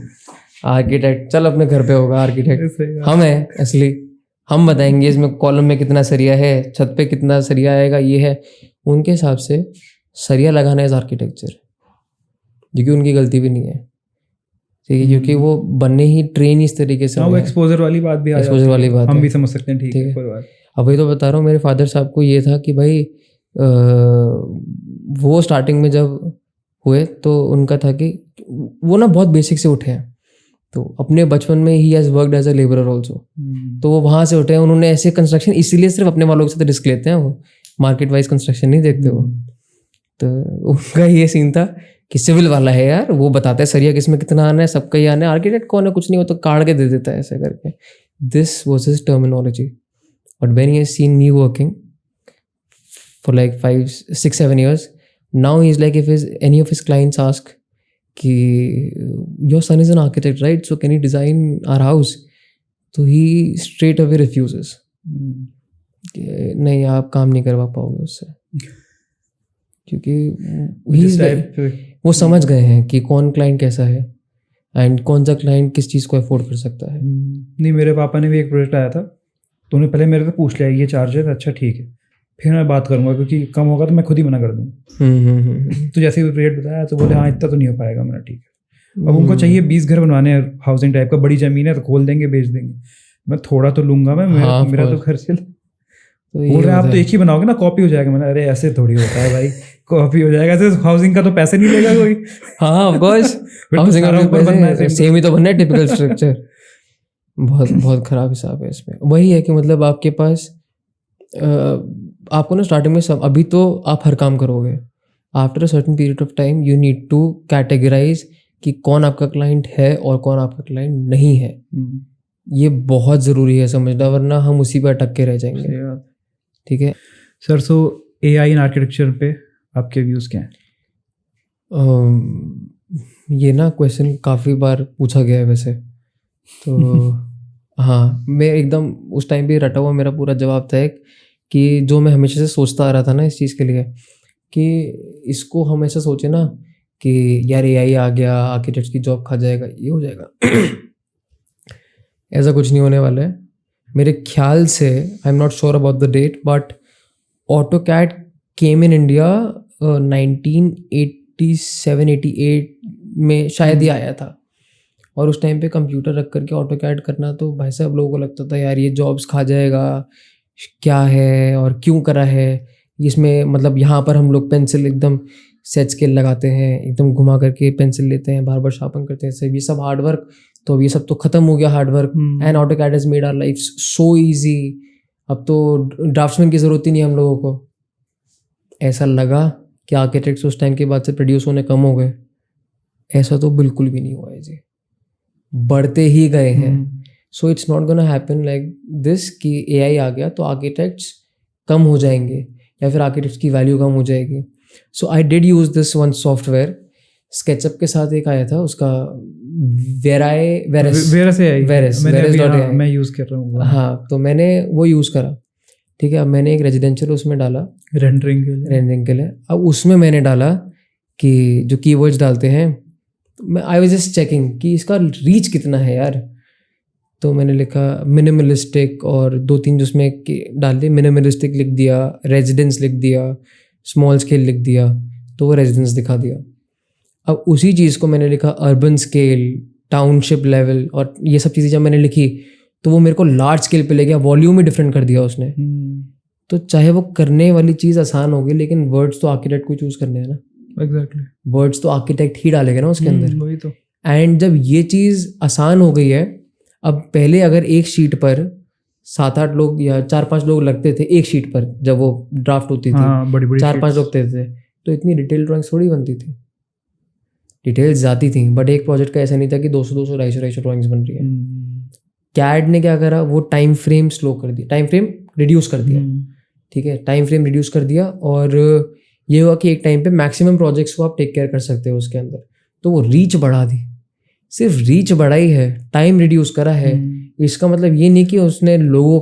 आर्किटेक्ट चल अपने घर पे होगा आर्किटेक्ट, हम है असली, हम बताएंगे इसमें कॉलम में कितना सरिया है, छत पे कितना सरिया आएगा, ये है। उनके हिसाब से सरिया लगाना इज आर्किटेक्चर, क्योंकि उनकी गलती भी नहीं है, ठीक है, क्योंकि वो बनने ही ट्रेन इस तरीके से। वो एक्सपोजर वाली बात भी, एक्सपोजर वाली बात हम भी समझ सकते हैं, ठीक है कोई बात। अब वही तो बता रहा हूँ, मेरे फादर साहब को ये था कि भाई वो स्टार्टिंग में जब हुए तो उनका था कि वो ना बहुत बेसिक से उठे हैं, तो अपने बचपन में ही has worked as a labourer also, तो वो वहाँ से उठे हैं। उन्होंने ऐसे कंस्ट्रक्शन इसीलिए सिर्फ अपने वालों के साथ रिस्क लेते हैं, वो मार्केट वाइज कंस्ट्रक्शन नहीं देखते वो। तो उनका ये सीन था कि सिविल वाला है यार, वो बताता है सरिया किसमें कितना आना है, सबका ही आना है, आर्किटेक्ट कौन है, कुछ नहीं हो तो काट के दे देता है ऐसे करके। This was his terminology. But when he has seen me working for like 5-6-7 years, now he's like, if any of his clients ask कि your son is an architect, right? So can he design our house? तो he straight away refuses. नहीं, आप काम नहीं करवा पाओगे उससे, क्योंकि वो समझ गए हैं कि कौन क्लाइंट कैसा है एंड कौन सा क्लाइंट किस चीज़ को अफोर्ड कर सकता है। नहीं, मेरे पापा ने भी एक प्रोजेक्ट आया था, तो उन्हें पहले मेरे से पूछ लिया ये चार्ज है, अच्छा ठीक है, फिर मैं बात करूंगा, क्योंकि कम होगा तो मैं खुद ही मना कर दूंगा। तो जैसे ही रेट बताया तो बोले हाँ इतना तो नहीं हो पाएगा, मैंने ठीक है। अब उनको चाहिए 20 घर बनवाने हैं, हाउसिंग टाइप का, बड़ी जमीन है तो खोल देंगे बेच देंगे, मैं थोड़ा तो लूंगा मैं, मेरा तो घर चल। बोल रहे आप तो एक ही बनाओगे ना, कॉपी हो जाएगा। मैंने अरे ऐसे थोड़ी होता है भाई, कॉपी हो जाएगा, ऐसे हाउसिंग का तो पैसे नहीं लेगा कोई। हाँ ऑफ कोर्स, हाउसिंग का ऊपर बनना है, सेम ही तो बनना है, टिपिकल स्ट्रक्चर। बहुत खराब हिसाब है इसमें। वही है कि मतलब आपके पास आपको ना स्टार्टिंग में सब, अभी तो आप हर काम करोगे, after a certain period of time you need to categorise कि कौन आपका क्लाइंट है और कौन आपका क्लाइंट नहीं है। ये बहुत ज़रूरी है समझना, वरना हम उसी पर अटक के रह जाएंगे। ठीक है सर, सो AI इन आर्किटेक्चर पे आपके व्यूज़ क्या हैं? ये ना क्वेश्चन काफ़ी बार पूछा गया है वैसे तो हाँ, मैं एकदम उस टाइम भी रटा हुआ मेरा पूरा जवाब था एक, कि जो मैं हमेशा से सोचता आ रहा था ना इस चीज़ के लिए, कि इसको हम ऐसा सोचे ना कि यार AI आ गया, आर्किटेक्ट की जॉब खा जाएगा, ये हो जाएगा। ऐसा कुछ नहीं होने वाला है मेरे ख्याल से। I am not sure about the date, but AutoCAD came in India 1987-88 में शायद ही आया था, और उस टाइम पे कंप्यूटर रख करके AutoCAD करना तो भाई साहब लोगों को लगता था यार ये जॉब्स खा जाएगा, क्या है और क्यों करा है, इसमें मतलब यहाँ पर हम लोग पेंसिल एकदम सेट स्केल लगाते हैं, एकदम घुमा करके पेंसिल लेते हैं, बार बार शार्पन करते हैं, सब ये सब हार्ड वर्क, तो अब ये सब तो खत्म हो गया hard work, and AutoCAD has made our life so easy. अब तो ड्राफ्ट्समैन की ज़रूरत ही नहीं हम लोगों को। ऐसा लगा कि आर्किटेक्ट्स उस टाइम के बाद से प्रोड्यूस होने कम हो गए, ऐसा तो बिल्कुल भी नहीं हुआ है जी, बढ़ते ही गए हैं। So it's not gonna happen like this कि AI आ गया तो आर्किटेक्ट्स कम हो जाएंगे या फिर आर्किटेक्ट्स की वैल्यू कम हो जाएगी। So I did use this one software, SketchUp के साथ एक आया था उसका Veris.ai, मैं यूज़ कर रहा हूँ। हाँ, तो मैंने वो यूज़ करा, ठीक है। अब मैंने एक रेजिडेंशियल उसमें डाला रेंडरिंग के लिए। अब उसमें मैंने डाला कि जो कीवर्ड्स डालते हैं, आई वाज जस्ट चेकिंग कि इसका रीच कितना है यार। तो मैंने लिखा मिनिमलिस्टिक और 2-3 जो उसमें डाल दिए, मिनिमलिस्टिक लिख दिया, रेजिडेंस लिख दिया, स्मॉल स्केल लिख दिया, तो वो रेजिडेंस दिखा दिया। अब उसी चीज़ को मैंने लिखा अर्बन स्केल, टाउनशिप लेवल, और ये सब चीज़ें जब मैंने लिखी तो वो मेरे को लार्ज स्केल पे ले गया, वॉल्यूम ही डिफरेंट कर दिया उसने। तो चाहे वो करने वाली चीज़ आसान होगी, लेकिन वर्ड्स तो आर्किटेक्ट को चूज़ करने हैं ना। एग्जैक्टली, वर्ड्स तो आर्किटेक्ट ही डालेगा ना उसके अंदर। वही तो। एंड जब ये चीज़ आसान हो गई है, अब पहले अगर एक शीट पर 7-8 लोग या 4-5 लोग लगते थे एक शीट पर, जब वो ड्राफ्ट होती थी, बड़ी 4-5 लोग थे, तो इतनी डिटेल ड्राइंग्स थोड़ी बनती थी। डिटेल्स जाती थी, बट एक प्रोजेक्ट का ऐसा नहीं था कि 200 250 ड्राइंग्स बन रही है। कैड ने क्या करा, वो टाइम फ्रेम स्लो कर दिया, टाइम फ्रेम रिड्यूस कर दिया, ठीक है, टाइम फ्रेम रिड्यूस कर दिया। और ये हुआ कि एक टाइम पे मैक्सिमम प्रोजेक्ट्स को आप टेक केयर कर सकते हो उसके अंदर। तो वो रीच बढ़ा दी, सिर्फ रीच बढ़ाई है, टाइम रिड्यूस करा है। इसका मतलब ये नहीं कि उसने लोगों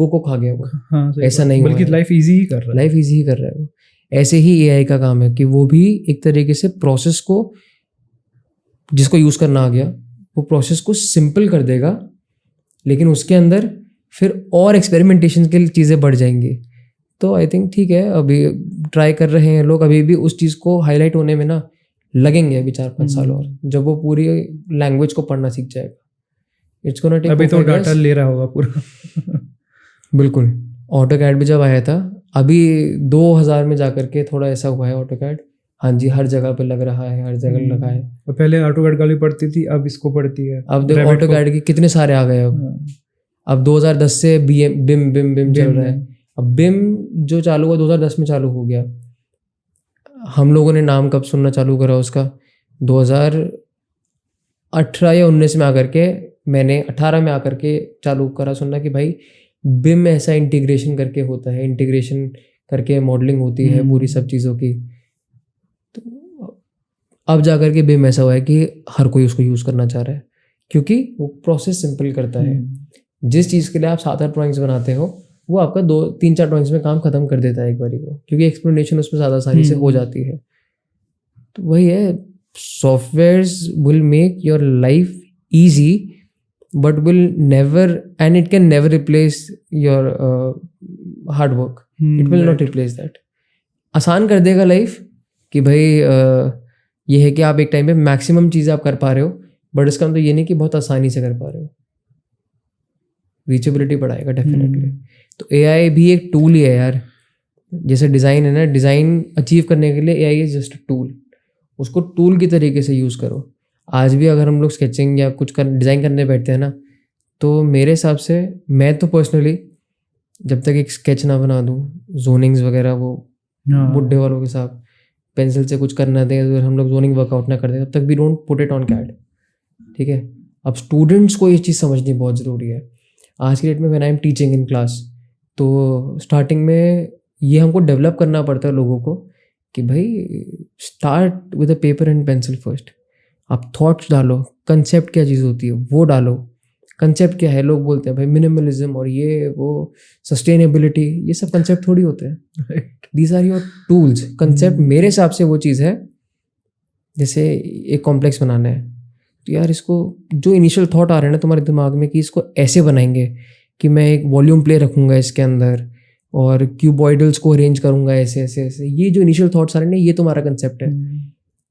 को खा गया वो। ऐसा नहीं, बल्कि लाइफ इजी ही कर रहा है, लाइफ इजी ही कर रहा है वो। ऐसे ही AI का काम है कि वो भी एक तरीके से प्रोसेस को, जिसको यूज़ करना आ गया, वो प्रोसेस को सिंपल कर देगा, लेकिन उसके अंदर फिर और एक्सपेरिमेंटेशन की चीज़ें बढ़ जाएंगी। तो आई थिंक ठीक है, अभी ट्राई कर रहे हैं लोग, अभी भी उस चीज़ को हाईलाइट होने में ना लगेंगे अभी 4-5 साल और, जब वो पूरी लैंग्वेज को पढ़ना सीख जाएगा। इट्स गोना टेक, अभी तो डाटा ले रहा होगा पूरा। बिल्कुल। AutoCAD भी जब आया था, अभी 2000 में जाकर के थोड़ा ऐसा हुआ है AutoCAD, हाँ जी, हर जगह पे लग रहा है, हर जगह लगा है। पहले AutoCAD गाली पड़ती थी, अब इसको पड़ती है। अब देखो AutoCAD के कितने सारे आ गए। अब 2010 से BIM चल रहा है। अब BIM जो चालू हुआ 2010 में चालू हो गया। हम लोगों ने नाम कब सुनना चालू करा उसका, 2018 या 19 में आकर के, मैंने 18 में आकर के चालू करा सुनना कि भाई BIM ऐसा इंटीग्रेशन करके होता है, इंटीग्रेशन करके मॉडलिंग होती है पूरी सब चीज़ों की। तो अब जाकर के BIM ऐसा हुआ है कि हर कोई उसको यूज़ करना चाह रहा है, क्योंकि वो प्रोसेस सिंपल करता है। जिस चीज़ के लिए आप 7-8 ड्राइंग्स बनाते हो, वो आपका 2-3-4 ड्राइंग्स में काम खत्म कर देता है एक बारी को, क्योंकि एक्सप्लेनेशन उसमें ज़्यादा आसानी से हो जाती है। तो वही है, softwares will make your life easy, but will never, and it can never replace your hard work. It will not replace that. आसान कर देगा लाइफ कि भाई ये है कि आप एक टाइम पे मैक्सिमम चीज़ें आप कर पा रहे हो, बट इसका मतलब ये नहीं कि बहुत आसानी से कर पा रहे हो। रीचेबिलिटी बढ़ाएगा डेफिनेटली। तो AI भी एक टूल ही है यार, जैसे डिज़ाइन है ना, डिज़ाइन अचीव करने के लिए AI is just a tool. उसको टूल की तरीके से यूज़ करो। आज भी अगर हम लोग स्केचिंग या कुछ डिज़ाइन करने बैठते हैं ना, तो मेरे हिसाब से, मैं तो पर्सनली जब तक एक स्केच ना बना दूँ, जोनिंग्स वगैरह वो बुड्ढे वालों के साथ पेंसिल से कुछ करना दें, अगर हम लोग जोनिंग वर्कआउट ना कर दें, तब तक we don't put it on CAD, ठीक है। अब स्टूडेंट्स को ये चीज़ समझनी बहुत ज़रूरी है आज की डेट में। When I am teaching in class, तो स्टार्टिंग में ये हमको डेवलप करना पड़ता है लोगों को कि भाई start with a paper and pencil first. आप थॉट्स डालो, कंसेप्ट क्या चीज़ होती है वो डालो। कंसेप्ट क्या है, लोग बोलते हैं भाई मिनिमलिज्म और ये वो सस्टेनेबिलिटी, ये सब कंसेप्ट थोड़ी होते हैं। These are your tools. Concept मेरे हिसाब से वो चीज़ है, जैसे एक कॉम्प्लेक्स बनाना है, तो यार इसको जो इनिशियल थॉट आ रहे हैं ना तुम्हारे दिमाग में कि इसको ऐसे बनाएंगे कि मैं एक वॉल्यूम प्ले रखूँगा इसके अंदर और क्यूबॉइडल्स को अरेंज करूँगा ऐसे ऐसे ऐसे, ये जो इनिशियल थॉट्स आ रहे हैं ये तुम्हारा कंसेप्ट है।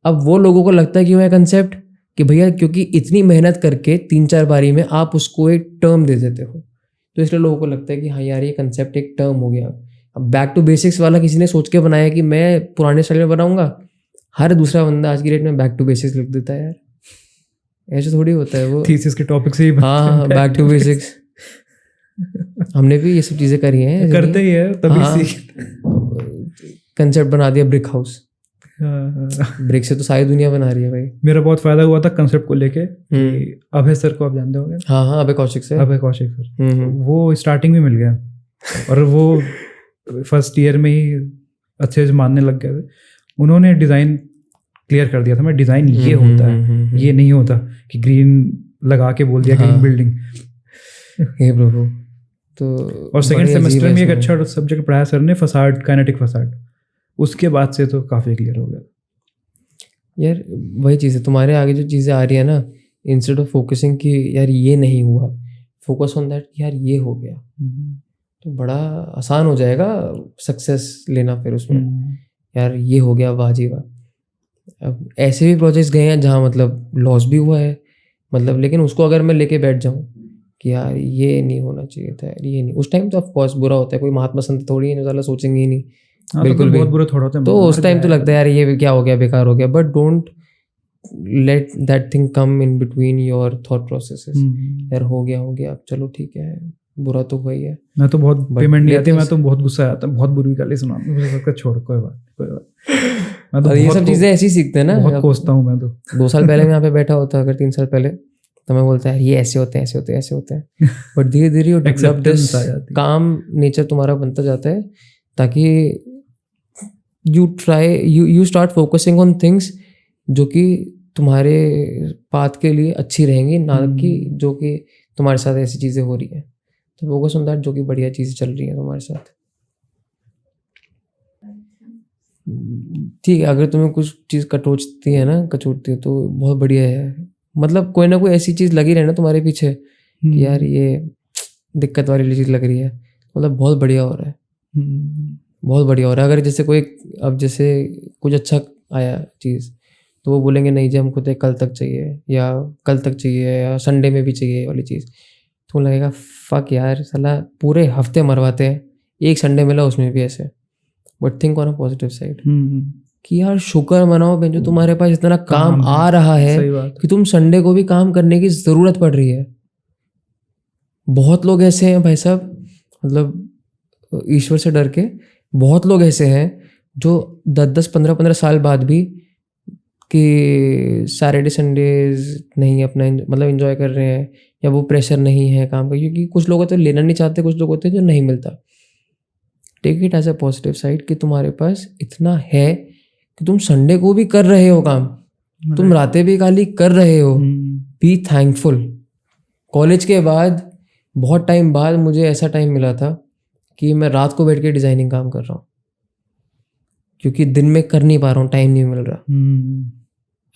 अब वो लोगों को लगता है कि मैं कंसेप्ट, कि भैया क्योंकि इतनी मेहनत करके 3-4 बारी में आप उसको एक टर्म दे देते हो, तो इसलिए लोगों को लगता है कि हाँ यार ये कंसेप्ट एक टर्म हो गया। बैक टू बेसिक्स वाला किसी ने सोच के बनाया कि मैं पुराने स्टाइल में बनाऊंगा, हर दूसरा बंदा आज की डेट में बैक टू बेसिक्स लिख देता है यार। ऐसे थोड़ी होता है वो, थीसिस के टॉपिक से ही हाँ बैक टू बेसिक्स। हमने भी ये सब चीजें करी हैं, करते ही है तभी सीख। कंसेप्ट बना दिया ब्रिक हाउस, ब्रिक से तो सारी दुनिया बना रही है भाई। मेरा बहुत फायदा हुआ था कंसेप्ट को लेके कि अभय सर को आप जानते होंगे। हाँ अभय कौशिक सर, अभय कौशिक सर, वो स्टार्टिंग में मिल गया और वो फर्स्ट ईयर में ही अच्छे से मानने लग गए थे। उन्होंने डिज़ाइन क्लियर कर दिया था, मैं डिज़ाइन ये होता है, ये नहीं होता कि ग्रीन लगा के बोल दिया ग्रीन बिल्डिंग। हे प्रभु। तो और सेकंड सेमेस्टर में एक अच्छा सब्जेक्ट पढ़ाया सर ने, फसाड, काइनेटिक फसाड। उसके बाद से तो काफ़ी क्लियर हो गया यार। वही चीज़ है, तुम्हारे आगे जो चीज़ें आ रही है ना, इंस्टेड ऑफ फोकसिंग कि यार ये नहीं हुआ, फोकस ऑन दैट यार ये हो गया, तो बड़ा आसान हो जाएगा सक्सेस लेना फिर उसमें। यार ये हो गया, वाह जी वाह। अब ऐसे भी प्रोजेक्ट्स गए हैं जहाँ मतलब लॉस भी हुआ है, मतलब, लेकिन उसको अगर मैं लेके बैठ जाऊँ कि यार ये नहीं होना चाहिए था यार, ये नहीं, उस टाइम तो ऑफ कोर्स बुरा होता है, कोई महात्मा संत थोड़ी है ज़्यादा सोचेंगे ही नहीं। बिल्कुल भी बहुत बुरा थोड़ा होता है, तो उस टाइम तो लगता है यार ये क्या हो गया, बेकार हो गया। But don't let that thing come in between your thought processes. यार हो गया अब चलो ठीक है, बुरा तो हुआ ही है। मैं तो बहुत पेमेंट नहीं आती, मैं तो बहुत गुस्सा आता है, बहुत बुरी गाली सुना, मुझे लगता है छोड़ कोई बात। मैं तो ये सब चीज़ें ऐसी सीखते हैं ना, बहुत कोसता हूँ मैं तो। 2 साल पहले मैं यहाँ पे बैठा होता, अगर 3 साल पहले, तो मैं बोलता है ये ऐसे होते हैं। बट धीरे धीरे यू डेवलप दिस काम नेचर तुम्हारा बनता जाता है, ताकि you start focusing on things जो कि तुम्हारे पाथ के लिए अच्छी रहेंगी, ना कि जो कि तुम्हारे साथ ऐसी चीज़ें हो रही हैं। तो फोकस ऑन दैट जो कि बढ़िया चीज़ें चल रही हैं तुम्हारे साथ। ठीक है, अगर तुम्हें कुछ चीज़ कचोटती है तो बहुत बढ़िया है। मतलब कोई ना कोई ऐसी चीज़ लगी रहे ना तुम्हारे पीछे कि यार ये दिक्कत वाली चीज़ लग रही है, मतलब बहुत बढ़िया हो रहा है, बहुत बढ़िया हो रहा है। अगर जैसे कोई, अब जैसे कुछ अच्छा आया चीज़, तो वो बोलेंगे नहीं जी हमको तो कल तक चाहिए, या कल तक चाहिए, या संडे में भी चाहिए वाली चीज़, तो लगेगा फक यार साला पूरे हफ्ते मरवाते हैं, एक संडे मिला उसमें भी ऐसे। But think on a positive side कि यार शुक्र मनाओ जो तुम्हारे पास इतना काम आ रहा है कि तुम संडे को भी काम करने की ज़रूरत पड़ रही है। बहुत लोग ऐसे हैं भाई साहब, मतलब ईश्वर से डर के बहुत लोग ऐसे हैं जो 10-10, 15-15 साल बाद भी कि सैटरडे संडेज नहीं अपना मतलब एंजॉय कर रहे हैं, या वो प्रेशर नहीं है काम का, क्योंकि कुछ लोग तो लेना नहीं चाहते, कुछ लोग होते हैं जो नहीं मिलता। Take it as a positive side कि तुम्हारे पास इतना है कि तुम संडे को भी कर रहे हो काम, तुम रातें भी खाली कर रहे हो। Be thankful. कॉलेज के बाद बहुत टाइम बाद मुझे ऐसा टाइम मिला था कि मैं रात को बैठ के डिज़ाइनिंग काम कर रहा हूँ, क्योंकि दिन में कर नहीं पा रहा हूँ, टाइम नहीं मिल रहा।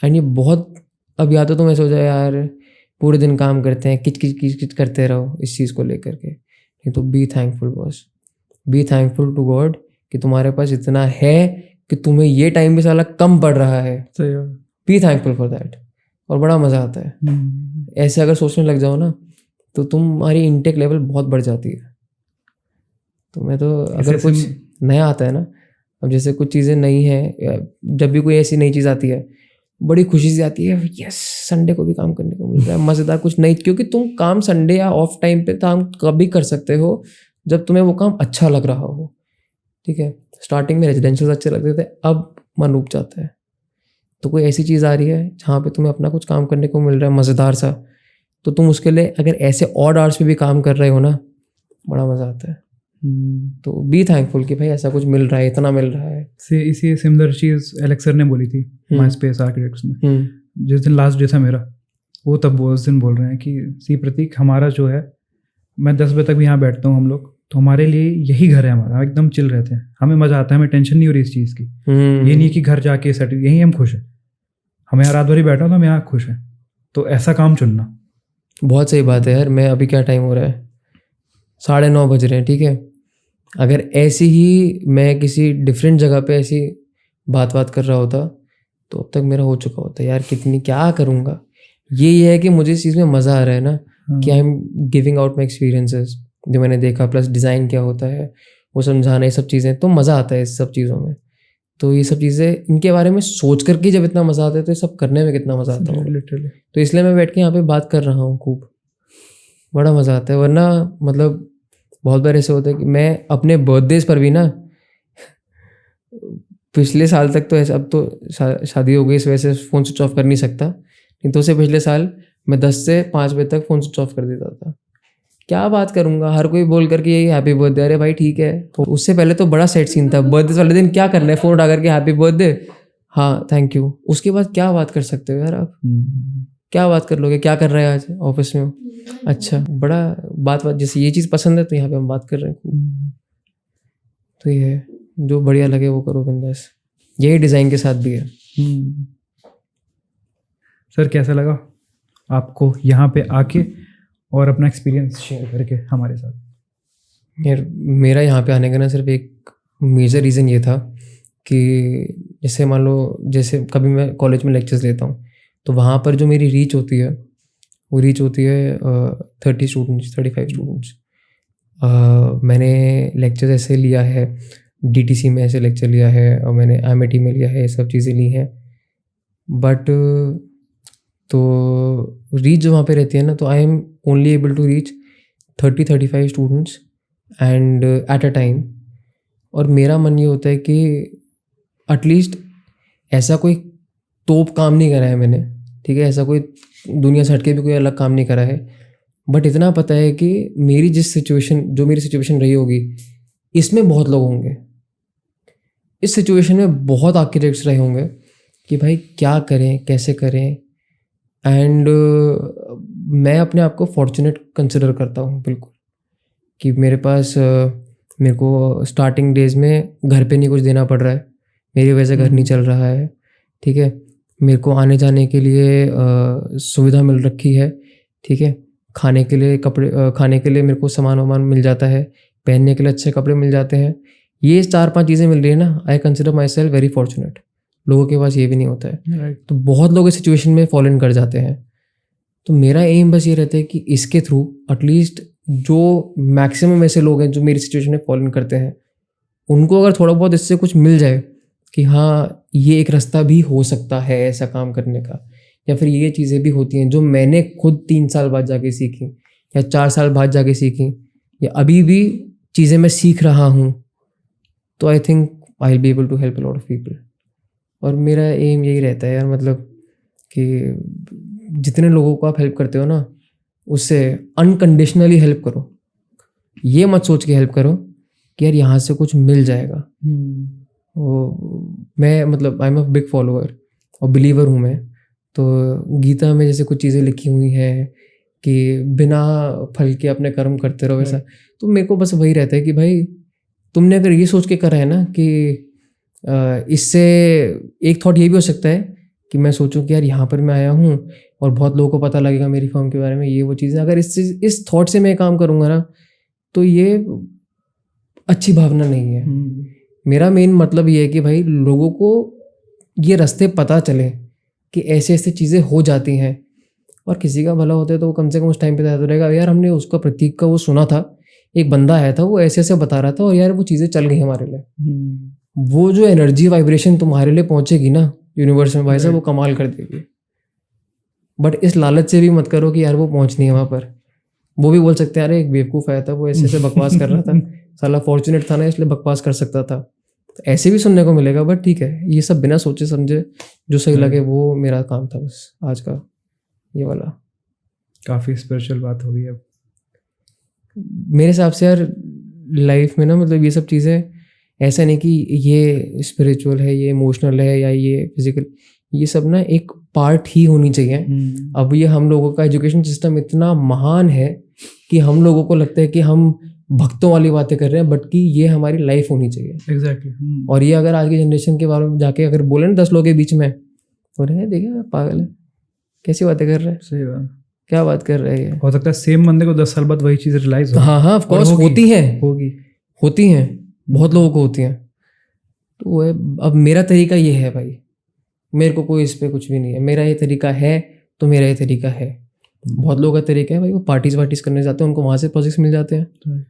एंड ये बहुत, अब या तो तुम ऐसे हो जाए यार पूरे दिन काम करते हैं, किच करते रहो इस चीज़ को लेकर के, नहीं तो be thankful boss, be thankful to God कि तुम्हारे पास इतना है कि तुम्हें ये टाइम भी साला कम पड़ रहा है। बी थैंकफुल फॉर दैट, और बड़ा मज़ा आता है। ऐसे अगर सोचने लग जाओ ना तो तुम्हारी इनटेक लेवल बहुत बढ़ जाती है। तो मैं तो अगर कुछ नया आता है ना, अब जैसे कुछ चीज़ें नई हैं, जब भी कोई ऐसी नई चीज़ आती है बड़ी खुशी से आती है, यस संडे को भी काम करने को मिल रहा है, मज़ेदार कुछ नहीं, क्योंकि तुम काम संडे या ऑफ टाइम पे काम कभी कर सकते हो जब तुम्हें वो काम अच्छा लग रहा हो। ठीक है, स्टार्टिंग में रेजिडेंशियल अच्छे लगते थे, अब मन रुक जाता है। तो कोई ऐसी चीज़ आ रही है जहाँ पे तुम्हें अपना कुछ काम करने को मिल रहा है मज़ेदार सा, तो तुम उसके लिए अगर ऐसे ऑड आवर्स पे भी काम कर रहे हो ना, बड़ा मज़ा आता है। तो बी थैंकफुल कि भाई ऐसा कुछ मिल रहा है, इतना मिल रहा है। इसी सिमिलर चीज़ एलेक्स सर ने बोली थी माई स्पेस आर्किटेक्ट्स में, जिस दिन लास्ट डे था मेरा, वो उस दिन बोल रहे हैं कि सी प्रतीक, हमारा जो है, मैं 10 बजे तक भी यहाँ बैठता हूँ, हम लोग तो हमारे लिए यही घर है हमारा, एकदम चिल रहते हैं, हमें मज़ा आता है, हमें टेंशन नहीं हो रही इस चीज़ की। ये नहीं कि घर जाके सेट, यहीं हम खुश हैं, हमें यहाँ रात भर ही बैठा तो हम यहाँ खुश हैं। तो ऐसा काम चुनना बहुत सही बात है यार। मैं अभी क्या टाइम हो रहा है, 9:30 बज रहे हैं, ठीक है। अगर ऐसी ही मैं किसी डिफरेंट जगह पे ऐसी बात कर रहा होता तो अब तक मेरा हो चुका होता यार। कितनी क्या करूँगा, ये है कि मुझे इस चीज़ में मज़ा आ रहा है ना, कि I am giving out my experiences जो मैंने देखा, प्लस डिज़ाइन क्या होता है, वो समझाना, ये सब चीज़ें, तो मज़ा आता है इस सब चीज़ों में। तो ये सब चीज़ें, इनके बारे में सोच करके जब इतना मज़ा आता है तो ये सब करने में कितना मज़ा आता होगा। लिटरली। तो इसलिए मैं बैठ के यहाँ पे बात कर रहा हूँ, खूब बड़ा मज़ा आता है। वरना मतलब बहुत बार ऐसे होता है कि मैं अपने बर्थडेज पर भी ना, पिछले साल तक तो ऐसा, अब तो शादी हो गई इस वजह से फ़ोन स्विच ऑफ कर नहीं सकता, नहीं तो उससे पिछले साल मैं 10 से 5 बजे तक फ़ोन स्विच ऑफ कर देता था। क्या बात करूँगा, हर कोई बोल करके यही हैप्पी बर्थडे, अरे भाई ठीक है। तो उससे पहले तो बड़ा सेट सीन था, बर्थडे वाले दिन क्या करना है, फ़ोन उठा करके हैप्पी बर्थडे, हाँ थैंक यू। उसके बाद क्या बात कर सकते हो यार आप, क्या बात कर लोगे, क्या कर रहे हैं आज ऑफिस में हो, अच्छा बड़ा बात जैसे ये चीज़ पसंद है तो यहाँ पे हम बात कर रहे हैं। तो ये है, जो बढ़िया लगे वो करो बिंदास, यही डिज़ाइन के साथ भी है। सर कैसा लगा आपको यहाँ पे आके और अपना एक्सपीरियंस शेयर करके हमारे साथ? यार मेरा यहाँ पे आने का ना सिर्फ एक मेजर रीज़न ये था कि जैसे मान लो, जैसे कभी मैं कॉलेज में लेक्चर्स लेता हूँ तो वहाँ पर जो मेरी रीच होती है वो रीच होती है 30 स्टूडेंट्स, 35 स्टूडेंट्स। मैंने लेक्चर्स ऐसे लिया है, DTC में ऐसे लेक्चर लिया है, और मैंने MIT में लिया है, ये सब चीज़ें ली हैं। बट तो रीच जो वहाँ पे रहती है ना, तो I am only able to reach 30-35 students and at a time. और मेरा मन ये होता है कि एटलीस्ट ऐसा कोई तोप काम नहीं करा है मैंने, ठीक है, ऐसा कोई दुनिया से हटके भी कोई अलग काम नहीं करा है, बट इतना पता है कि मेरी जो मेरी सिचुएशन रही होगी, इसमें बहुत लोग होंगे, इस सिचुएशन में बहुत आर्किटेक्ट्स रहे होंगे कि भाई क्या करें, कैसे करें। एंड मैं अपने आप को फॉर्चुनेट कंसिडर करता हूँ बिल्कुल, कि मेरे पास मेरे को स्टार्टिंग डेज में घर पे नहीं कुछ देना पड़ रहा है, मेरी वजह से घर नहीं चल रहा है, ठीक है, मेरे को आने जाने के लिए सुविधा मिल रखी है, ठीक है, खाने के लिए कपड़े, खाने के लिए मेरे को सामान वामान मिल जाता है, पहनने के लिए अच्छे कपड़े मिल जाते हैं, ये 4-5 चीज़ें मिल रही है ना, I consider my self very fortunate. लोगों के पास ये भी नहीं होता है, तो बहुत लोग इस सिचुएशन में फॉल इन कर जाते हैं। तो मेरा एम बस ये रहता है कि इसके थ्रू एटलीस्ट जो मैक्सिमम ऐसे लोग हैं जो मेरी सिचुएशन में फॉलो करते हैं, उनको अगर थोड़ा बहुत इससे कुछ मिल जाए कि हाँ ये एक रास्ता भी हो सकता है ऐसा काम करने का, या फिर ये चीज़ें भी होती हैं जो मैंने खुद 3 साल बाद जाके सीखी, या 4 साल बाद जाके सीखी, या अभी भी चीज़ें मैं सीख रहा हूँ, तो I think I will be able to help a lot of people. और मेरा एम यही रहता है यार, मतलब कि जितने लोगों को आप हेल्प करते हो ना, उससे अनकंडीशनली हेल्प करो, ये मत सोच के हेल्प करो कि यार यहाँ से कुछ मिल जाएगा। वो मैं मतलब I am a big follower और बिलीवर हूँ मैं। तो गीता में जैसे कुछ चीज़ें लिखी हुई हैं कि बिना फल के अपने कर्म करते रहो, वैसा तो मेरे को बस वही रहता है कि भाई तुमने अगर ये सोच के करा है ना कि इससे एक थॉट ये भी हो सकता है कि मैं सोचूं कि यार यहाँ पर मैं आया हूँ और बहुत लोगों को पता लगेगा मेरी फर्म के बारे में, ये वो चीज़ें, अगर इस थॉट से मैं काम करूँगा ना, तो ये अच्छी भावना नहीं है। मेरा मेन मतलब ये है कि भाई लोगों को ये रास्ते पता चले कि ऐसे ऐसे चीज़ें हो जाती हैं, और किसी का भला होता है तो वो कम से कम उस टाइम पे तो रहेगा यार हमने उसका प्रतीक का वो सुना था, एक बंदा आया था वो ऐसे ऐसे बता रहा था और यार वो चीज़ें चल गई हमारे लिए। वो जो एनर्जी वाइब्रेशन तुम्हारे लिए पहुंचेगी ना यूनिवर्स में, भाई साहब वो कमाल कर देगी। बट इस लालच से भी मत करो कि यार वो पहुंच नहीं है वहाँ पर। वो भी बोल सकते हैं अरे एक बेवकूफ़ आया था वो ऐसे ऐसे बकवास कर रहा था, साला फॉर्चुनेट था ना इसलिए बकवास कर सकता था, तो ऐसे भी सुनने को मिलेगा। बट ठीक है, ये सब बिना सोचे समझे जो सही लगे वो मेरा काम था बस आज का ये वाला। काफ़ी स्पिरिचुअल बात हो गई अब मेरे हिसाब से यार लाइफ में ना, मतलब ये सब चीज़ें ऐसा नहीं कि ये स्पिरिचुअल है, ये इमोशनल है या ये फिजिकल, ये सब ना एक पार्ट ही होनी चाहिए। अब ये हम लोगों का एजुकेशन सिस्टम इतना महान है कि हम लोगों को लगता है कि हम भक्तों वाली बातें कर रहे हैं, बट कि ये हमारी लाइफ होनी चाहिए। एग्जैक्टली। और ये अगर आज की जनरेशन के बारे में जाके अगर बोले ना 10 लोगों के बीच में, तो रहे देखिए पागल है, कैसी बातें कर रहे हैं, सही बात, क्या बात कर रहे हैं। हो सकता है सेम बंदे को 10 साल बाद वही चीज़ रियलाइज हो। हाँ ऑफ कोर्स होती हैं बहुत लोगों को होती हैं। तो वो है, अब मेरा तरीका ये है भाई, मेरे को कोई इस पर कुछ भी नहीं है, मेरा ये तरीका है तो मेरा ये तरीका है। बहुत लोगों का तरीका है भाई वो पार्टीज करने जाते हैं, उनको वहाँ से प्रोजेक्ट्स मिल जाते हैं,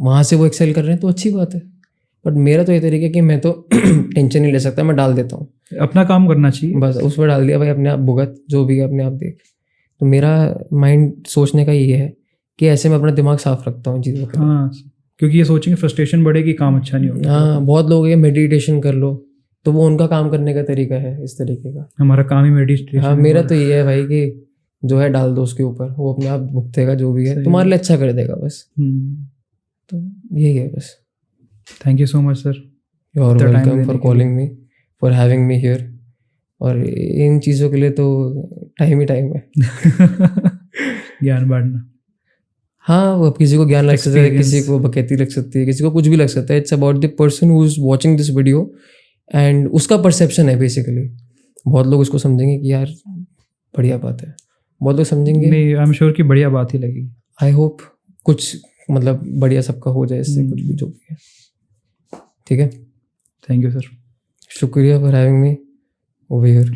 वहाँ से वो एक्सेल कर रहे हैं तो अच्छी बात है। बट मेरा तो ये तरीका है कि मैं तो टेंशन नहीं ले सकता, मैं डाल देता हूँ, अपना काम करना चाहिए। बस उस पर डाल दिया भाई, अपने आप भुगत, जो भी है अपने आप देख। तो मेरा माइंड सोचने का ये है कि ऐसे मैं अपना दिमाग साफ रखता हूँ चीज़ों का। हाँ, क्योंकि ये सोचेंगे फ्रस्ट्रेशन बढ़ेगी, काम अच्छा नहीं होगा। हाँ, बहुत लोग ये मेडिटेशन कर लो, तो वो उनका काम करने का तरीका है इस तरीके का। हमारा काम ही मेडिटेशन। हाँ, मेरा तो ये है भाई कि जो है डाल दो उसके ऊपर, वो अपने आप भुगतेगा, जो भी है तुम्हारे लिए अच्छा कर देगा बस। तो यही है बस। Thank you so much sir, you are welcome for calling me, for having me here. और इन चीज़ों के लिए तो टाइम ही टाइम है। ज्ञान बांटना। हाँ, वो किसी को ज्ञान लग सकता है, किसी को बकैती लग सकती है, किसी को कुछ भी लग सकता है। It's about the person who is watching this video and उसका परसेप्शन है बेसिकली। बहुत लोग उसको समझेंगे कि यार बढ़िया बात है, बहुत लोग समझेंगे नहीं, आई एम श्योर कि बढ़िया बात ही लगेगी। आई होप कुछ मतलब बढ़िया सबका हो जाए इससे, कुछ भी जो भी है। ठीक है, थैंक यू सर, शुक्रिया for having me over here.